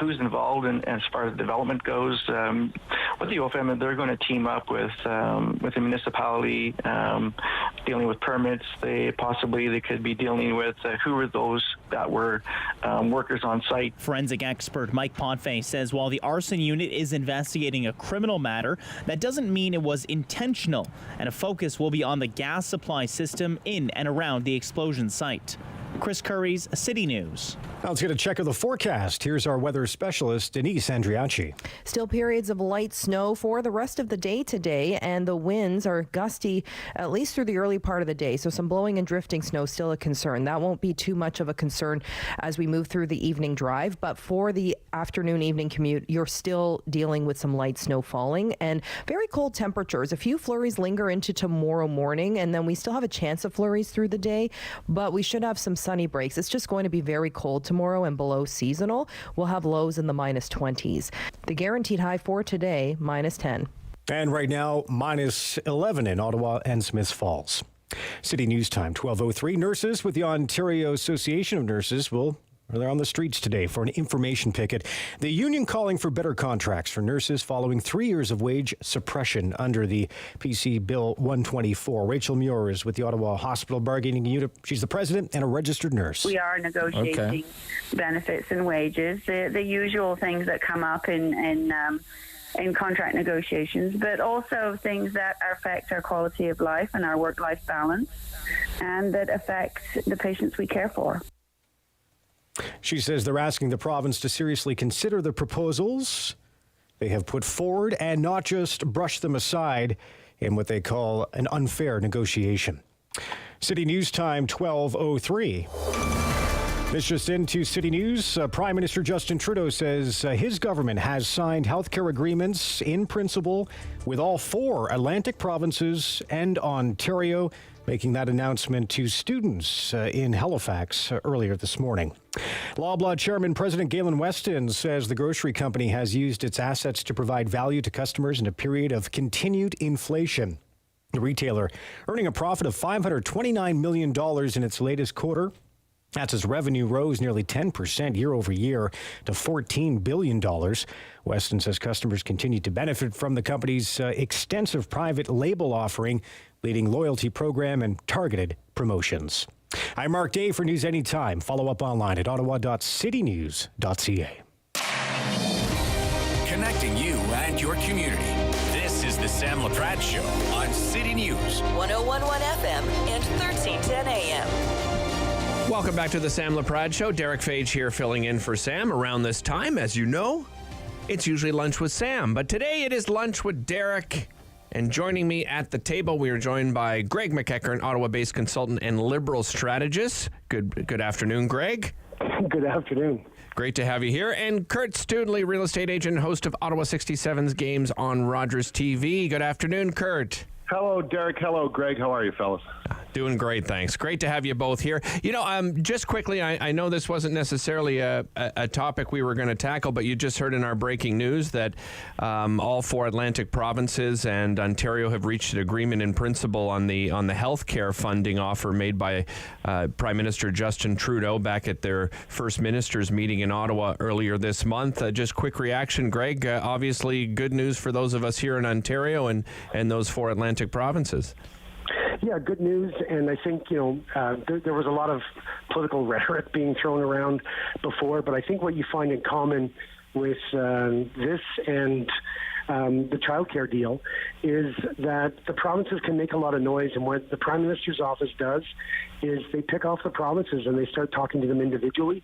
who's involved, and as far as development goes, with the OFM, they're going to team up with the municipality, dealing with permits. They could be dealing with who were those that were workers on site. Forensic expert Mike Pontfay says while the arson unit is investigating a criminal matter, that doesn't mean it was intentional, and a focus will be on the gas supply system in and around the explosion site. Chris Curry's City News. Now let's get a check of the forecast. Here's our weather specialist, Denise Andriacci. Still periods of light snow for the rest of the day today, and the winds are gusty at least through the early part of the day. So some blowing and drifting snow still a concern. That won't be too much of a concern as we move through the evening drive. But for the afternoon evening commute, you're still dealing with some light snow falling and very cold temperatures. A few flurries linger into tomorrow morning, and then we still have a chance of flurries through the day, but we should have some sunny breaks. It's just going to be very cold tomorrow and below seasonal. We'll have lows in the minus 20s. The guaranteed high for today, minus 10. And right now, minus 11 in Ottawa and Smiths Falls. City News Time, 12:03. Nurses with the Ontario Association of Nurses they're on the streets today for an information picket. The union calling for better contracts for nurses following 3 years of wage suppression under the PC Bill 124. Rachel Muir is with the Ottawa Hospital Bargaining Unit. She's the president and a registered nurse. We are negotiating benefits and wages, the usual things that come up in contract negotiations, but also things that affect our quality of life and our work-life balance, and that affect the patients we care for. She says they're asking the province to seriously consider the proposals they have put forward and not just brush them aside in what they call an unfair negotiation. City News Time, 12:03. This just into City News. Prime Minister Justin Trudeau says his government has signed healthcare agreements in principle with all 4 Atlantic provinces and Ontario, making that announcement to students in Halifax earlier this morning. Loblaw Chairman President Galen Weston says the grocery company has used its assets to provide value to customers in a period of continued inflation. The retailer earning a profit of $529 million in its latest quarter. That's as revenue rose nearly 10% year over year to $14 billion. Weston says customers continue to benefit from the company's extensive private label offering, leading loyalty program and targeted promotions. I'm Mark Day for News Anytime. Follow up online at ottawa.citynews.ca. Connecting you and your community. This is the Sam Laprade Show on City News. 101.1 FM and 1310 AM. Welcome back to the Sam Laprade Show. Derek Fage here filling in for Sam. Around this time, as you know, it's usually Lunch with Sam. But today it is Lunch with Derek. And joining me at the table, we are joined by Greg McEachern, Ottawa-based consultant and Liberal strategist. Good afternoon, Greg. Good afternoon. Great to have you here. And Kurt Studley, real estate agent, host of Ottawa 67's Games on Rogers TV. Good afternoon, Kurt. Hello, Derek. Hello, Greg. How are you, fellas? Doing great, thanks. Great to have you both here. You know, just quickly, I know this wasn't necessarily a topic we were going to tackle, but you just heard in our breaking news that all 4 Atlantic provinces and Ontario have reached an agreement in principle on the health care funding offer made by Prime Minister Justin Trudeau back at their First Ministers meeting in Ottawa earlier this month. Just quick reaction, Greg. Obviously, good news for those of us here in Ontario and those 4 Atlantic provinces. Yeah, good news, and I think, there was a lot of political rhetoric being thrown around before, but I think what you find in common with this and the childcare deal is that the provinces can make a lot of noise, and what the Prime Minister's office does is they pick off the provinces and they start talking to them individually.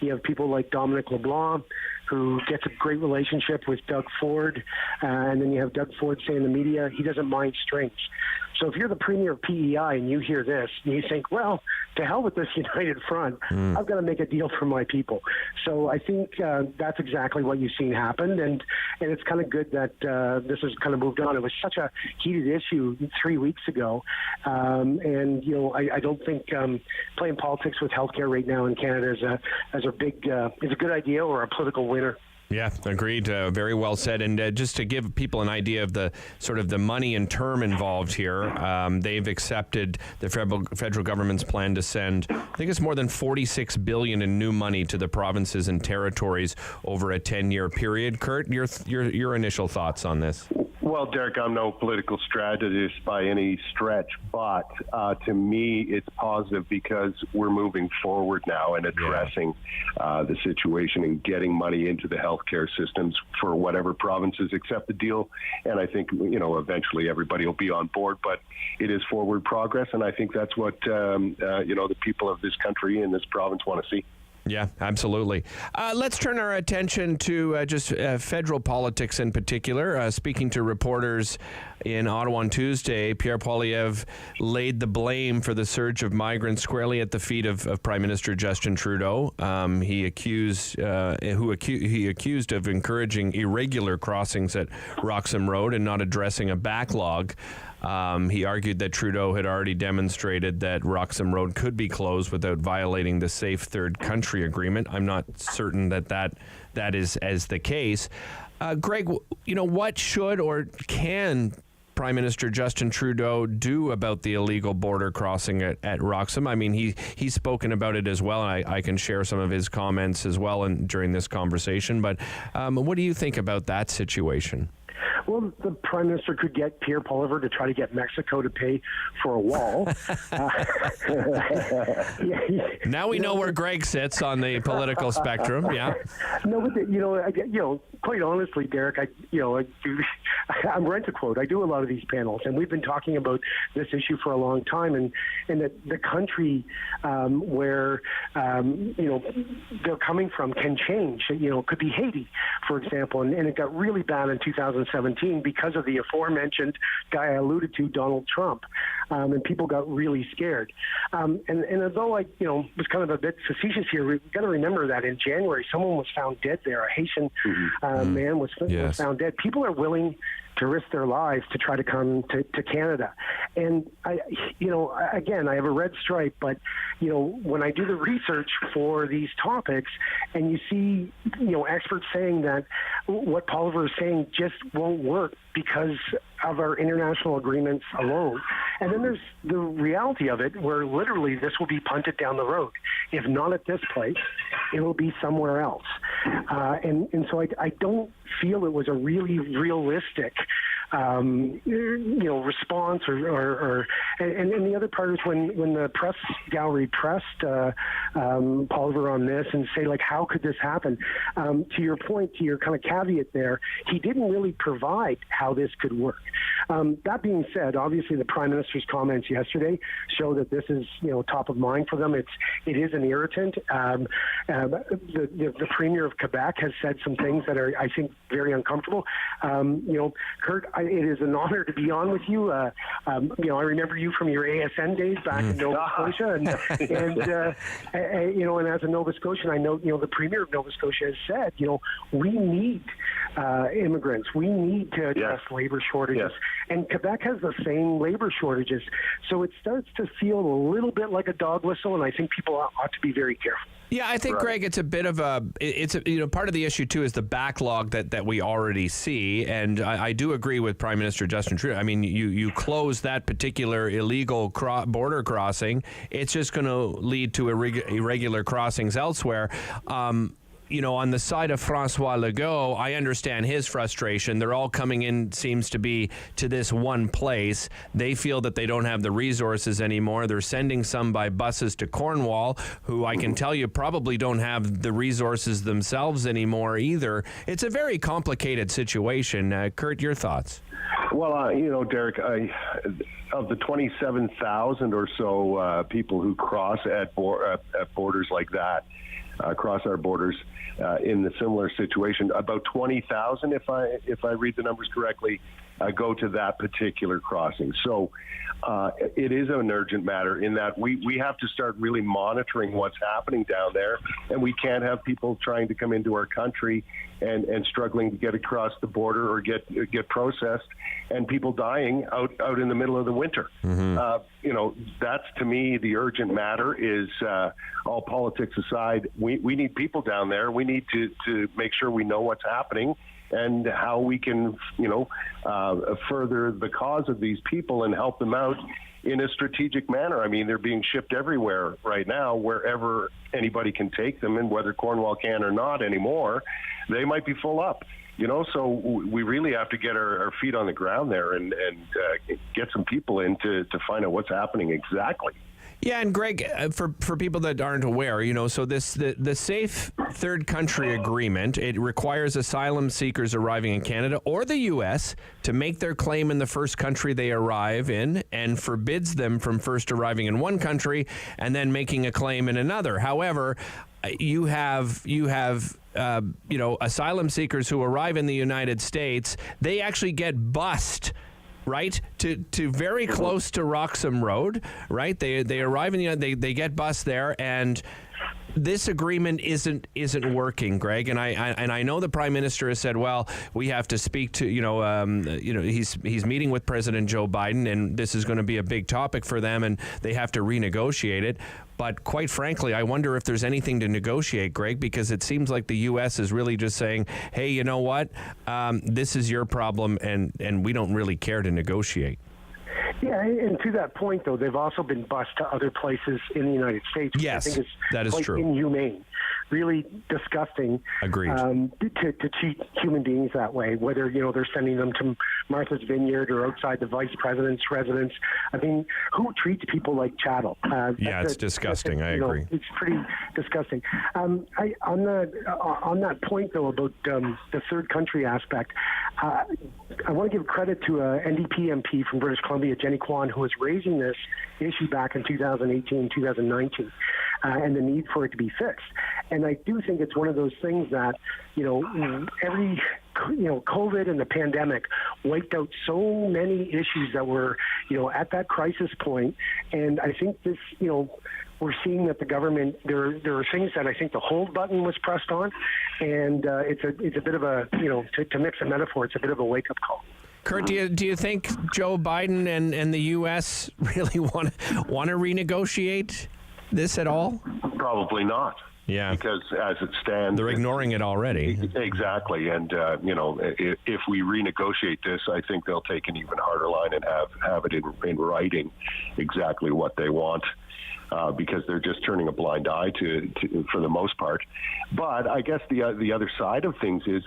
You have people like Dominic LeBlanc, who gets a great relationship with Doug Ford, and then you have Doug Ford say in the media he doesn't mind strengths. So if you're the premier of PEI and you hear this and you think, well, to hell with this United Front, I've got to make a deal for my people. So I think that's exactly what you've seen happen, and it's kind of good that this has kind of moved on. It was such a heated issue 3 weeks ago, and I don't think playing politics with healthcare right now in Canada is a good idea or a political winner. Yeah, agreed. Very well said. And just to give people an idea of the sort of the money and term involved here, they've accepted the federal government's plan to send, I think it's more than $46 billion in new money to the provinces and territories over a 10-year period. Kurt, your initial thoughts on this? Well, Derek, I'm no political strategist by any stretch, but to me, it's positive because we're moving forward now and addressing the situation and getting money into the healthcare systems for whatever provinces accept the deal. And I think, eventually everybody will be on board, but it is forward progress. And I think that's what, the people of this country and this province want to see. Yeah, absolutely. Let's turn our attention to just federal politics in particular. Speaking to reporters in Ottawa on Tuesday, Pierre Poilievre laid the blame for the surge of migrants squarely at the feet of Prime Minister Justin Trudeau. He accused of encouraging irregular crossings at Roxham Road and not addressing a backlog. He argued that Trudeau had already demonstrated that Roxham Road could be closed without violating the Safe Third Country Agreement. I'm not certain that is as the case. Greg, what should or can Prime Minister Justin Trudeau do about the illegal border crossing at Roxham? I mean, he's spoken about it as well, and I can share some of his comments as well during this conversation. But what do you think about that situation? Well, the Prime Minister could get Pierre Poilievre to try to get Mexico to pay for a wall. Now we know where Greg sits on the political spectrum. Yeah. No, but quite honestly, Derek, I'm rent-a-quote. I do a lot of these panels, and we've been talking about this issue for a long time, and that the country where they're coming from can change. It could be Haiti, for example, and it got really bad in 2017 because of the aforementioned guy I alluded to, Donald Trump, and people got really scared. And although I was kind of a bit facetious here, we've got to remember that in January someone was found dead there. A Haitian man was found dead. People are willing to risk their lives to try to come to Canada. And again, I have a red stripe, but when I do the research for these topics and you see, experts saying that what Poilievre is saying just won't work because of our international agreements alone. And then there's the reality of it where literally this will be punted down the road. If not at this place, it will be somewhere else. And so I don't feel it was a really realistic response and the other part is when the press gallery pressed Poilievre on this and say, like, how could this happen? To your point, to your kind of caveat there, he didn't really provide how this could work. That being said, obviously the Prime Minister's comments yesterday show that this is, top of mind for them. It is an irritant. The Premier of Quebec has said some things that are, I think, very uncomfortable. Kurt, it is an honor to be on with you. I remember you from your ASN days back in Nova Scotia, and as a Nova Scotian, I know the Premier of Nova Scotia has said, we need immigrants. We need to address labor shortages, and Quebec has the same labor shortages. So it starts to feel a little bit like a dog whistle, and I think people ought to be very careful. Yeah, I think, Greg, it's a bit of part of the issue, too, is the backlog that we already see. And I do agree with Prime Minister Justin Trudeau. I mean, you close that particular illegal border crossing, it's just going to lead to irregular crossings elsewhere. On the side of François Legault, I understand his frustration. They're all coming in, seems to be, to this one place. They feel that they don't have the resources anymore. They're sending some by buses to Cornwall, who I can tell you probably don't have the resources themselves anymore either. It's a very complicated situation. Kurt, your thoughts? Well, Derek, of the 27,000 or so people who cross at borders like that, across our borders in the similar situation, about 20,000, if I read the numbers correctly, go to that particular crossing. So it is an urgent matter in that we have to start really monitoring what's happening down there, and we can't have people trying to come into our country and struggling to get across the border or get processed, and people dying out in the middle of the winter. That's, to me, the urgent matter is, all politics aside, we need people down there. We need to make sure we know what's happening and how we can, further the cause of these people and help them out in a strategic manner. I mean, they're being shipped everywhere right now, wherever anybody can take them, and whether Cornwall can or not anymore, they might be full up. So we really have to get our feet on the ground there and get some people in to find out what's happening exactly. Yeah, and Greg, for people that aren't aware, so the Safe Third Country Agreement, it requires asylum seekers arriving in Canada or the U.S. to make their claim in the first country they arrive in, and forbids them from first arriving in one country and then making a claim in another. However, you have asylum seekers who arrive in the United States. They actually get bused, right, to very close to Roxham Road, right? They arrive in they get bused there, and this agreement isn't working, Greg. And I know the Prime Minister has said, well, we have to speak to he's meeting with President Joe Biden, and this is going to be a big topic for them, and they have to renegotiate it. But quite frankly, I wonder if there's anything to negotiate, Greg, because it seems like the U.S. is really just saying, hey, you know what? This is your problem, and we don't really care to negotiate. Yeah, and to that point, though, they've also been bused to other places in the United States, which yes, I think is that is quite true. Inhumane. Really disgusting. Agreed. To treat human beings that way, whether they're sending them to Martha's Vineyard or outside the vice president's residence. I mean, who treats people like chattel? It's disgusting. I agree. It's pretty disgusting. On that point, though, about the third country aspect, I want to give credit to a NDP MP from British Columbia, Jenny Kwan, who was raising this issue back in 2018, 2019, and the need for it to be fixed. And I do think it's one of those things that, COVID and the pandemic wiped out so many issues that were, at that crisis point. And I think this, we're seeing that the government, there are things that I think the hold button was pressed on. And it's a bit of a, to mix a metaphor, it's a bit of a wake-up call. Kurt, do you think Joe Biden and the U.S. really want to renegotiate this at all? Probably not. Yeah. Because as it stands, they're ignoring it already. Exactly. And, if we renegotiate this, I think they'll take an even harder line and have it in writing exactly what they want. Because they're just turning a blind eye to for the most part. But I guess the other side of things is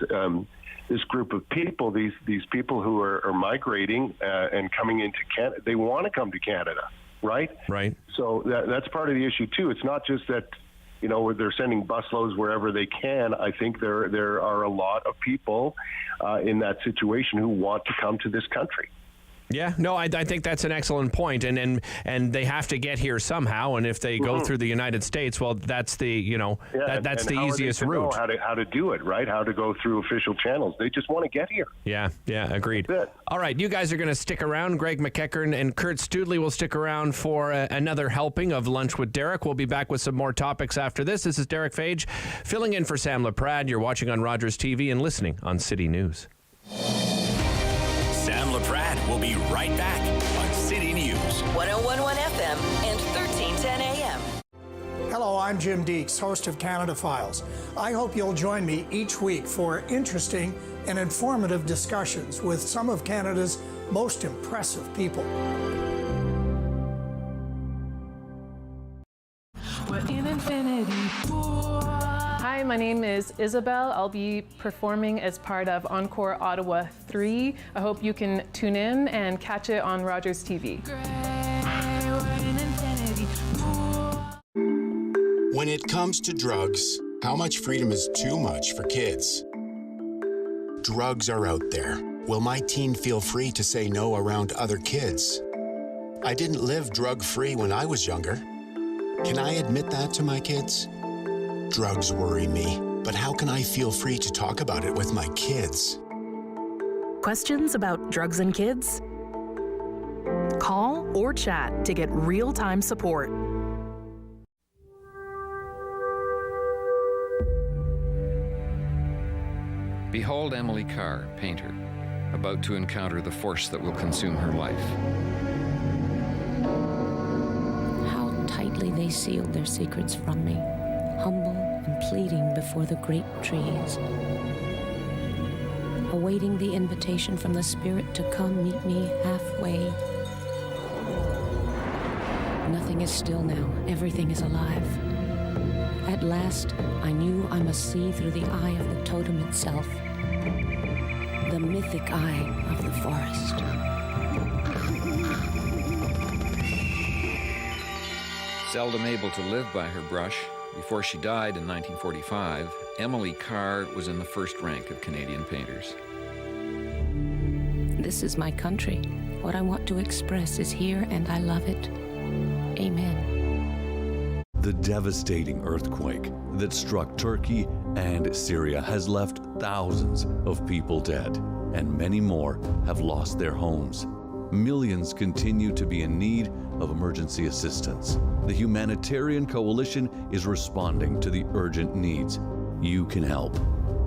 this group of people, these people who are migrating and coming into Canada, they want to come to Canada, right? Right. So that's part of the issue too. It's not just that they're sending busloads wherever they can. I think there are a lot of people in that situation who want to come to this country. Yeah, no, I think that's an excellent point, and they have to get here somehow. And if they go through the United States, well, that's the that's the easiest route. Know how to do it, right? How to go through official channels. They just want to get here. Yeah, agreed. All right, you guys are going to stick around. Greg McEachern and Kurt Studley will stick around for another helping of Lunch with Derek. We'll be back with some more topics after this. This is Derek Fage filling in for Sam Laprade. You're watching on Rogers TV and listening on City News. Sam Laprade will be right back on City News. 101.1 FM and 1310 AM. Hello, I'm Jim Deeks, host of Canada Files. I hope you'll join me each week for interesting and informative discussions with some of Canada's most impressive people. We're in infinity. Hi, my name is Isabel. I'll be performing as part of Encore Ottawa 3. I hope you can tune in and catch it on Rogers TV. When it comes to drugs, how much freedom is too much for kids? Drugs are out there. Will my teen feel free to say no around other kids? I didn't live drug-free when I was younger. Can I admit that to my kids? Drugs worry me, but how can I feel free to talk about it with my kids? Questions about drugs and kids? Call or chat to get real-time support. Behold Emily Carr, painter, about to encounter the force that will consume her life. How tightly they sealed their secrets from me, humble and pleading before the great trees, awaiting the invitation from the Spirit to come meet me halfway. Nothing is still now. Everything is alive. At last, I knew I must see through the eye of the totem itself. mythic eye of the forest. Seldom able to live by her brush, before she died in 1945, Emily Carr was in the first rank of Canadian painters. This is my country. What I want to express is here, and I love it. Amen. The devastating earthquake that struck Turkey and Syria has left thousands of people dead, and many more have lost their homes. Millions continue to be in need of emergency assistance. The humanitarian coalition is responding to the urgent needs. You can help.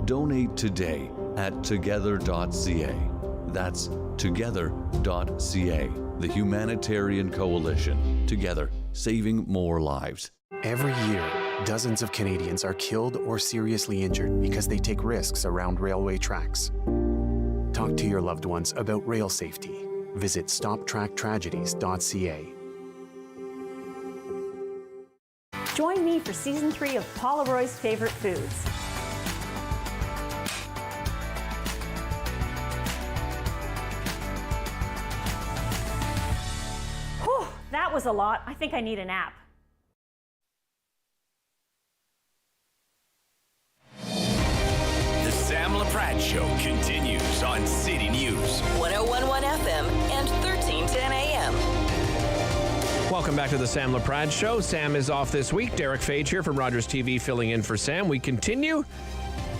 Donate today at together.ca. That's together.ca. The Humanitarian Coalition. Together, saving more lives. Every year, dozens of Canadians are killed or seriously injured because they take risks around railway tracks. Talk to your loved ones about rail safety. Visit stoptracktragedies.ca. Join me for Season 3 of Paula Roy's Favorite Foods. Whew, that was a lot. I think I need a nap. The Sam Laprade Show continues on City News. 101.1 FM and 1310 AM. Welcome back to the Sam Laprade Show. Sam is off this week. Derek Fage here from Rogers TV filling in for Sam. We continue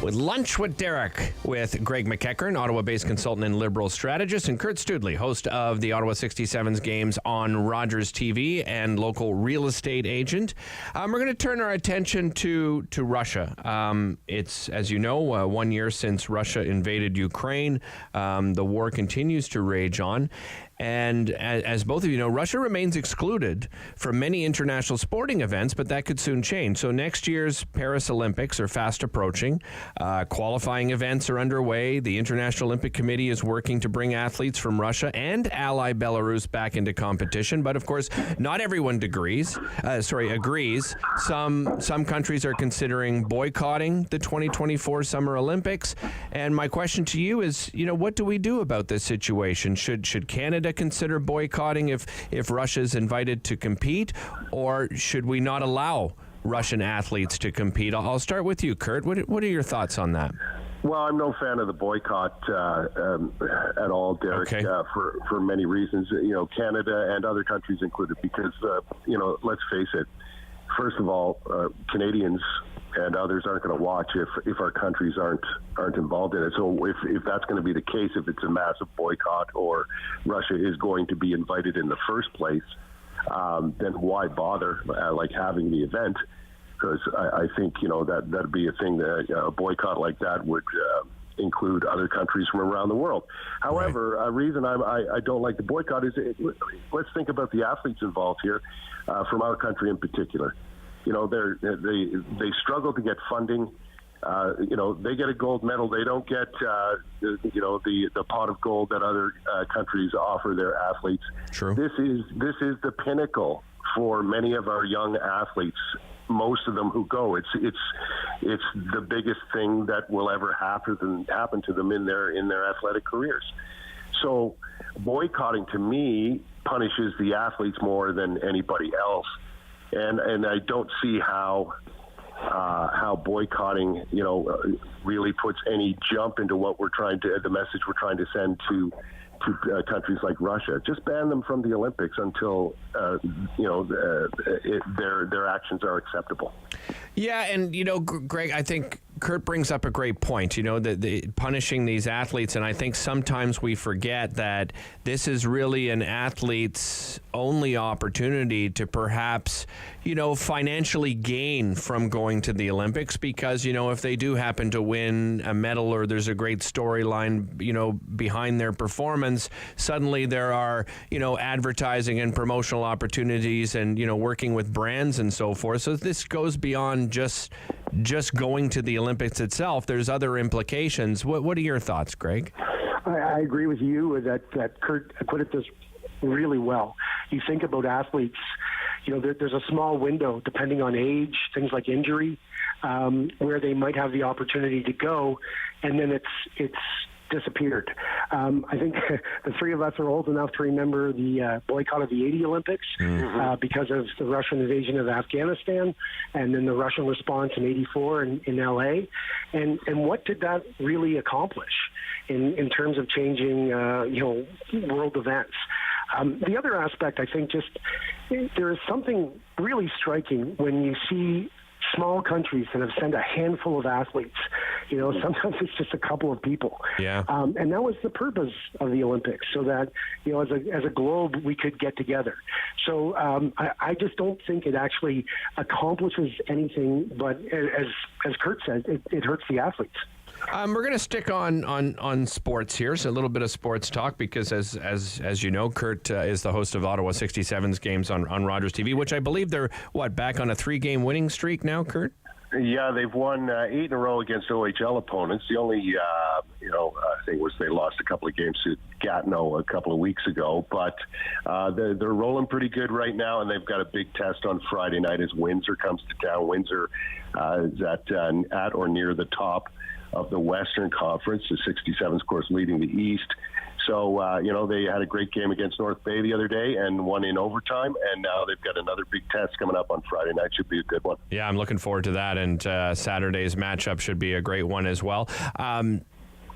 with Lunch with Derek with Greg McEachern, Ottawa-based consultant and Liberal strategist, and Kurt Studley, host of the Ottawa 67's games on Rogers TV and local real estate agent. We're going to turn our attention to Russia. It's, as you know, 1 year since Russia invaded Ukraine. The war continues to rage on. And as both of you know, Russia remains excluded from many international sporting events, but that could soon change. So next year's Paris Olympics are fast approaching. Qualifying events are underway. The International Olympic Committee is working to bring athletes from Russia and ally Belarus back into competition. But of course, not everyone agrees. Some countries are considering boycotting the 2024 Summer Olympics. And my question to you is, what do we do about this situation? Should Canada consider boycotting if Russia is invited to compete, or should we not allow Russian athletes to compete? I'll start with you, Kurt. What are your thoughts on that? Well, I'm no fan of the boycott at all, Derek, okay. For many reasons. Canada and other countries included, because let's face it. First of all, Canadians and others aren't going to watch if our countries aren't involved in it. So if that's going to be the case, if it's a massive boycott or Russia is going to be invited in the first place, then why bother having the event? Because I think that'd be a thing that a boycott like that would include other countries from around the world. However, a reason I don't like the boycott is let's think about the athletes involved here, from our country in particular. They struggle to get funding. They get a gold medal. They don't get the pot of gold that other countries offer their athletes. True. This is the pinnacle for many of our young athletes. Most of them who go, it's the biggest thing that will ever happen to them in their athletic careers. So, boycotting to me punishes the athletes more than anybody else. And I don't see how boycotting, really puts any jump into what the message we're trying to send to countries like Russia. Just ban them from the Olympics until their actions are acceptable. Yeah, and Greg, I think Kurt brings up a great point. The punishing these athletes, and I think sometimes we forget that this is really an athlete's only opportunity to perhaps, financially gain from going to the Olympics, because if they do happen to win a medal or there's a great storyline, behind their performance, suddenly there are, advertising and promotional opportunities and, working with brands and so forth. So this goes beyond just going to the Olympics itself. There's other implications. What are your thoughts, Greg? I agree with you that Kurt put it this really well. You think about athletes, there's a small window, depending on age, things like injury, where they might have the opportunity to go, and then it's disappeared. I think the three of us are old enough to remember the boycott of the 80 Olympics because of the Russian invasion of Afghanistan, and then the Russian response in '84 in LA. And what did that really accomplish in terms of changing world events? The other aspect, I think, just there is something really striking when you see small countries that have sent a handful of athletes. Sometimes it's just a couple of people. Yeah. And that was the purpose of the Olympics, so that, as a globe, we could get together. So I just don't think it actually accomplishes anything, but as Kurt said, it hurts the athletes. We're going to stick on sports here, so a little bit of sports talk, because as you know, Kurt is the host of Ottawa 67's games on Rogers TV, which I believe they're back on a 3-game winning streak now, Kurt? Yeah, they've won 8 in a row against OHL opponents. The only thing was they lost a couple of games to Gatineau a couple of weeks ago, but they're rolling pretty good right now, and they've got a big test on Friday night as Windsor comes to town. Windsor is at or near the top of the Western Conference. The 67's, of course, leading the East. So, they had a great game against North Bay the other day and won in overtime, and now they've got another big test coming up on Friday night. Should be a good one. Yeah, I'm looking forward to that, and Saturday's matchup should be a great one as well.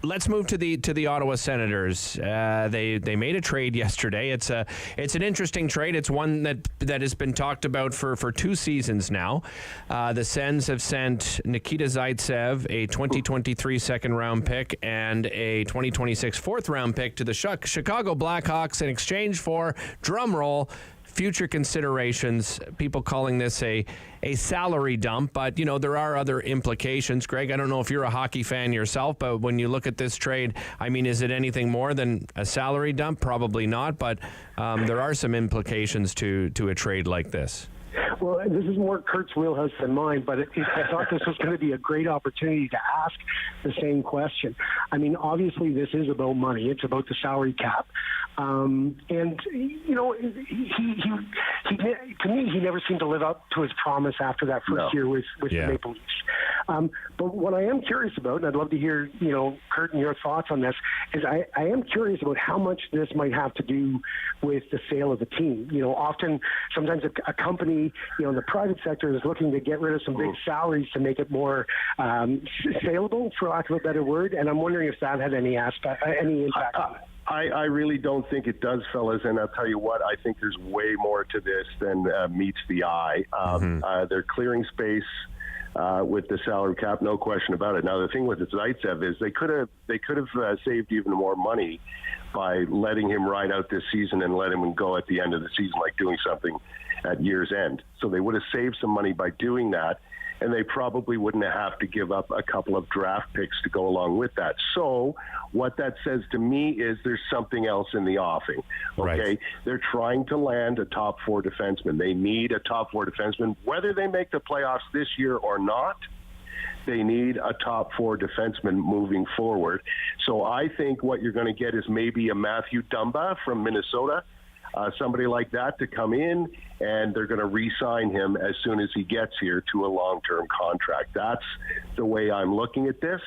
Let's move to the Ottawa Senators. They made a trade yesterday. It's an interesting trade. It's one that has been talked about for 2 seasons now. The Sens have sent Nikita Zaitsev, a 2023 second-round pick, and a 2026 fourth-round pick to the Chicago Blackhawks in exchange for, drum roll, future considerations. People calling this a salary dump, but there are other implications. Greg, I don't know if you're a hockey fan yourself, but when you look at this trade, I mean, is it anything more than a salary dump? Probably not, but there are some implications to a trade like this. Well, this is more Kurt's wheelhouse than mine, but I thought this was going to be a great opportunity to ask the same question. I mean, obviously, this is about money. It's about the salary cap. And, he to me, he never seemed to live up to his promise after that first year with the Maple Leafs. But what I am curious about, and I'd love to hear, Kurt and your thoughts on this, is I am curious about how much this might have to do with the sale of the team. Sometimes a company, in the private sector is looking to get rid of some big salaries to make it more saleable, for lack of a better word. And I'm wondering if that had any impact on it. I really don't think it does, fellas, and I'll tell you what, I think there's way more to this than meets the eye. They're clearing space with the salary cap, no question about it. Now, the thing with Zaitsev is they could have saved even more money by letting him ride out this season and let him go at the end of the season, like doing something at year's end. So they would have saved some money by doing that, and they probably wouldn't have to give up a couple of draft picks to go along with that. So what that says to me is there's something else in the offing. Okay, right. They're trying to land a top 4 defenseman. They need a top 4 defenseman, whether they make the playoffs this year or not. They need a top 4 defenseman moving forward. So I think what you're going to get is maybe a Matthew Dumba from Minnesota, somebody like that to come in, and they're going to re-sign him as soon as he gets here to a long-term contract. That's the way I'm looking at this.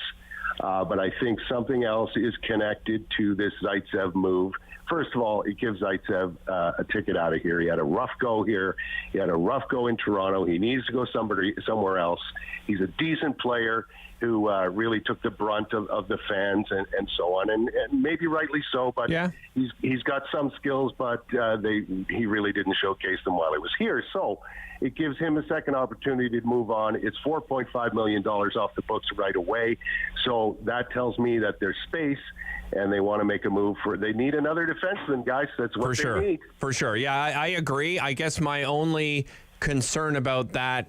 But I think something else is connected to this Zaitsev move. First of all, it gives Zaitsev a ticket out of here. He had a rough go here. He had a rough go in Toronto. He needs to go somewhere else. He's a decent player who really took the brunt of the fans and so on, and maybe rightly so. But he's got some skills, but he really didn't showcase them while he was here. So it gives him a second opportunity to move on. It's $4.5 million off the books right away. So that tells me that there's space, and they want to make a move they need another defenseman, guys. That's what they need. For sure. Yeah, I agree. I guess my only concern about that,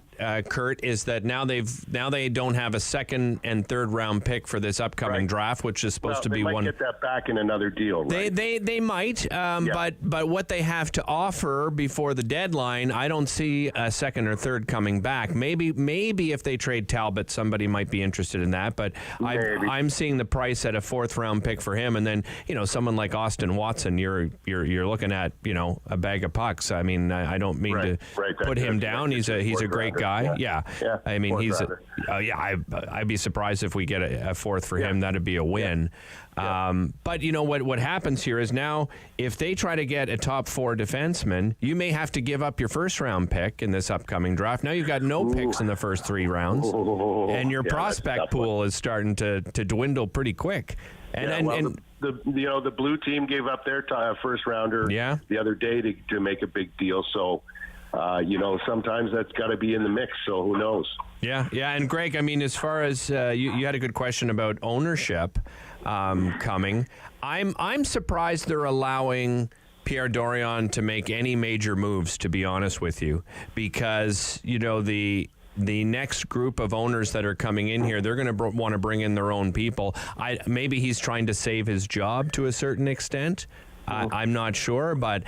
Kurt, is that now they don't have a second and third round pick for this upcoming draft, which is supposed to be one. They might get that back in another deal. Right? They might, but what they have to offer before the deadline, I don't see a second or third coming back. Maybe if they trade Talbot, somebody might be interested in that. But I'm seeing the price at a fourth round pick for him, and then someone like Austin Watson, you're looking at a bag of pucks. I mean, I don't mean to put him down. He's a great guy. guy. Yeah. I mean, he's I'd be surprised if we get a fourth for him. That'd be a win. But you know what happens here is now if they try to get a top 4 defenseman, you may have to give up your first round pick in this upcoming draft. Now you've got no picks in the first 3 rounds, and your prospect pool is starting to dwindle pretty quick. The blue team gave up their first rounder the other day to make a big deal. So, sometimes that's got to be in the mix. So who knows? Yeah. And Greg, I mean, as far as you had a good question about ownership coming, I'm surprised they're allowing Pierre Dorion to make any major moves, to be honest with you, because the next group of owners that are coming in here, they're going to want to bring in their own people. Maybe he's trying to save his job to a certain extent. I'm not sure, but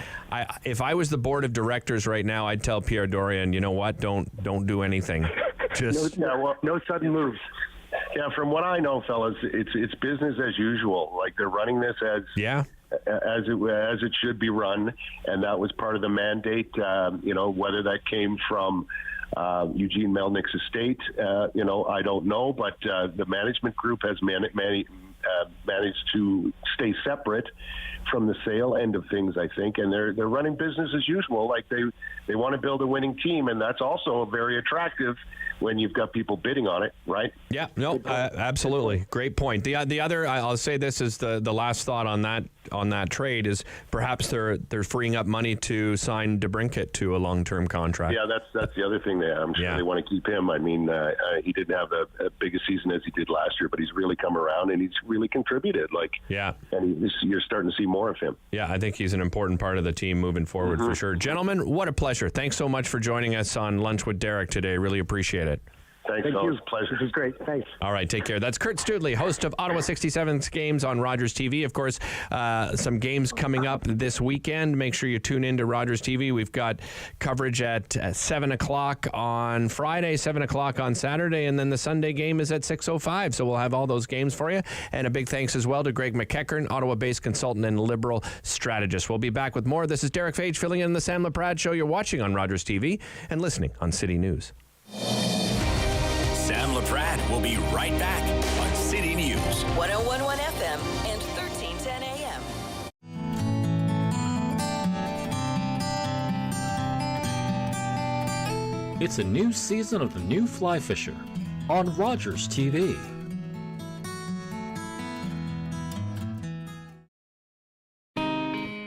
if I was the board of directors right now, I'd tell Pierre Dorion, you know what, don't do anything. Just no sudden moves. Yeah, from what I know, fellas, it's business as usual. Like they're running this as it should be run, and that was part of the mandate. Whether that came from Eugene Melnick's estate, I don't know, but the management group has managed to stay separate from the sale end of things, I think, and they're running business as usual. Like they want to build a winning team, and that's also very attractive when you've got people bidding on it, right? Yeah, no, absolutely. Great point. The other, I'll say this is the last thought on that trade is perhaps they're freeing up money to sign DeBrincat to a long-term contract. Yeah, that's the other thing. I'm sure they want to keep him. I mean, he didn't have a big a season as he did last year, but he's really come around and he's really contributed. And you're starting to see more of him. Yeah, I think he's an important part of the team moving forward for sure. Gentlemen, what a pleasure. Thanks so much for joining us on Lunch with Derek today. Really appreciate it. Thank you. Pleasure. This is great. Thanks. All right, take care. That's Kurt Studley, host of Ottawa 67's games on Rogers TV. Of course, some games coming up this weekend. Make sure you tune in to Rogers TV. We've got coverage at 7 o'clock on Friday, 7 o'clock on Saturday, and then the Sunday game is at 6:05. So we'll have all those games for you. And a big thanks as well to Greg McEachern, Ottawa-based consultant and Liberal strategist. We'll be back with more. This is Derek Fage filling in the Sam Laprade Show. You're watching on Rogers TV and listening on City News. Sam Laprade will be right back on City News. 101.1 FM and 1310 AM. It's a new season of The New Fly Fisher on Rogers TV.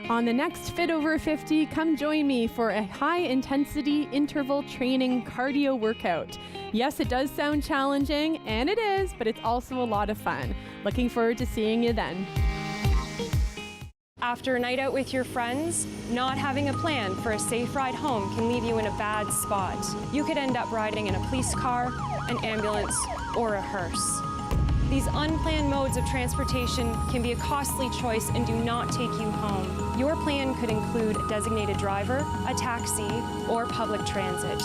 On the next Fit Over 50, come join me for a high-intensity interval training cardio workout. Yes, it does sound challenging, and it is, but it's also a lot of fun. Looking forward to seeing you then. After a night out with your friends, not having a plan for a safe ride home can leave you in a bad spot. You could end up riding in a police car, an ambulance, or a hearse. These unplanned modes of transportation can be a costly choice and do not take you home. Your plan could include a designated driver, a taxi, or public transit.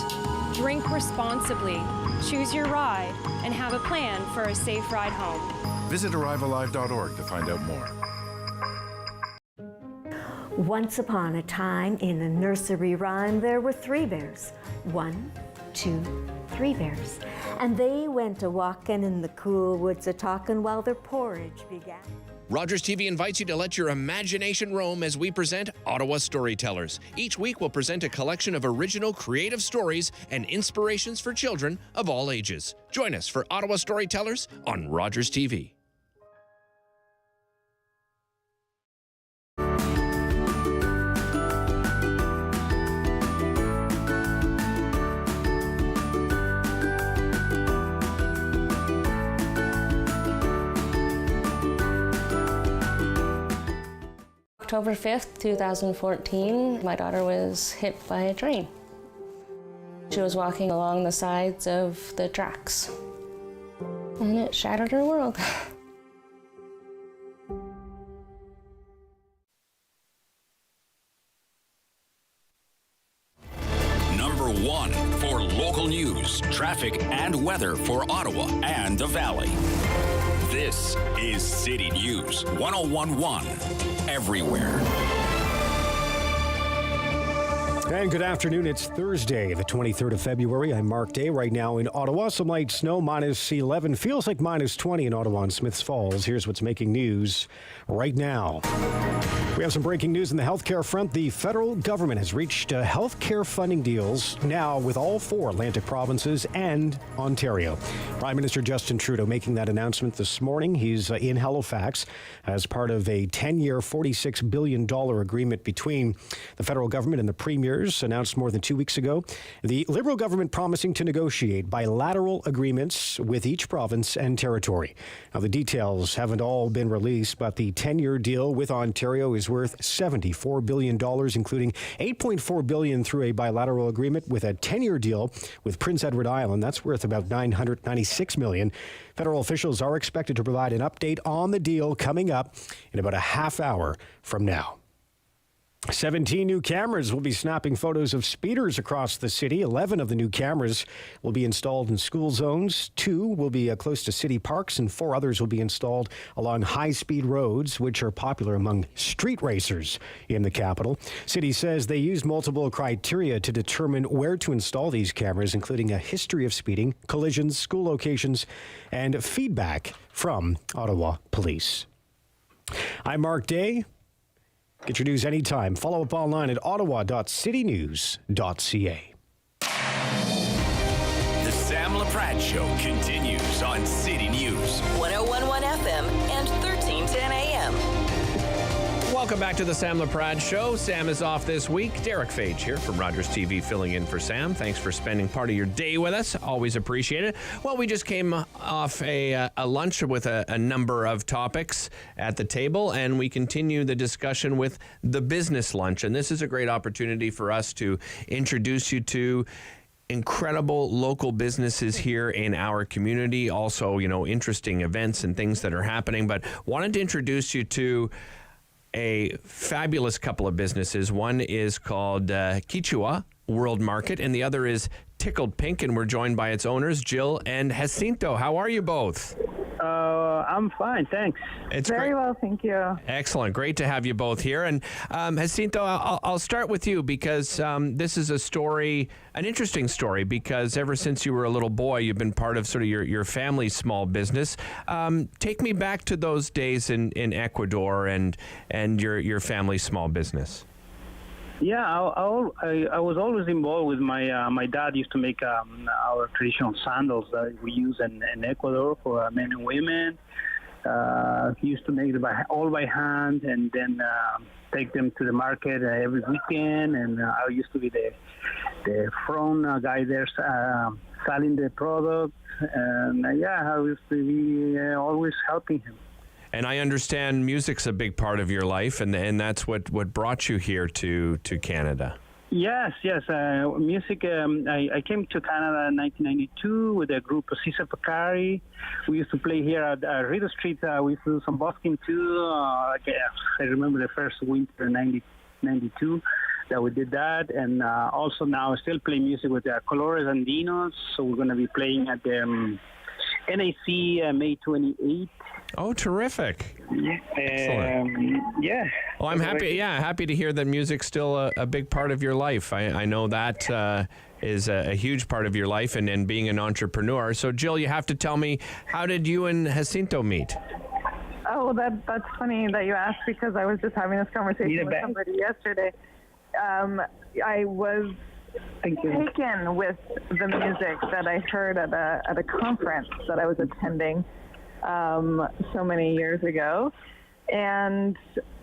Drink responsibly, choose your ride, and have a plan for a safe ride home. Visit arrivealive.org to find out more. Once upon a time, in a nursery rhyme, there were 3 bears. 1, 2, 3 bears. And they went a-walking in the cool woods a-talking while their porridge began. Rogers TV invites you to let your imagination roam as we present Ottawa Storytellers. Each week we'll present a collection of original creative stories and inspirations for children of all ages. Join us for Ottawa Storytellers on Rogers TV. October 5th, 2014, my daughter was hit by a train. She was walking along the sides of the tracks, and it shattered her world. Number 1 for local news, traffic, and weather for Ottawa and the Valley. This is City News 101.1 everywhere. And good afternoon. It's Thursday, the 23rd of February. I'm Mark Day. Right now in Ottawa, some light snow, minus 11. Feels like minus 20 in Ottawa and Smiths Falls. Here's what's making news right now. We have some breaking news in the healthcare front. The federal government has reached healthcare funding deals now with all 4 Atlantic provinces and Ontario. Prime Minister Justin Trudeau making that announcement this morning. He's in Halifax as part of a 10-year, $46 billion agreement between the federal government and the premiers, announced more than 2 weeks ago. The Liberal government promising to negotiate bilateral agreements with each province and territory. Now, the details haven't all been released, but the 10-year deal with Ontario is worth $74 billion, including $8.4 billion through a bilateral agreement with a 10-year deal with Prince Edward Island. That's worth about $996 million. Federal officials are expected to provide an update on the deal coming up in about a half hour from now. 17 new cameras will be snapping photos of speeders across the city. 11 of the new cameras will be installed in school zones. 2 will be close to city parks, and 4 others will be installed along high-speed roads, which are popular among street racers in the capital. City says they used multiple criteria to determine where to install these cameras, including a history of speeding, collisions, school locations, and feedback from Ottawa Police. I'm Mark Day. Get your news anytime. Follow up online at ottawa.citynews.ca. The Sam Laprade Show continues on City News. 101.1 FM and 1310 AM. Welcome back to the Sam Laprade Show. Sam is off this week. Derek Fage here from Rogers TV filling in for Sam. Thanks for spending part of your day with us. Always appreciate it. Well, we just came off a lunch with a number of topics at the table, and we continue the discussion with the business lunch. And this is a great opportunity for us to introduce you to incredible local businesses here in our community. Also, interesting events and things that are happening. But wanted to introduce you to a fabulous couple of businesses. One is called Quichua World Market, and the other is Tickled Pink, and we're joined by its owners, Jill and Jacinto. How are you both? I'm fine, thanks. It's very great. well, thank you. Excellent. Great to have you both here. And Jacinto, I'll start with you because this is a story, an interesting story, because ever since you were a little boy, you've been part of sort of your family's small business. Take me back to those days in Ecuador and your family's small business. Yeah, I was always involved with my dad used to make our traditional sandals that we use in Ecuador for men and women. He used to make them all by hand and then take them to the market every weekend. And I used to be the front guy there selling the product. And I used to be always helping him. And I understand music's a big part of your life, and that's what brought you here to Canada. Yes. Music, I came to Canada in 1992 with a group of Cesar Pacari. We used to play here at Rideau Street. We used to do some busking too. I remember the first winter in 92 that we did that. And also now I still play music with the Colores Andinos. So we're going to be playing at the NAC May 28th. Oh, terrific. Excellent. Well, I'm happy to hear that music's still a big part of your life. I know that is a huge part of your life and being an entrepreneur. So, Jill, you have to tell me, how did you and Jacinto meet? Oh, that's funny that you asked, because I was just having this conversation with somebody yesterday. I was taken with the music that I heard at a conference that I was attending so many years ago, and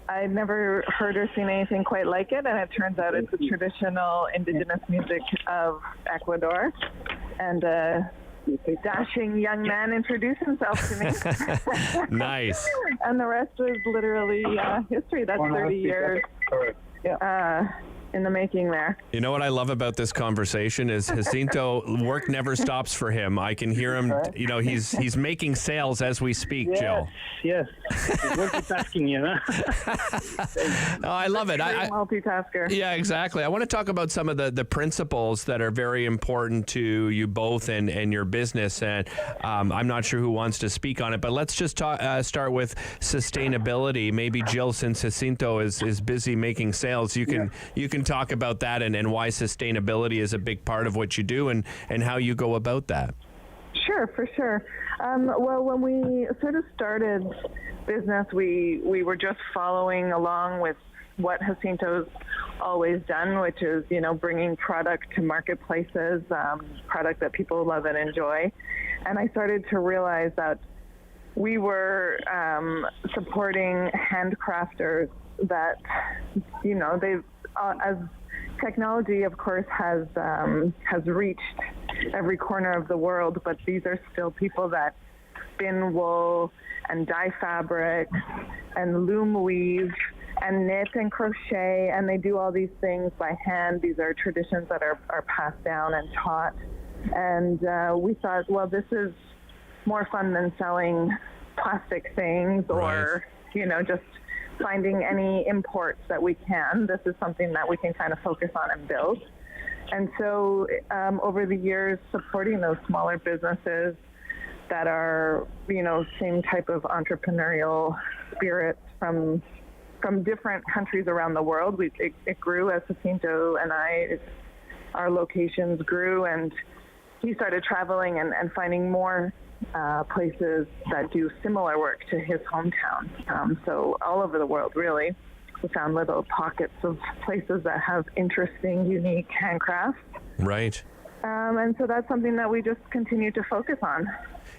I'd never heard or seen anything quite like it, and it turns out it's the traditional indigenous music of Ecuador, and a dashing young man introduced himself to me. Nice. And the rest was literally history. That's 30 years in the making there. You know what I love about this conversation is Jacinto, work never stops for him. I can hear him, he's making sales as we speak, Jill. Yes. Multitasking, I love it. Multitasker. Yeah, exactly. I want to talk about some of the principles that are very important to you both and your business. And I'm not sure who wants to speak on it, but let's just start with sustainability. Maybe Jill, since Jacinto is busy making sales, you can can talk about that and why sustainability is a big part of what you do and how you go about that. Sure, for sure. Well, when we sort of started business, we were just following along with what Jacinto's always done, which is, bringing product to marketplaces, product that people love and enjoy. And I started to realize that we were supporting handcrafters that, they've, as technology, of course, has reached every corner of the world, but these are still people that spin wool and dye fabrics and loom weave and knit and crochet, and they do all these things by hand. These are traditions that are passed down and taught. And we thought, well, this is more fun than selling plastic things or, just finding any imports that we can. This is something that we can kind of focus on and build. And so over the years, supporting those smaller businesses that are, same type of entrepreneurial spirit from different countries around the world. It grew as Jacinto and our locations grew, and he started traveling and finding more places that do similar work to his hometown. So all over the world, really, we found little pockets of places that have interesting, unique handcrafts. Right. And so that's something that we just continue to focus on.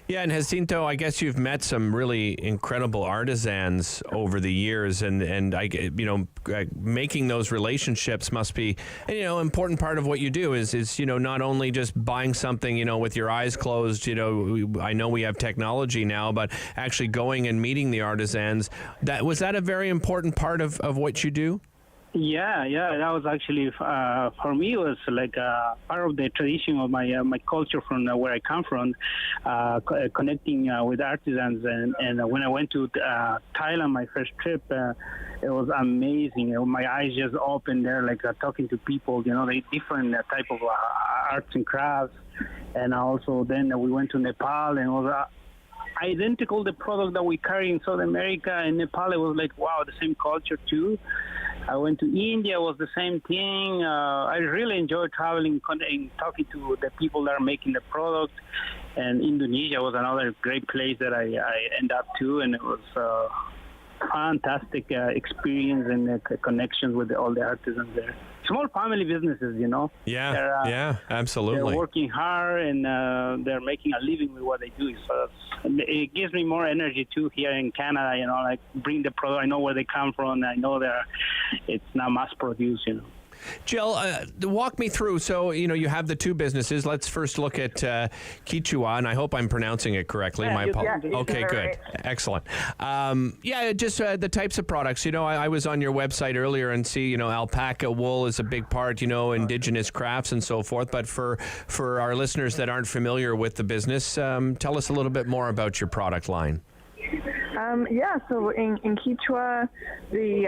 Yeah, and Jacinto, I guess you've met some really incredible artisans over the years, and making those relationships must be, important part of what you do is not only just buying something, with your eyes closed, I know we have technology now, but actually going and meeting the artisans. Was that a very important part of what you do? Yeah, that was actually for me. It was like part of the tradition of my culture from where I come from, connecting with artisans. And when I went to Thailand, my first trip, it was amazing. My eyes just opened there, like talking to people. They different type of arts and crafts. And also then we went to Nepal, and it was identical the product that we carry in South America. In Nepal, it was like, wow, the same culture too. I went to India, it was the same thing. I really enjoyed traveling and talking to the people that are making the product. And Indonesia was another great place that I ended up to, and it was a fantastic experience and connections with all the artisans there. Small family businesses, Yeah, absolutely. They're working hard, and they're making a living with what they do. So it gives me more energy too here in Canada. Like bring the product. I know where they come from. I know it's not mass produced. Jill, walk me through. So, you have the two businesses. Let's first look at Quichua, and I hope I'm pronouncing it correctly. Yeah, okay, good. Right. Excellent. Just the types of products. I was on your website earlier and see, alpaca wool is a big part, indigenous crafts and so forth. But for our listeners that aren't familiar with the business, tell us a little bit more about your product line. So in Quichua, the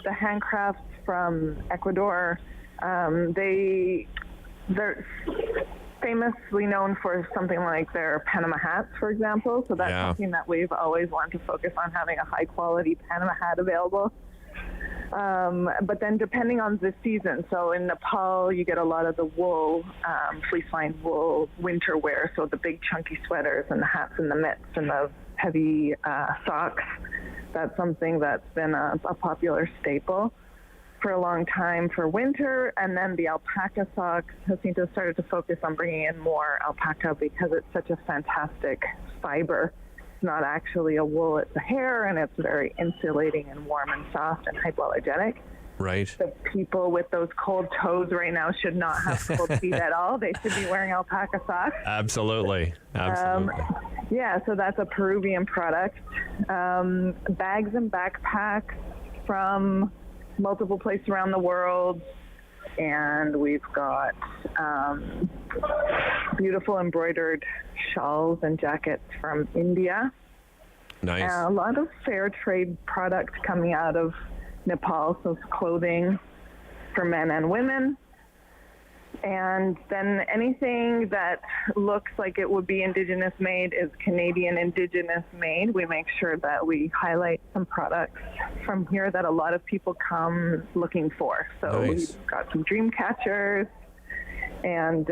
handcrafts from Ecuador, they're famously known for something like their Panama hats, for example. So that's something that we've always wanted to focus on, having a high quality Panama hat available. But then depending on the season, so in Nepal, you get a lot of the wool, fleece-lined wool winter wear, so the big chunky sweaters and the hats and the mitts and the heavy socks. That's something that's been a popular staple for a long time for winter. And then the alpaca socks, Jacinto started to focus on bringing in more alpaca because it's such a fantastic fiber. It's not actually a wool, it's a hair, and it's very insulating and warm and soft and hypoallergenic. Right. The people with those cold toes right now should not have cold feet at all. They should be wearing alpaca socks. Absolutely. So that's a Peruvian product. Bags and backpacks from multiple places around the world. And we've got beautiful embroidered shawls and jackets from India. Nice. A lot of fair trade products coming out of Nepal, so it's clothing for men and women. And then anything that looks like it would be Indigenous made is Canadian Indigenous made. We make sure that we highlight some products from here that a lot of people come looking for. So Nice. we've got some dream catchers and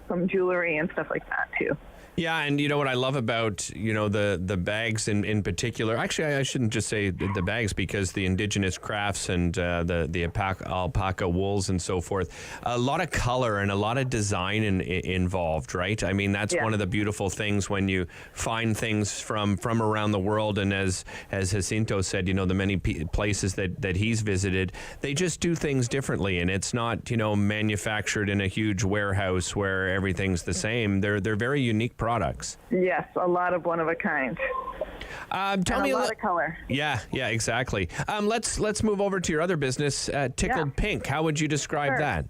some jewelry and stuff like that too. Yeah, and you know what I love about, the bags in particular. Actually, I shouldn't just say the bags, because the indigenous crafts and the alpaca wools and so forth, a lot of color and a lot of design involved, right? I mean, that's one of the beautiful things when you find things from around the world. And as Jacinto said, the many places that he's visited, they just do things differently, and it's not manufactured in a huge warehouse where everything's the same. They're very unique products. Yes, a lot of one of a kind. Tell me a lot of color. Yeah, exactly. Let's move over to your other business, Tickled Pink. How would you describe that?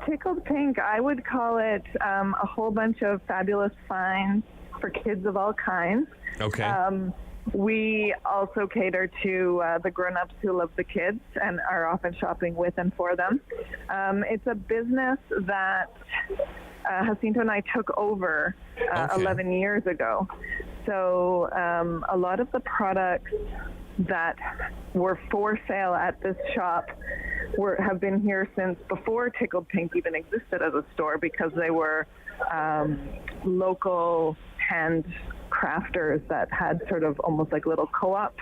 Tickled Pink, I would call it a whole bunch of fabulous finds for kids of all kinds. Okay. We also cater to the grown-ups who love the kids and are often shopping with and for them. It's a business that Jacinto and I took over 11 years ago. So a lot of the products that were for sale at this shop have been here since before Tickled Pink even existed as a store, because they were local hand crafters that had sort of almost like little co-op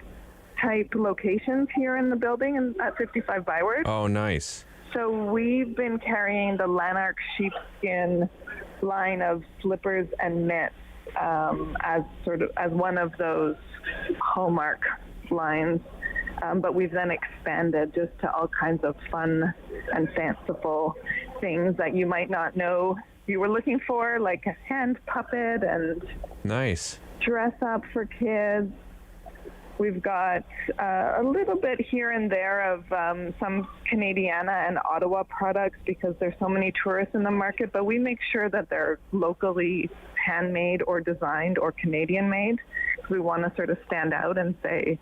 type locations here in the building and at 55 Byward. Oh, nice. So we've been carrying the Lanark sheepskin line of slippers and mitts as one of those hallmark lines. But we've then expanded just to all kinds of fun and fanciful things that you might not know you were looking for, like a hand puppet and nice dress up for kids. We've got a little bit here and there of some Canadiana and Ottawa products, because there's so many tourists in the market, but we make sure that they're locally handmade or designed or Canadian made. We want to sort of stand out and say,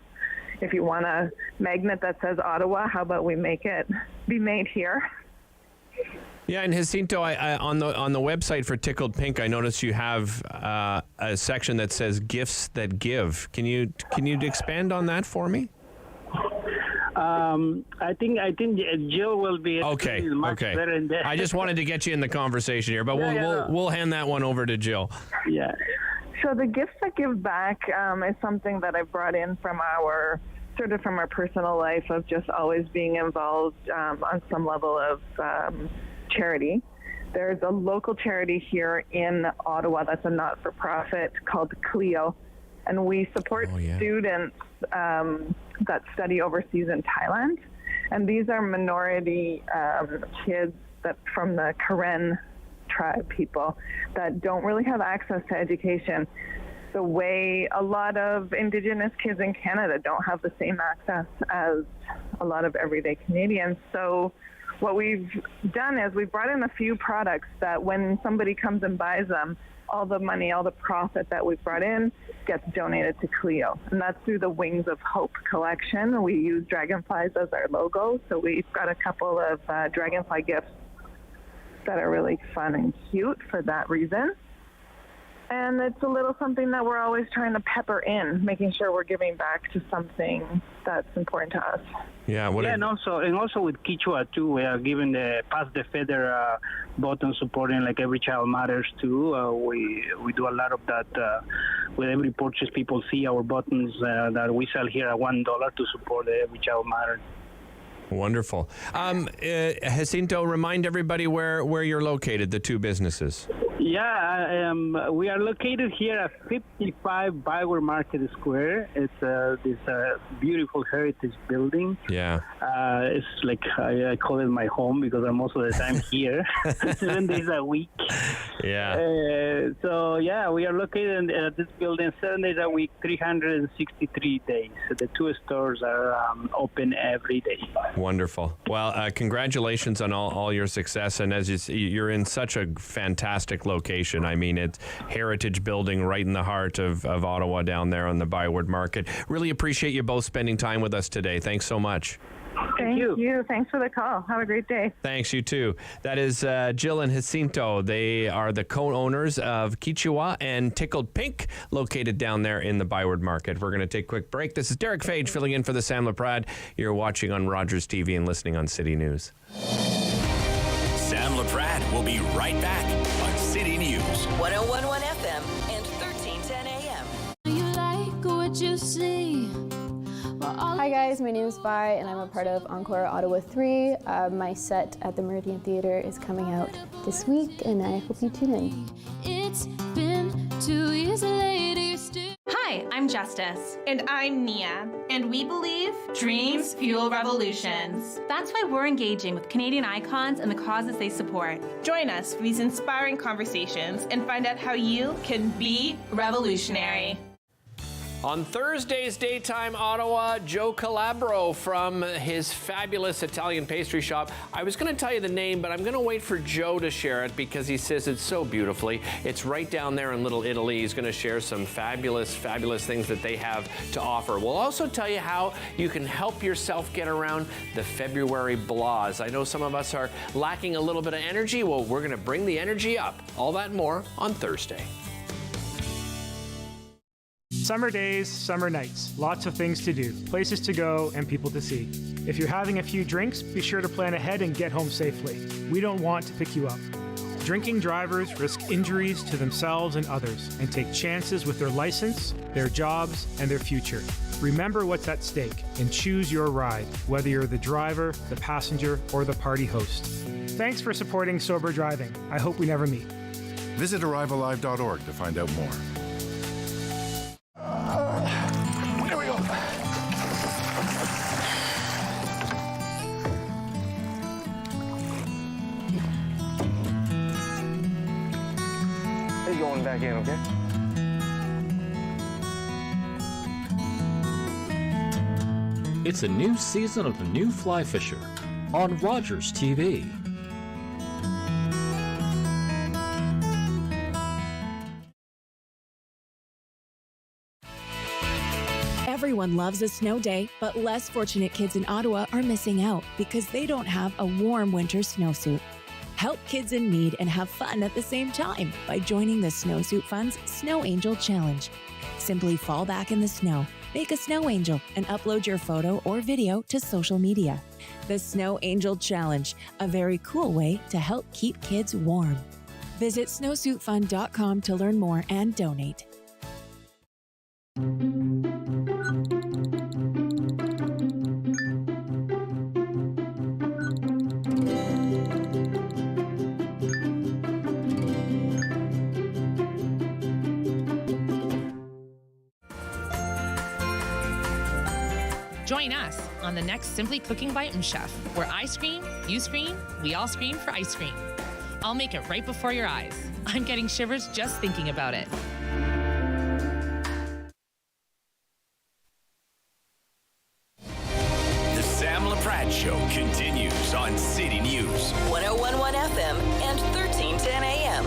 if you want a magnet that says Ottawa, how about we make it be made here? Yeah, and Jacinto, I on the website for Tickled Pink, I noticed you have a section that says gifts that give. Can you expand on that for me? I think Jill will be much better in that. I just wanted to get you in the conversation here, but we'll hand that one over to Jill. Yeah. So the gifts that give back is something that I brought in from our personal life of just always being involved on some level of charity. There's a local charity here in Ottawa that's a not-for-profit called Clio, and we support students that study overseas in Thailand. And these are minority kids that from the Karen tribe people that don't really have access to education the way a lot of Indigenous kids in Canada don't have the same access as a lot of everyday Canadians. So what we've done is we've brought in a few products that when somebody comes and buys them, all the money, all the profit that we've brought in gets donated to Clio. And that's through the Wings of Hope collection. We use dragonflies as our logo. So we've got a couple of dragonfly gifts that are really fun and cute for that reason. And it's a little something that we're always trying to pepper in, making sure we're giving back to something that's important to us. Yeah. And also with Quechua too, we are giving the Pass the Feather button supporting like Every Child Matters too. We do a lot of that with every purchase. People see our buttons that we sell here at $1 to support the Every Child Matters. Wonderful. Jacinto, remind everybody where you're located, the two businesses. Yeah, we are located here at 55 Byward Market Square. It's this beautiful heritage building. Yeah. It's like I call it my home because I'm most of the time here, 7 days a week. Yeah. So we are located at this building 7 days a week, 363 days. The two stores are open every day. Wonderful. Well, congratulations on all your success. And as you're in such a fantastic location. I mean, it's heritage building right in the heart of Ottawa down there on the Byward Market. Really appreciate you both spending time with us today. Thanks so much. Thank you. Thanks for the call. Have a great day. Thanks, you too. That is Jill and Jacinto. They are the co-owners of Kichwa and Tickled Pink, located down there in the Byward Market. We're going to take a quick break. This is Derek Fage filling in for the Sam Laprade. You're watching on Rogers TV and listening on City News. Sam Laprade will be right back on City News. 101.1 FM and 1310 AM. You like what you see. Hi guys, my name is Vi and I'm a part of Encore Ottawa 3. My set at the Meridian Theatre is coming out this week and I hope you tune in. It's been 2 years later, you're still... Hi, I'm Justice. And I'm Nia. And we believe dreams fuel revolutions. That's why we're engaging with Canadian icons and the causes they support. Join us for these inspiring conversations and find out how you can be revolutionary. On Thursday's Daytime Ottawa, Joe Calabro from his fabulous Italian pastry shop. I was going to tell you the name, but I'm going to wait for Joe to share it because he says it so beautifully. It's right down there in Little Italy. He's going to share some fabulous things that they have to offer. We'll also tell you how you can help yourself get around the February blahs. I know some of us are lacking a little bit of energy. Well, we're going to bring the energy up. All that and more on Thursday. Summer days, summer nights, lots of things to do, places to go, and people to see. If you're having a few drinks, be sure to plan ahead and get home safely. We don't want to pick you up. Drinking drivers risk injuries to themselves and others and take chances with their license, their jobs, and their future. Remember what's at stake and choose your ride, whether you're the driver, the passenger, or the party host. Thanks for supporting sober driving. I hope we never meet. Visit arrivealive.org to find out more. There we go. He's going back in, okay? It's a new season of The New Fly Fisher on Rogers TV. Everyone loves a snow day, but less fortunate kids in Ottawa are missing out because they don't have a warm winter snowsuit. Help kids in need and have fun at the same time by joining the Snowsuit Fund's Snow Angel Challenge. Simply fall back in the snow, make a snow angel, and upload your photo or video to social media. The Snow Angel Challenge, a very cool way to help keep kids warm. Visit snowsuitfund.com to learn more and donate. Join us on the next Simply Cooking by Chef, where I scream, you scream, we all scream for ice cream. I'll make it right before your eyes. I'm getting shivers just thinking about it. The Sam Laprade Show continues on City News. 101.1 FM and 1310 AM.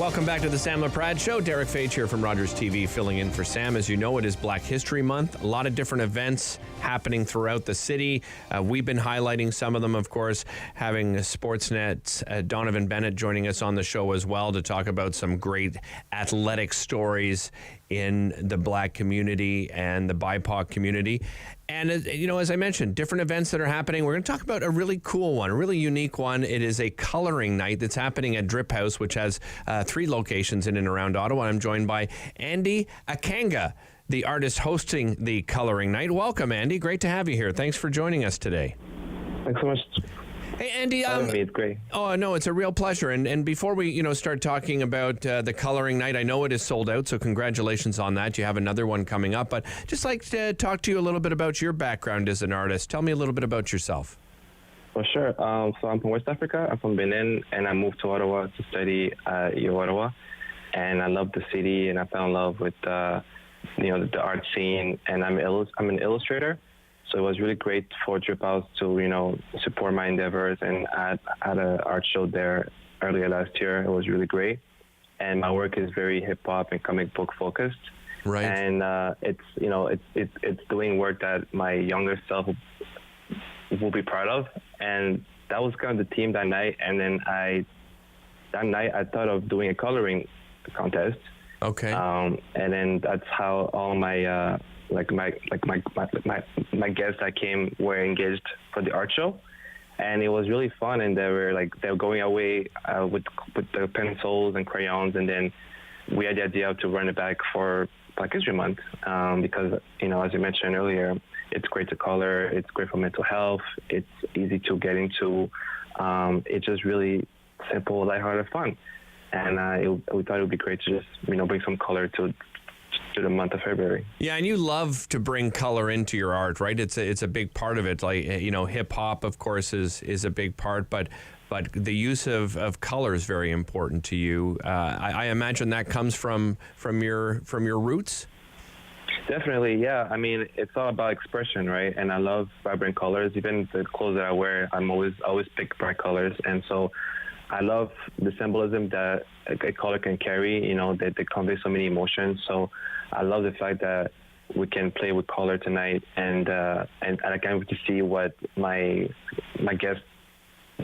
Welcome back to the Sam Laprade Show. Derek Fage here from Rogers TV filling in for Sam. As you know, it is Black History Month. A lot of different events happening throughout the city. We've been highlighting some of them, of course, having Sportsnet's Donovan Bennett joining us on the show as well to talk about some great athletic stories in the Black community and the BIPOC community. And, you know, as I mentioned, different events that are happening. We're going to talk about a really cool one, a really unique one. It is a coloring night that's happening at Drip House, which has 3 locations in and around Ottawa. I'm joined by Andy Akanga, the artist hosting the coloring night. Welcome, Andy. Great to have you here. Thanks for joining us today. Thanks so much. Hey, Andy. It's great. Oh, no, it's a real pleasure. And before we, start talking about the coloring night, I know it is sold out, so congratulations on that. You have another one coming up. But just like to talk to you a little bit about your background as an artist. Tell me a little bit about yourself. Well, sure. So I'm from West Africa. I'm from Benin, and I moved to Ottawa to study at U Ottawa. And I love the city, and I fell in love with the art scene. And I'm an illustrator. So it was really great for Drip House to, support my endeavors, and I had an art show there earlier last year. It was really great. And my work is very hip hop and comic book focused. Right. And it's doing work that my younger self will be proud of. And that was kind of the theme that night. And then that night I thought of doing a coloring contest. Okay. And then that's how all my my guests that came were engaged for the art show. And it was really fun, and they were going away with the pencils and crayons, and then we had the idea to run it back for Black History Month because, as you mentioned earlier, it's great to color, it's great for mental health, it's easy to get into, it's just really simple, lighthearted fun. And we thought it would be great to just, bring some color to the month of February. Yeah, and you love to bring color into your art, right? It's a big part of it. Like, hip hop, of course, is a big part, but the use of color is very important to you. I imagine that comes from your roots. Definitely, yeah. I mean, it's all about expression, right? And I love vibrant colors. Even the clothes that I wear, I always pick bright colors, and so I love the symbolism that a color can carry, that they convey so many emotions. So I love the fact that we can play with color tonight, and I can't wait to see what my guests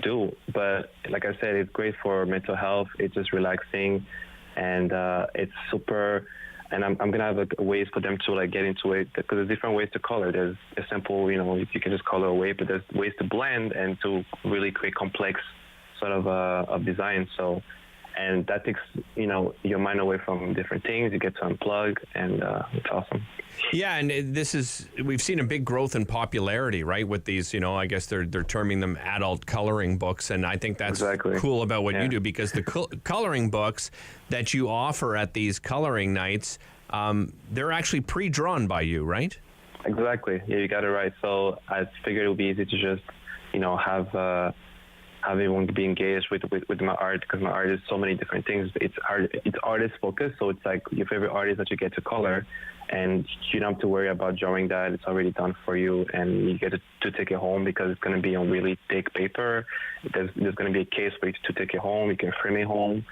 do. But like I said, it's great for mental health. It's just relaxing, and it's super. And I'm gonna have ways for them to get into it, because there's different ways to color. There's a simple, you can just color away, but there's ways to blend and to really create complex sort of design. So, and that takes your mind away from different things. You get to unplug, and it's awesome. Yeah, and we've seen a big growth in popularity, right? With these, I guess they're terming them adult coloring books, and I think that's cool about what you do, because the coloring books that you offer at these coloring nights, they're actually pre-drawn by you, right? Exactly. Yeah, you got it right. So I figured it would be easy to just, have everyone be engaged with my art, because my art is so many different things. It's artist focused, so it's like your favorite artist that you get to color, and you don't have to worry about drawing that. It's already done for you, and you get to take it home, because it's going to be on really thick paper. There's going to be a case for you to take it home. You can frame it home.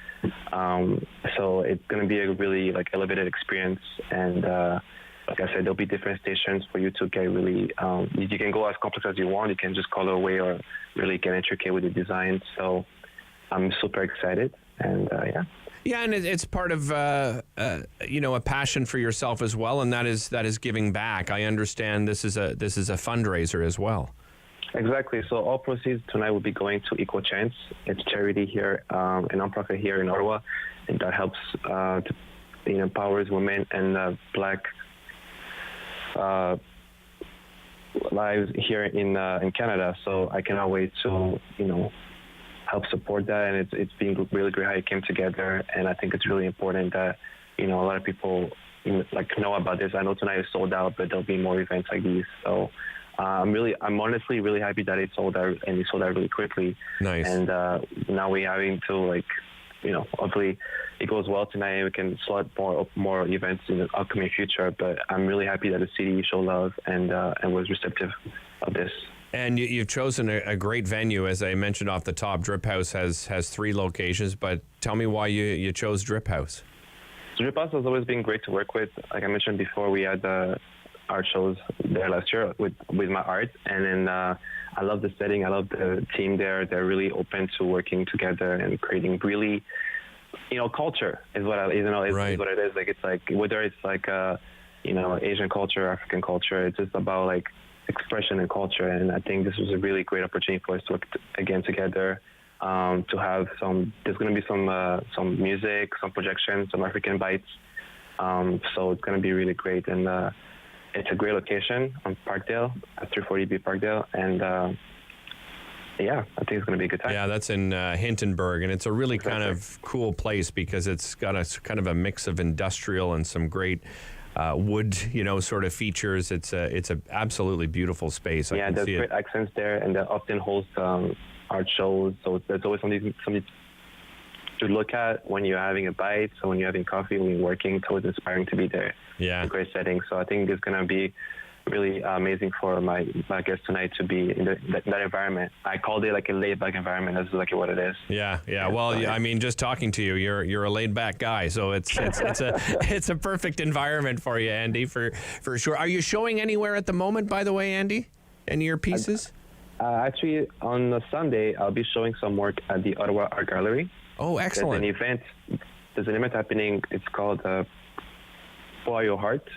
So it's going to be a really elevated experience, and like I said, there'll be different stations for you to get really, you can go as complex as you want. You can just color away or really get intricate with the design. So I'm super excited, and yeah. Yeah, and it's part of a passion for yourself as well, and that is giving back. I understand this is a fundraiser as well. Exactly. So all proceeds tonight will be going to Equal Chance. It's charity here, a nonprofit here in Ottawa, and that helps empowers women and Black lives here in Canada. So I cannot wait to help support that, and it's been really great how it came together. And I think it's really important that a lot of people know about this. I know tonight is sold out, but there'll be more events like these. So I'm honestly really happy that it sold out, and it sold out really quickly. Nice. And now we're having to hopefully it goes well tonight, and we can slot more events in the upcoming future. But I'm really happy that the city showed love and was receptive of this. And you've chosen a great venue, as I mentioned off the top. Drip House has 3 locations, but tell me why you chose Drip House. Drip House has always been great to work with. Like I mentioned before, we had art shows there last year with my art, and then I love the setting. I love the team there. They're really open to working together and creating really, culture is what is what it is. It's whether it's Asian culture, African culture. It's just about expression and culture. And I think this was a really great opportunity for us to work again together. To have there's going to be some music, some projections, some African bites. So it's going to be really great, and it's a great location on Parkdale, at 340B Parkdale, and yeah, I think it's going to be a good time. Yeah, that's in Hintonburg, and it's a really kind of cool place, because it's got a kind of a mix of industrial and some great wood, sort of features. It's a absolutely beautiful space. Yeah, there's great accents there, and they often host art shows, so there's always something to look at when you're having a bite, so when you're having coffee, when you're working. It's always inspiring to be there. Yeah. It's a great setting. So I think it's going to be really amazing for my guests tonight to be in that environment. I called it a laid-back environment. That's exactly what it is. Yeah. Well, I mean, just talking to you, you're a laid-back guy, so it's a perfect environment for you, Andy, for sure. Are you showing anywhere at the moment, by the way, Andy? Any of your pieces? Actually, on a Sunday, I'll be showing some work at the Ottawa Art Gallery. Oh, excellent. There's an event happening. It's called For Your Heart.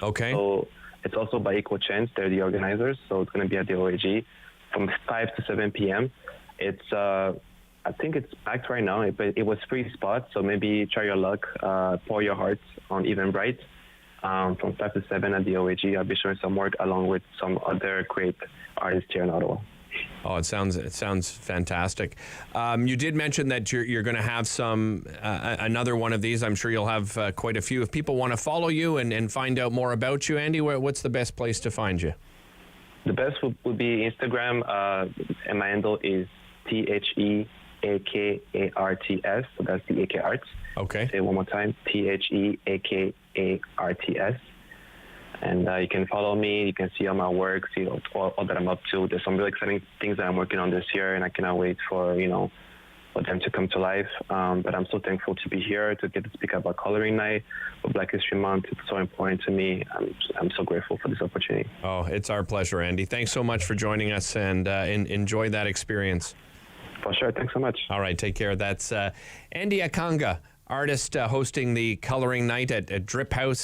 Okay. So it's also by Equal Chance. They're the organizers. So it's going to be at the OAG from 5 to 7 p.m. It's, I think it's packed right now, but it was free spots. So maybe try your luck. Pour Your Heart on Eventbrite. From 5 to 7 at the OAG. I'll be showing some work along with some other great artists here in Ottawa. Oh, it sounds fantastic. You did mention that you're going to have some another one of these. I'm sure you'll have quite a few. If people want to follow you and find out more about you, Andy, what's the best place to find you? The best would be Instagram, and my handle is TheAkarts. So that's the AK Arts. Okay. Say it one more time. TheAkarts. And you can follow me. You can see all my work, see all that I'm up to. There's some really exciting things that I'm working on this year, and I cannot wait for them to come to life. But I'm so thankful to be here, to get to speak about Coloring Night for Black History Month. It's so important to me. I'm so grateful for this opportunity. Oh, it's our pleasure, Andy. Thanks so much for joining us, and enjoy that experience. For sure. Thanks so much. All right. Take care. That's Andy Akanga, artist hosting the Coloring Night at Drip House